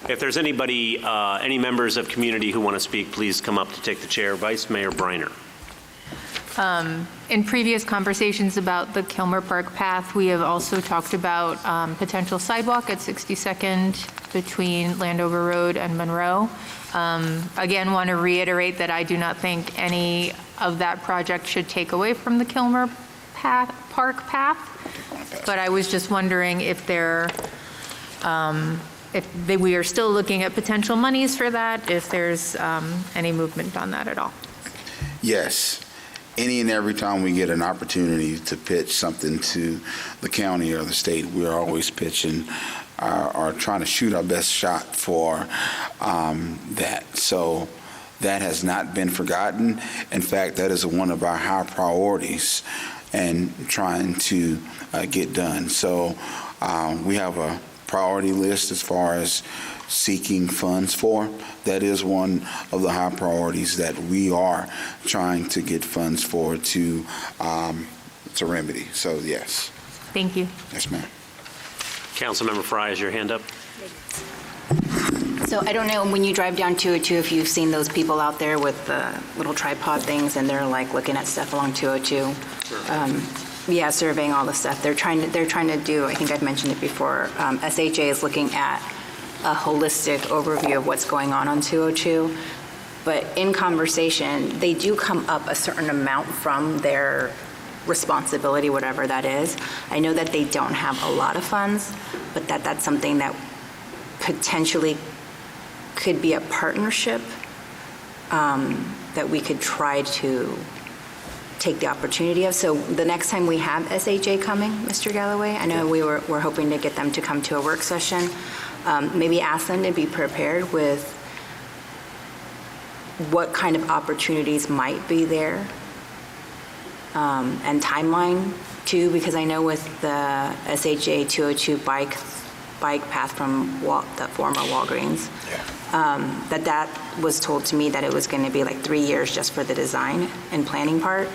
if there's anybody, any members of community who want to speak, please come up to take the chair. Vice Mayor Briner. In previous conversations about the Kilmer Park path, we have also talked about potential sidewalk at 62nd between Landover Road and Monroe. Again, want to reiterate that I do not think any of that project should take away from the Kilmer Park path, but I was just wondering if we are still looking at potential monies for that, if there's any movement on that at all. Yes. Any and every time we get an opportunity to pitch something to the county or the state, we're always pitching or trying to shoot our best shot for that. So that has not been forgotten. In fact, that is one of our high priorities and trying to get done. So we have a priority list as far as seeking funds for. That is one of the high priorities that we are trying to get funds for to remedy. So yes. Thank you. Yes, ma'am. Councilmember Fry, is your hand up? So I don't know, when you drive down 202, if you've seen those people out there with the little tripod things and they're looking at stuff along 202. Yeah, surveying all the stuff. They're trying to do, I think I've mentioned it before, SHA is looking at a holistic overview of what's going on 202. But in conversation, they do come up a certain amount from their responsibility, whatever that is. I know that they don't have a lot of funds, but that's something that potentially could be a partnership that we could try to take the opportunity of. So the next time we have SHA coming, Mr. Galloway, I know we're hoping to get them to come to a work session. Maybe ask them to be prepared with what kind of opportunities might be there and timeline too, because I know with the SHA 202 bike path from the former Walgreens, that was told to me that it was going to be 3 years just for the design and planning part.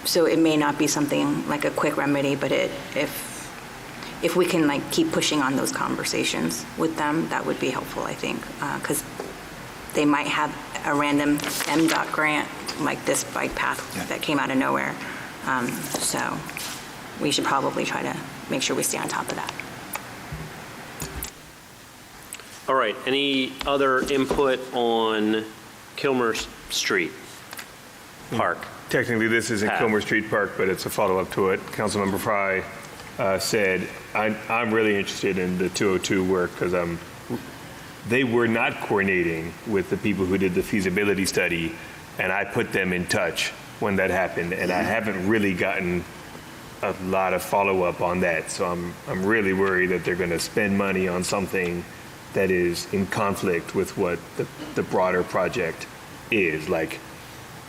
So it may not be something like a quick remedy, but if we can keep pushing on those conversations with them, that would be helpful, I think, because they might have a random MDOT grant like this bike path that came out of nowhere. So we should probably try to make sure we stay on top of that. All right, any other input on Kilmer Street Park? Technically, this isn't Kilmer Street Park, but it's a follow-up to it. Councilmember Fry said, I'm really interested in the 202 work because they were not coordinating with the people who did the feasibility study, and I put them in touch when that happened, and I haven't really gotten a lot of follow-up on that. So I'm really worried that they're going to spend money on something that is in conflict with what the broader project is, like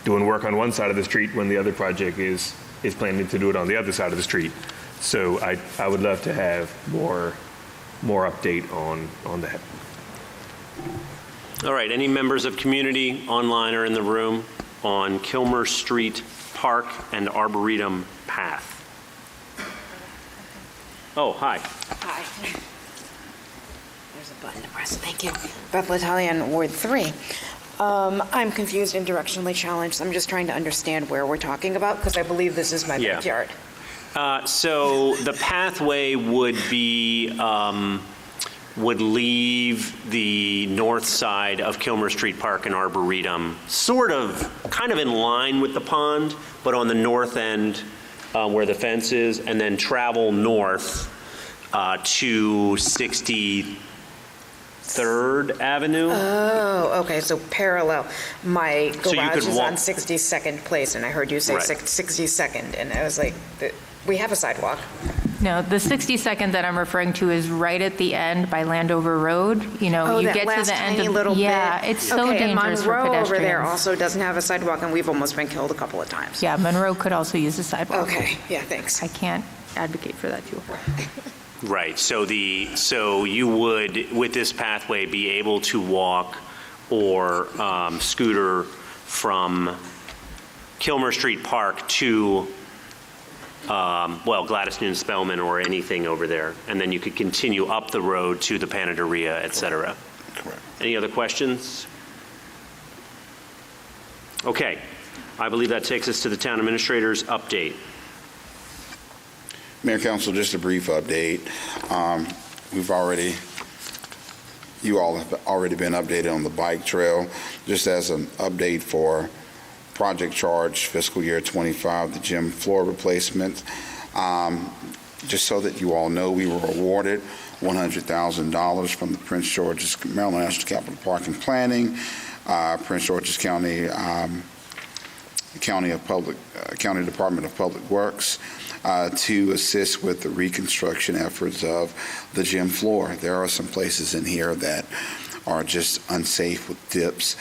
doing work on one side of the street when the other project is planning to do it on the other side of the street. So I would love to have more update on that. All right, any members of community online or in the room on Kilmer Street Park and Arboretum Path? Oh, hi. Hi. There's a button to press. Thank you. Beth Latalian, Ward 3. I'm confused and directionally challenged. I'm just trying to understand where we're talking about because I believe this is my backyard. So the pathway would be, would leave the north side of Kilmer Street Park and Arboretum, kind of in line with the pond, but on the north end where the fence is, and then travel north to 62nd 3rd Avenue. Oh, okay, so parallel. My So you garage could is walk- on 62nd Place, and I heard you say Right. 62nd, and I was like, we have a sidewalk. No, the 62nd that I'm referring to is right at the end by Landover Road. You know, Oh, you that get to last the end tiny of. little Yeah, bit. it's so Okay, dangerous for and Monroe over there pedestrians. also doesn't have a sidewalk, and we've almost been killed a couple of times. Yeah, Monroe could also use a sidewalk. Okay, yeah, thanks. I can't advocate for that too. Right, so you would, with this pathway, be able to walk or scooter from Kilmer Street Park to, Gladys Noon Spellman or anything over there, and then you could continue up the road to the Panaderia, et cetera. Correct. Any other questions? Okay, I believe that takes us to the town administrator's update. Mayor, Council, just a brief update. You all have already been updated on the bike trail. Just as an update for Project Charge fiscal year 25, the gym floor replacement. Just so that you all know, we were awarded $100,000 from the Prince George's Maryland National Capital Park and Planning, Prince George's County County Department of Public Works, to assist with the reconstruction efforts of the gym floor. There are some places in here that are just unsafe with dips.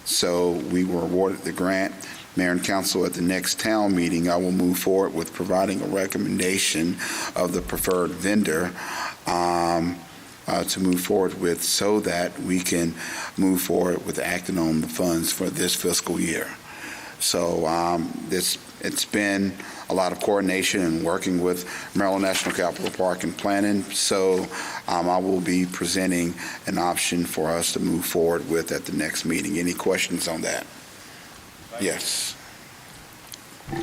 So we were awarded the grant. Mayor and Council, at the next town meeting, I will move forward with providing a recommendation of the preferred vendor to move forward with, so that we can move forward with acting on the funds for this fiscal year. So it's been a lot of coordination and working with Maryland National Capital Park and Planning. So I will be presenting an option for us to move forward with at the next meeting. Any questions on that? Yes.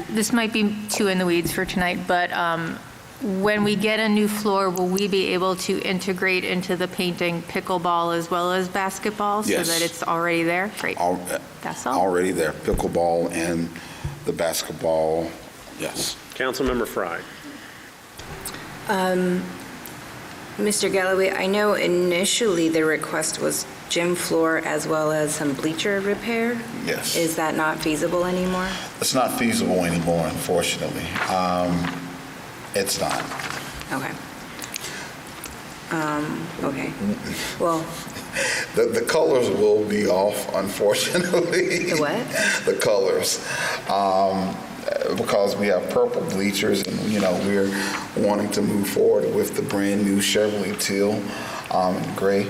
This might be too in the weeds for tonight, but when we get a new floor, will we be able to integrate into the painting pickleball as well as basketball so Yes. that it's already there? Great. That's all. Already there, pickleball and the basketball, yes. Councilmember Fry. Mr. Galloway, I know initially the request was gym floor as well as some bleacher repair. Yes. Is that not feasible anymore? It's not feasible anymore, unfortunately. It's not. Okay. Okay. Well, The colors will be off, unfortunately. the what? The colors. Because we have purple bleachers, and, we're wanting to move forward with the brand-new Cheverly teal and gray.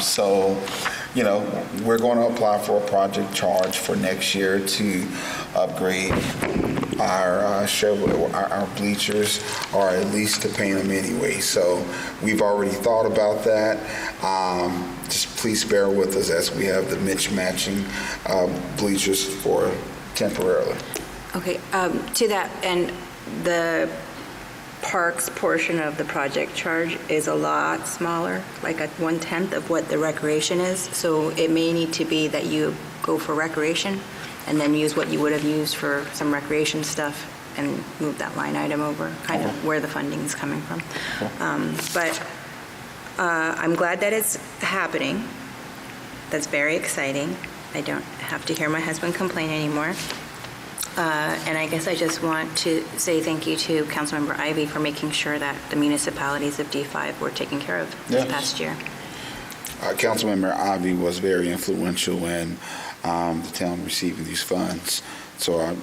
So, we're going to apply for a project charge for next year to upgrade our Cheverly, our bleachers, or at least to paint them anyway. So we've already thought about that. Just please bear with us as we have the matching bleachers for temporarily. Okay, to that, and the parks portion of the project charge is a lot smaller, like at 1/10 of what the recreation is. So it may need to be that you go for recreation and then use what you would have used for some recreation stuff and move that line item over, kind of where the funding is coming from. But I'm glad that it's happening. That's very exciting. I don't have to hear my husband complain anymore. And I guess I just want to say thank you to Councilmember Ivy for making sure that the municipalities of D5 were taken care of this past year. Councilmember Ivy was very influential in the town receiving these funds, so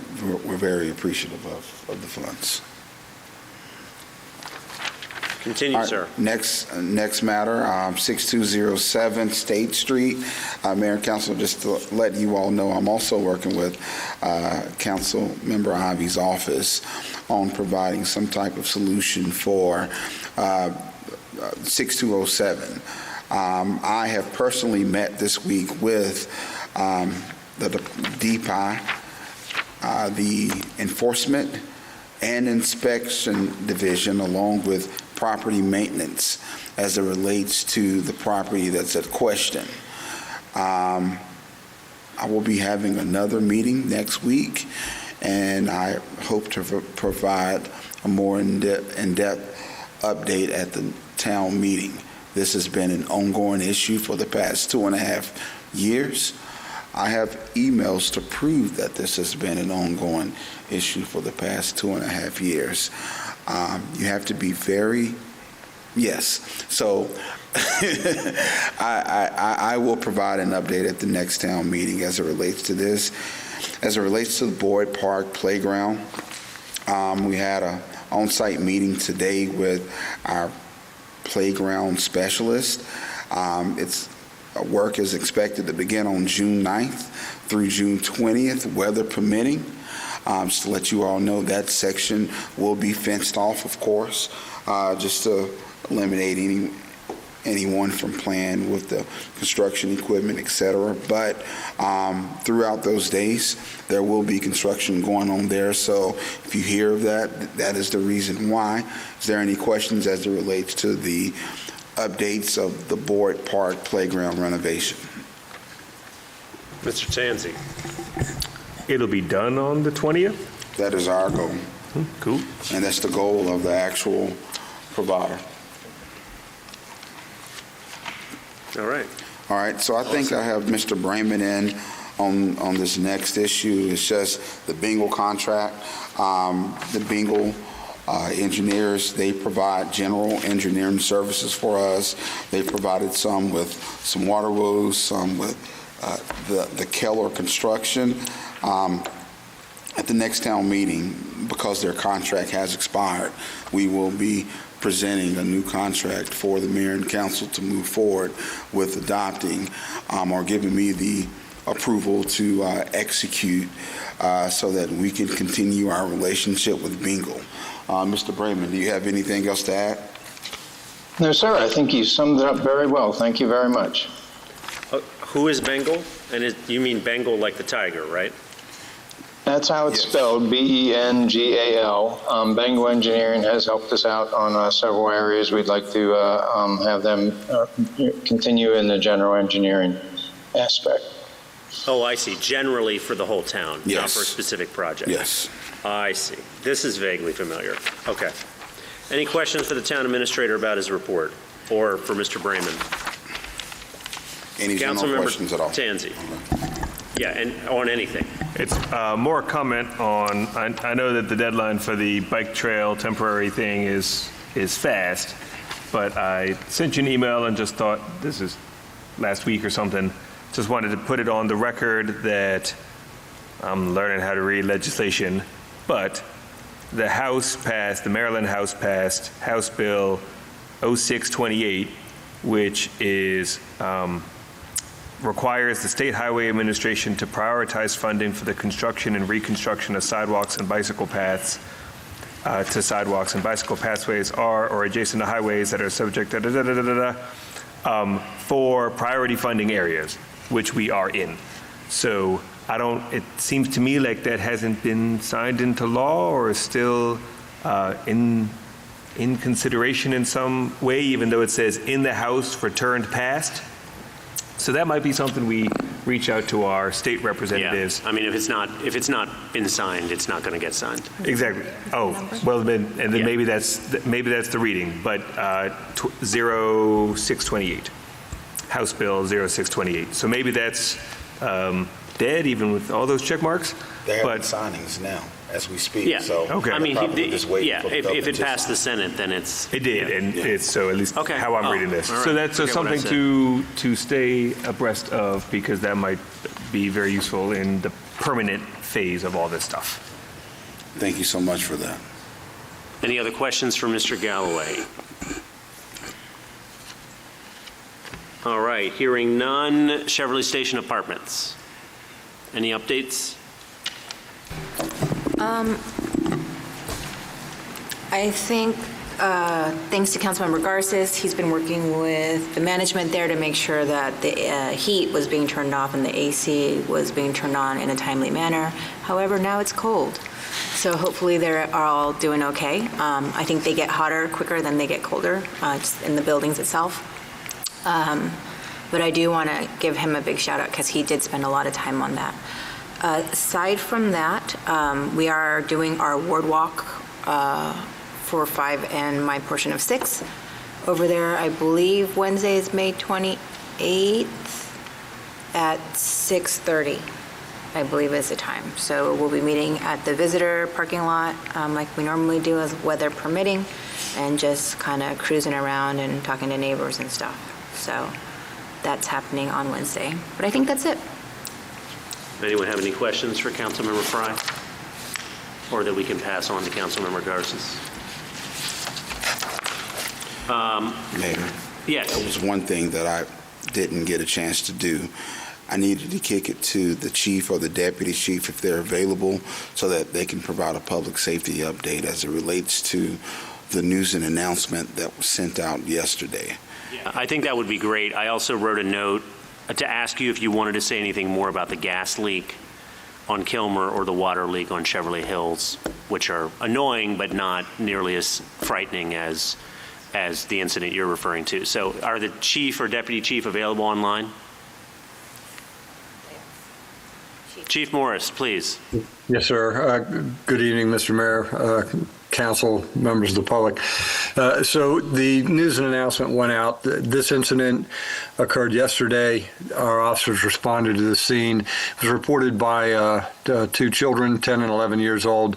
we're very appreciative of the funds. Continue, sir. Next matter, 6207 State Street. Mayor and Council, just to let you all know, I'm also working with Councilmember Ivy's office on providing some type of solution for 6207. I have personally met this week with the DPI, the Enforcement and Inspection Division, along with property maintenance as it relates to the property that's at question. I will be having another meeting next week, and I hope to provide a more in-depth update at the town meeting. This has been an ongoing issue for the past 2.5 years. I have emails to prove that this has been an ongoing issue for the past 2.5 years. You have to be very, yes. So I will provide an update at the next town meeting as it relates to this. As it relates to the Boyd Park Playground, we had an on-site meeting today with our playground specialist. Work is expected to begin on June 9th through June 20th, weather permitting. Just to let you all know, that section will be fenced off, of course, just to eliminate anyone from playing with the construction equipment, et cetera. But throughout those days, there will be construction going on there. So if you hear of that, that is the reason why. Is there any questions as it relates to the updates of the Boyd Park Playground renovation? Mr. Tanzi. It'll be done on the 20th? That is our goal. Cool. And that's the goal of the actual provider. All right. All right, so I think I have Mr. Brayman in on this next issue. It's just the Bingle contract. The Bingle engineers, they provide general engineering services for us. They provided some with some water woes, some with the Keller construction. At the next town meeting, because their contract has expired, we will be presenting a new contract for the mayor and council to move forward with adopting or giving me the approval to execute so that we can continue our relationship with Bingle. Mr. Brayman, do you have anything else to add? No, sir. I think you summed it up very well. Thank you very much. Who is Bengal? And you mean Bengal like the tiger, right? That's how it's spelled, Bengal. Bengal Engineering has helped us out on several areas. We'd like to have them continue in the general engineering aspect. Oh, I see. Generally for the whole town, yes. Not for a specific project. Yes. I see. This is vaguely familiar. Okay. Any questions for the town administrator about his report or for Mr. Brayman? Any general questions at all? Tanzi. Yeah, and on anything. It's more a comment on, I know that the deadline for the bike trail temporary thing is fast, but I sent you an email and just thought, this is last week or something, just wanted to put it on the record that I'm learning how to read legislation, but the Maryland House passed House Bill 0628, which is requires the State Highway Administration to prioritize funding for the construction and reconstruction of sidewalks and bicycle paths to sidewalks and bicycle pathways or adjacent to highways that are subject to for priority funding areas, which we are in. So it seems to me like that hasn't been signed into law or is still in consideration in some way, even though it says in the House returned passed. So that might be something we reach out to our state representatives. Yeah. I mean, if it's not been signed, it's not going to get signed. Exactly. Oh, well, then maybe that's the reading. But 0628, House Bill 0628. So maybe that's dead, even with all those check marks. They're having signings now as we speak. Yeah. So okay. I mean, if it to passed the Senate, then it's. It did, and it's so at least how I'm reading this. Right. So that's something to stay abreast of, because that might be very useful in the permanent phase of all this stuff. Thank you so much for that. Any other questions for Mr. Galloway? All right, hearing none. Cheverly Station Apartments. Any updates? I think, thanks to Councilmember Garces, he's been working with the management there to make sure that the heat was being turned off and the AC was being turned on in a timely manner. However, now it's cold, so hopefully they're all doing okay. I think they get hotter quicker than they get colder, just in the buildings itself. But I do want to give him a big shout out because he did spend a lot of time on that. Aside from that, we are doing our ward walk for 5 and my portion of 6. over there. I believe Wednesday is May 28th at 6:30, I believe is the time. So we'll be meeting at the visitor parking lot like we normally do, as weather permitting, and just kind of cruising around and talking to neighbors and stuff. So that's happening on Wednesday. But I think that's it. Anyone have any questions for Councilmember Fry? Or that we can pass on to Councilmember Garces? Mayor? Yes. There was one thing that I didn't get a chance to do. I needed to kick it to the chief or the deputy chief if they're available so that they can provide a public safety update as it relates to the news and announcement that was sent out yesterday. Yeah, I think that would be great. I also wrote a note to ask you if you wanted to say anything more about the gas leak on Kilmer or the water leak on Cheverly Hills, which are annoying but not nearly as frightening as the incident you're referring to. So are the chief or deputy chief available online? Chief Morris, please. Yes, sir. Good evening, Mr. Mayor, council, members of the public. So the news and announcement went out. This incident occurred yesterday. Our officers responded to the scene. It was reported by two children, 10 and 11 years old.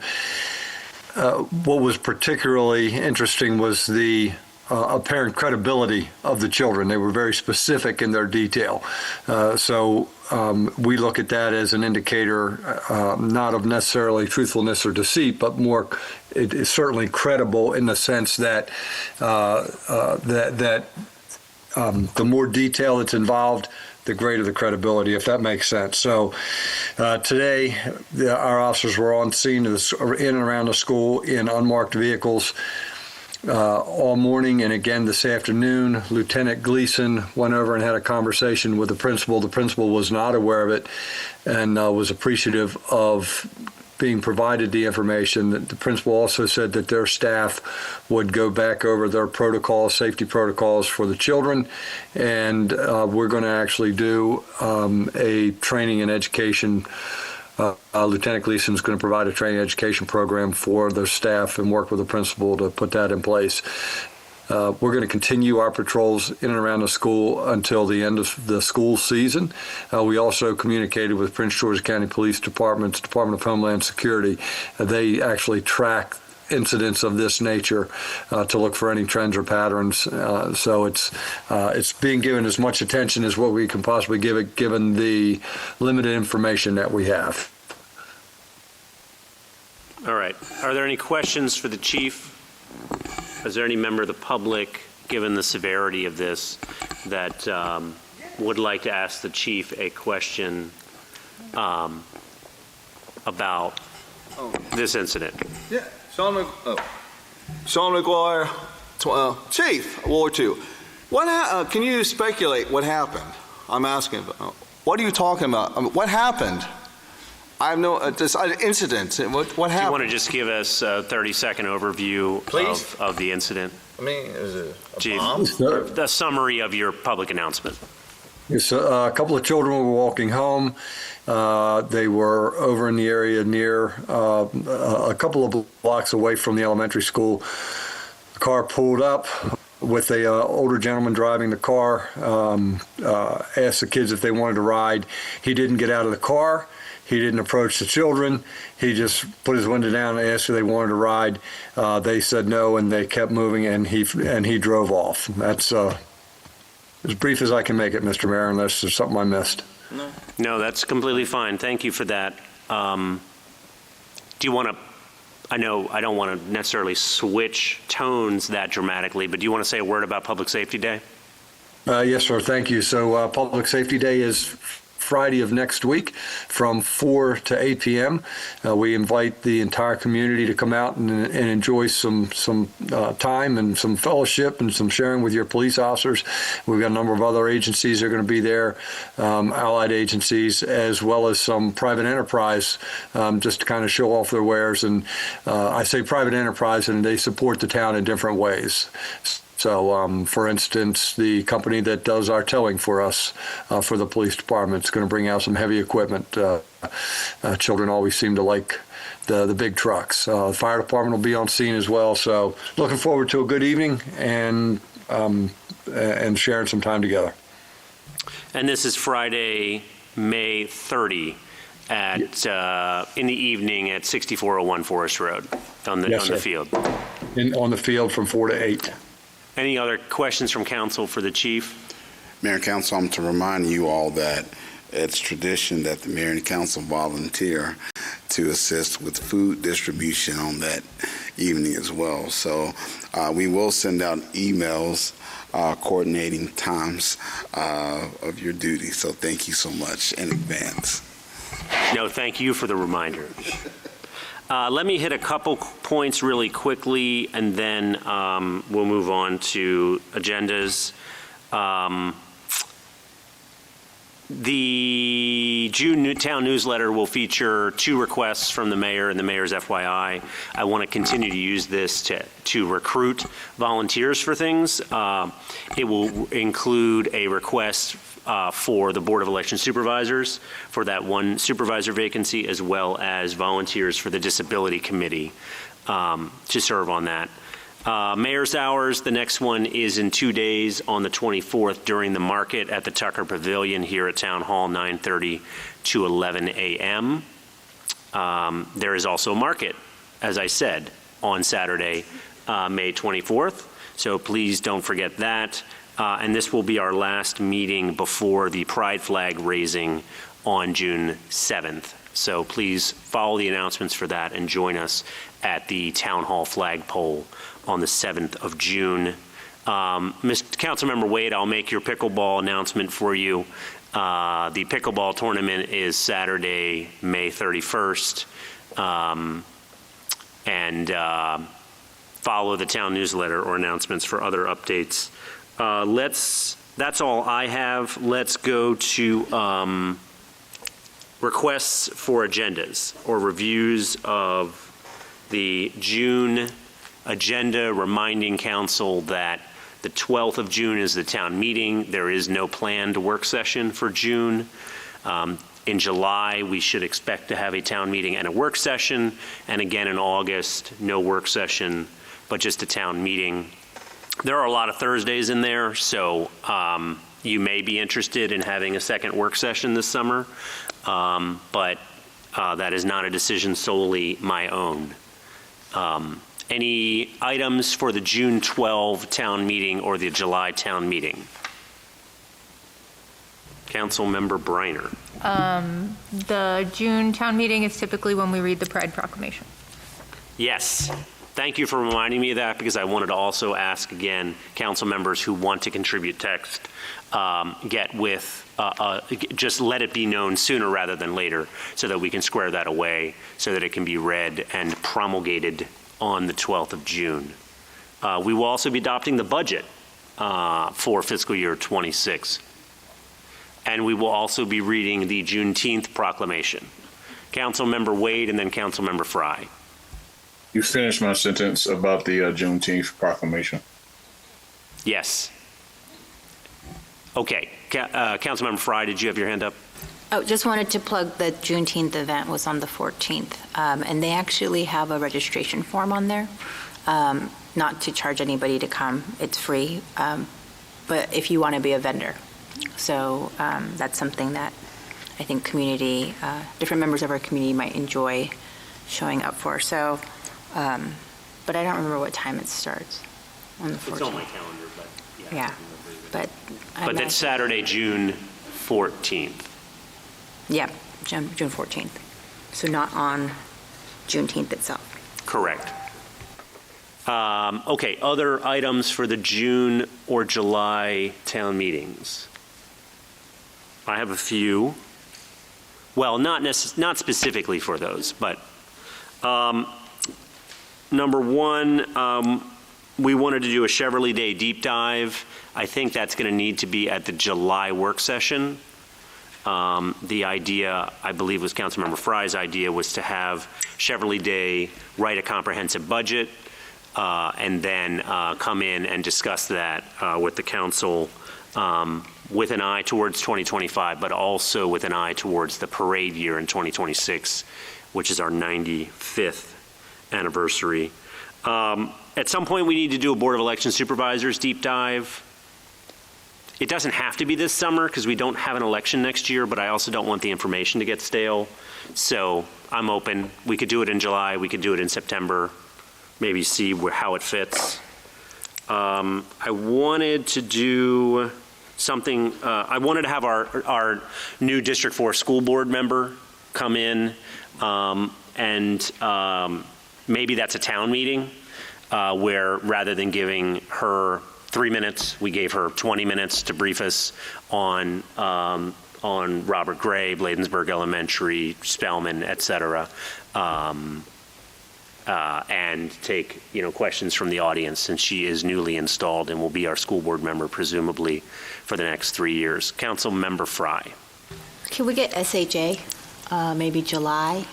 What was particularly interesting was the apparent credibility of the children. They were very specific in their detail. So we look at that as an indicator, not of necessarily truthfulness or deceit, but more, it is certainly credible in the sense that the more detail that's involved, the greater the credibility, if that makes sense. So today, our officers were on scene in and around the school in unmarked vehicles all morning, and again this afternoon. Lieutenant Gleason went over and had a conversation with the principal. The principal was not aware of it and was appreciative of being provided the information. The principal also said that their staff would go back over their protocols, safety protocols for the children, and we're going to actually do a training and education. Lieutenant Gleason is going to provide a training education program for their staff and work with the principal to put that in place. We're going to continue our patrols in and around the school until the end of the school season. We also communicated with Prince George's County Police Department's Department of Homeland Security. They actually track incidents of this nature to look for any trends or patterns. So it's being given as much attention as what we can possibly give it, given the limited information that we have. All right. Are there any questions for the chief? Is there any member of the public, given the severity of this, that would like to ask the chief a question about this incident? Yeah. Sean McGuire, Chief, Ward 2. Can you speculate what happened? I'm asking. What are you talking about? What happened? I have no this incident. What happened? Do you want to just give us a 30-second overview of the incident? I mean, is it a Chief, bomb? the summary of your public announcement. Yes, a couple of children were walking home. They were over in the area near a couple of blocks away from the elementary school. The car pulled up with a older gentleman driving the car, asked the kids if they wanted to ride. He didn't get out of the car. He didn't approach the children. He just put his window down and asked if they wanted to ride. They said no, and they kept moving, and he drove off. That's as brief as I can make it, Mr. Mayor, unless there's something I missed. No, that's completely fine. Thank you for that. Do you want to, I know I don't want to necessarily switch tones that dramatically, but do you want to say a word about Public Safety Day? Yes, sir. Thank you. So Public Safety Day is Friday of next week from 4 to 8 p.m. We invite the entire community to come out and enjoy some time and some fellowship and some sharing with your police officers. We've got a number of other agencies that are going to be there, allied agencies, as well as some private enterprise, just to kind of show off their wares. And I say private enterprise, and they support the town in different ways. So, for instance, the company that does our towing for us, for the police department, is going to bring out some heavy equipment. Children always seem to like the big trucks. The fire department will be on scene as well. So, looking forward to a good evening, and and sharing some time together. And this is Friday, May 30 at, in the evening at 6401 Forest Road on the, Yes, on the sir. field. On the field from 4 to 8. Any other questions from council for the chief? Mayor and Council, I'm to remind you all that it's tradition that the mayor and council volunteer to assist with food distribution on that evening as well. So we will send out emails coordinating times of your duty. So thank you so much in advance. No, thank you for the reminder. Let me hit a couple points really quickly, and then we'll move on to agendas. The June town newsletter will feature 2 requests from the mayor and the mayor's FYI. I want to continue to use this to recruit volunteers for things. It will include a request for the Board of Election Supervisors for that 1 supervisor vacancy, as well as volunteers for the Disability Committee to serve on that. Mayor's Hours, the next one is in 2 days on the 24th during the market at the Tucker Pavilion here at Town Hall, 9:30 to 11 a.m. There is also a market, as I said, on Saturday, May 24th, so please don't forget that. And this will be our last meeting before the Pride flag raising on June 7th. So please follow the announcements for that and join us at the Town Hall flagpole on the 7th of June. Councilmember Wade, I'll make your pickleball announcement for you. The pickleball tournament is Saturday, May 31st. Follow the town newsletter or announcements for other updates. That's all I have. Let's go to requests for agendas or reviews of the June agenda, reminding council that the 12th of June is the town meeting. There is no planned work session for June. In July, we should expect to have a town meeting and a work session. And again in August, no work session, but just a town meeting. There are a lot of Thursdays in there, so you may be interested in having a second work session this summer, but that is not a decision solely my own. Any items for the June 12 town meeting or the July town meeting? Councilmember Briner. The June town meeting is typically when we read the Pride Proclamation. Yes. Thank you for reminding me of that, because I wanted to also ask again, council members who want to contribute text, just let it be known sooner rather than later so that we can square that away so that it can be read and promulgated on the 12th of June. We will also be adopting the budget for fiscal year 26. And we will also be reading the Juneteenth proclamation. Councilmember Wade and then Councilmember Fry. You finished my sentence about the Juneteenth proclamation. Yes. Okay. Councilmember Fry, did you have your hand up? Oh, just wanted to plug the Juneteenth event was on the 14th, and they actually have a registration form on there. Not to charge anybody to come, it's free, but if you want to be a vendor. So that's something that I think different members of our community might enjoy showing up for. So, but I don't remember what time it starts on the 14th. It's on my calendar, but yeah. But that's Saturday, June 14th. Yeah, June 14th. So not on Juneteenth itself. Correct. Okay, other items for the June or July town meetings. I have a few. Well, not specifically for those, but number one, we wanted to do a Cheverly Day deep dive. I think that's going to need to be at the July work session. The idea, I believe was Councilmember Fry's idea, was to have Cheverly Day write a comprehensive budget and then come in and discuss that with the council with an eye towards 2025, but also with an eye towards the parade year in 2026, which is our 95th anniversary. At some point, we need to do a Board of Election Supervisors deep dive. It doesn't have to be this summer because we don't have an election next year, but I also don't want the information to get stale. So I'm open. We could do it in July. We could do it in September. Maybe see how it fits. I wanted to do something. I wanted to have our new District 4 school board member come in, and maybe that's a town meeting where rather than giving her 3 minutes, we gave her 20 minutes to brief us on Robert Gray, Bladensburg Elementary, Spellman, et cetera, and take questions from the audience, since she is newly installed and will be our school board member presumably for the next 3 years. Council Member Fry. Can we get SHA, maybe July?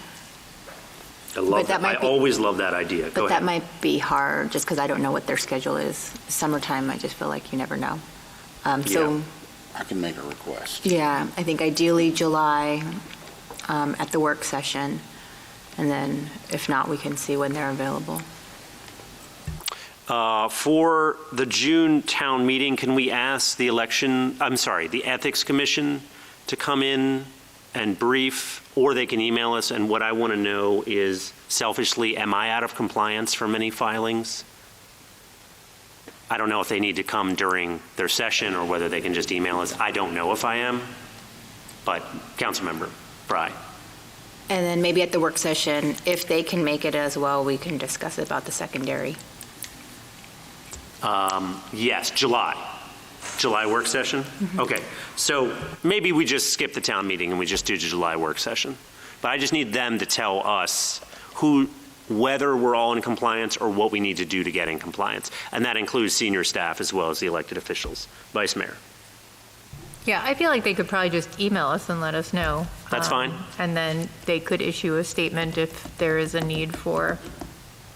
I love that. I always love that idea. Go But ahead. that might be hard, just because I don't know what their schedule is. Summertime, I just feel like you never know. So, I can make a request. yeah, I think ideally July at the work session, and then if not, we can see when they're available. For the June town meeting, can we ask the the Ethics Commission to come in and brief, or they can email us? And what I want to know is, selfishly, am I out of compliance from any filings? I don't know if they need to come during their session or whether they can just email us. I don't know if I am, but Councilmember Fry. And then maybe at the work session, if they can make it as well, we can discuss about the secondary. Yes, July work session? Okay, so maybe we just skip the town meeting and we just do the July work session. But I just need them to tell us whether we're all in compliance or what we need to do to get in compliance. And that includes senior staff as well as the elected officials. Vice Mayor. Yeah, I feel like they could probably just email us and let us know. That's fine. And then they could issue a statement if there is a need for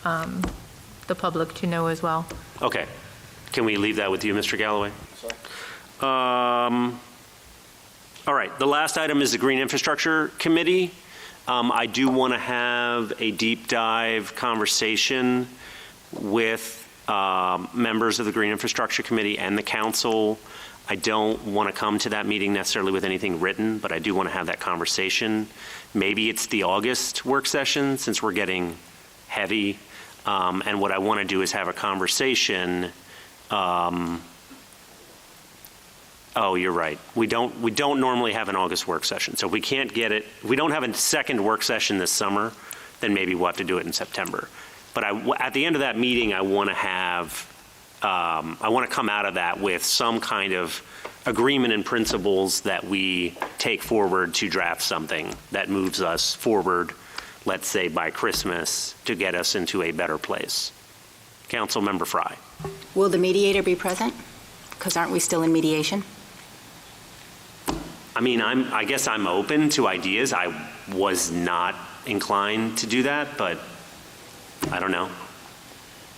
the public to know as well. Okay. Can we leave that with you, Mr. Galloway? All right. The last item is the Green Infrastructure Committee. I do want to have a deep dive conversation with members of the Green Infrastructure Committee and the council. I don't want to come to that meeting necessarily with anything written, but I do want to have that conversation. Maybe it's the August work session, since we're getting heavy. And what I want to do is have a conversation. Oh, you're right. We don't normally have an August work session, so we can't get it. If we don't have a second work session this summer, then maybe we'll have to do it in September. But at the end of that meeting, I want to have. I want to come out of that with some kind of agreement and principles that we take forward to draft something that moves us forward, let's say by Christmas, to get us into a better place. Councilmember Fry. Will the mediator be present? Because aren't we still in mediation? I mean, I guess I'm open to ideas. I was not inclined to do that, but I don't know.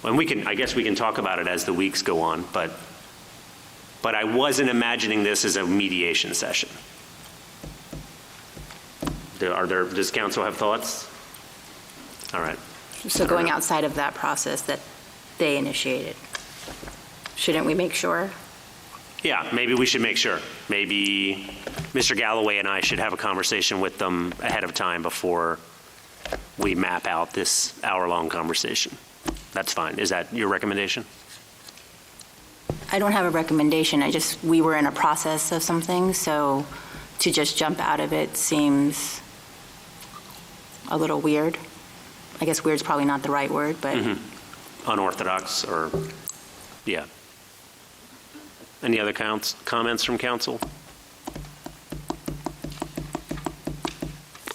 And I guess we can talk about it as the weeks go on, but I wasn't imagining this as a mediation session. Does council have thoughts? All right. So going outside of that process that they initiated, shouldn't we make sure? Yeah, maybe we should make sure. Maybe Mr. Galloway and I should have a conversation with them ahead of time before we map out this hour-long conversation. That's fine. Is that your recommendation? I don't have a recommendation. We were in a process of something, so to just jump out of it seems a little weird. I guess weird's probably not the right word, but. Unorthodox or, yeah. Any other comments from council?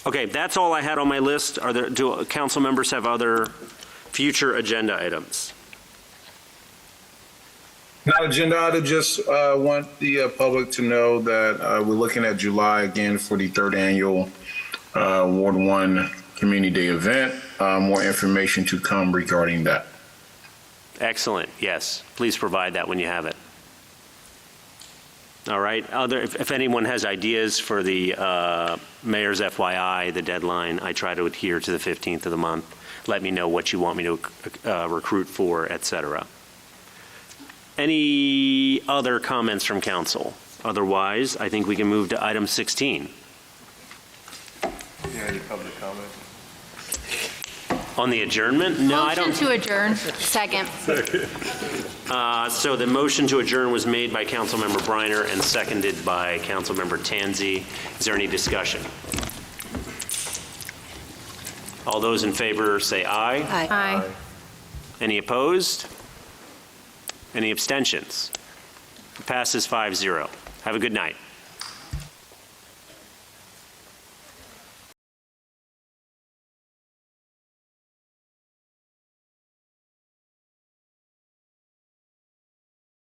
Okay, that's all I had on my list. Do council members have other future agenda items? Not agenda item, just want the public to know that we're looking at July again for the third annual Ward 1 Community Day event. More information to come regarding that. Excellent, yes. Please provide that when you have it. All right. If anyone has ideas for the mayor's FYI, the deadline, I try to adhere to the 15th of the month. Let me know what you want me to recruit for, et cetera. Any other comments from council? Otherwise, I think we can move to item 16. Any public comment? On the adjournment? No, I don't. Motion to adjourn. Second. So the motion to adjourn was made by Councilmember Briner and seconded by Councilmember Tanzi. Is there any discussion? All those in favor say aye. Aye. Any opposed? Any abstentions? Passes 5-0. Have a good night.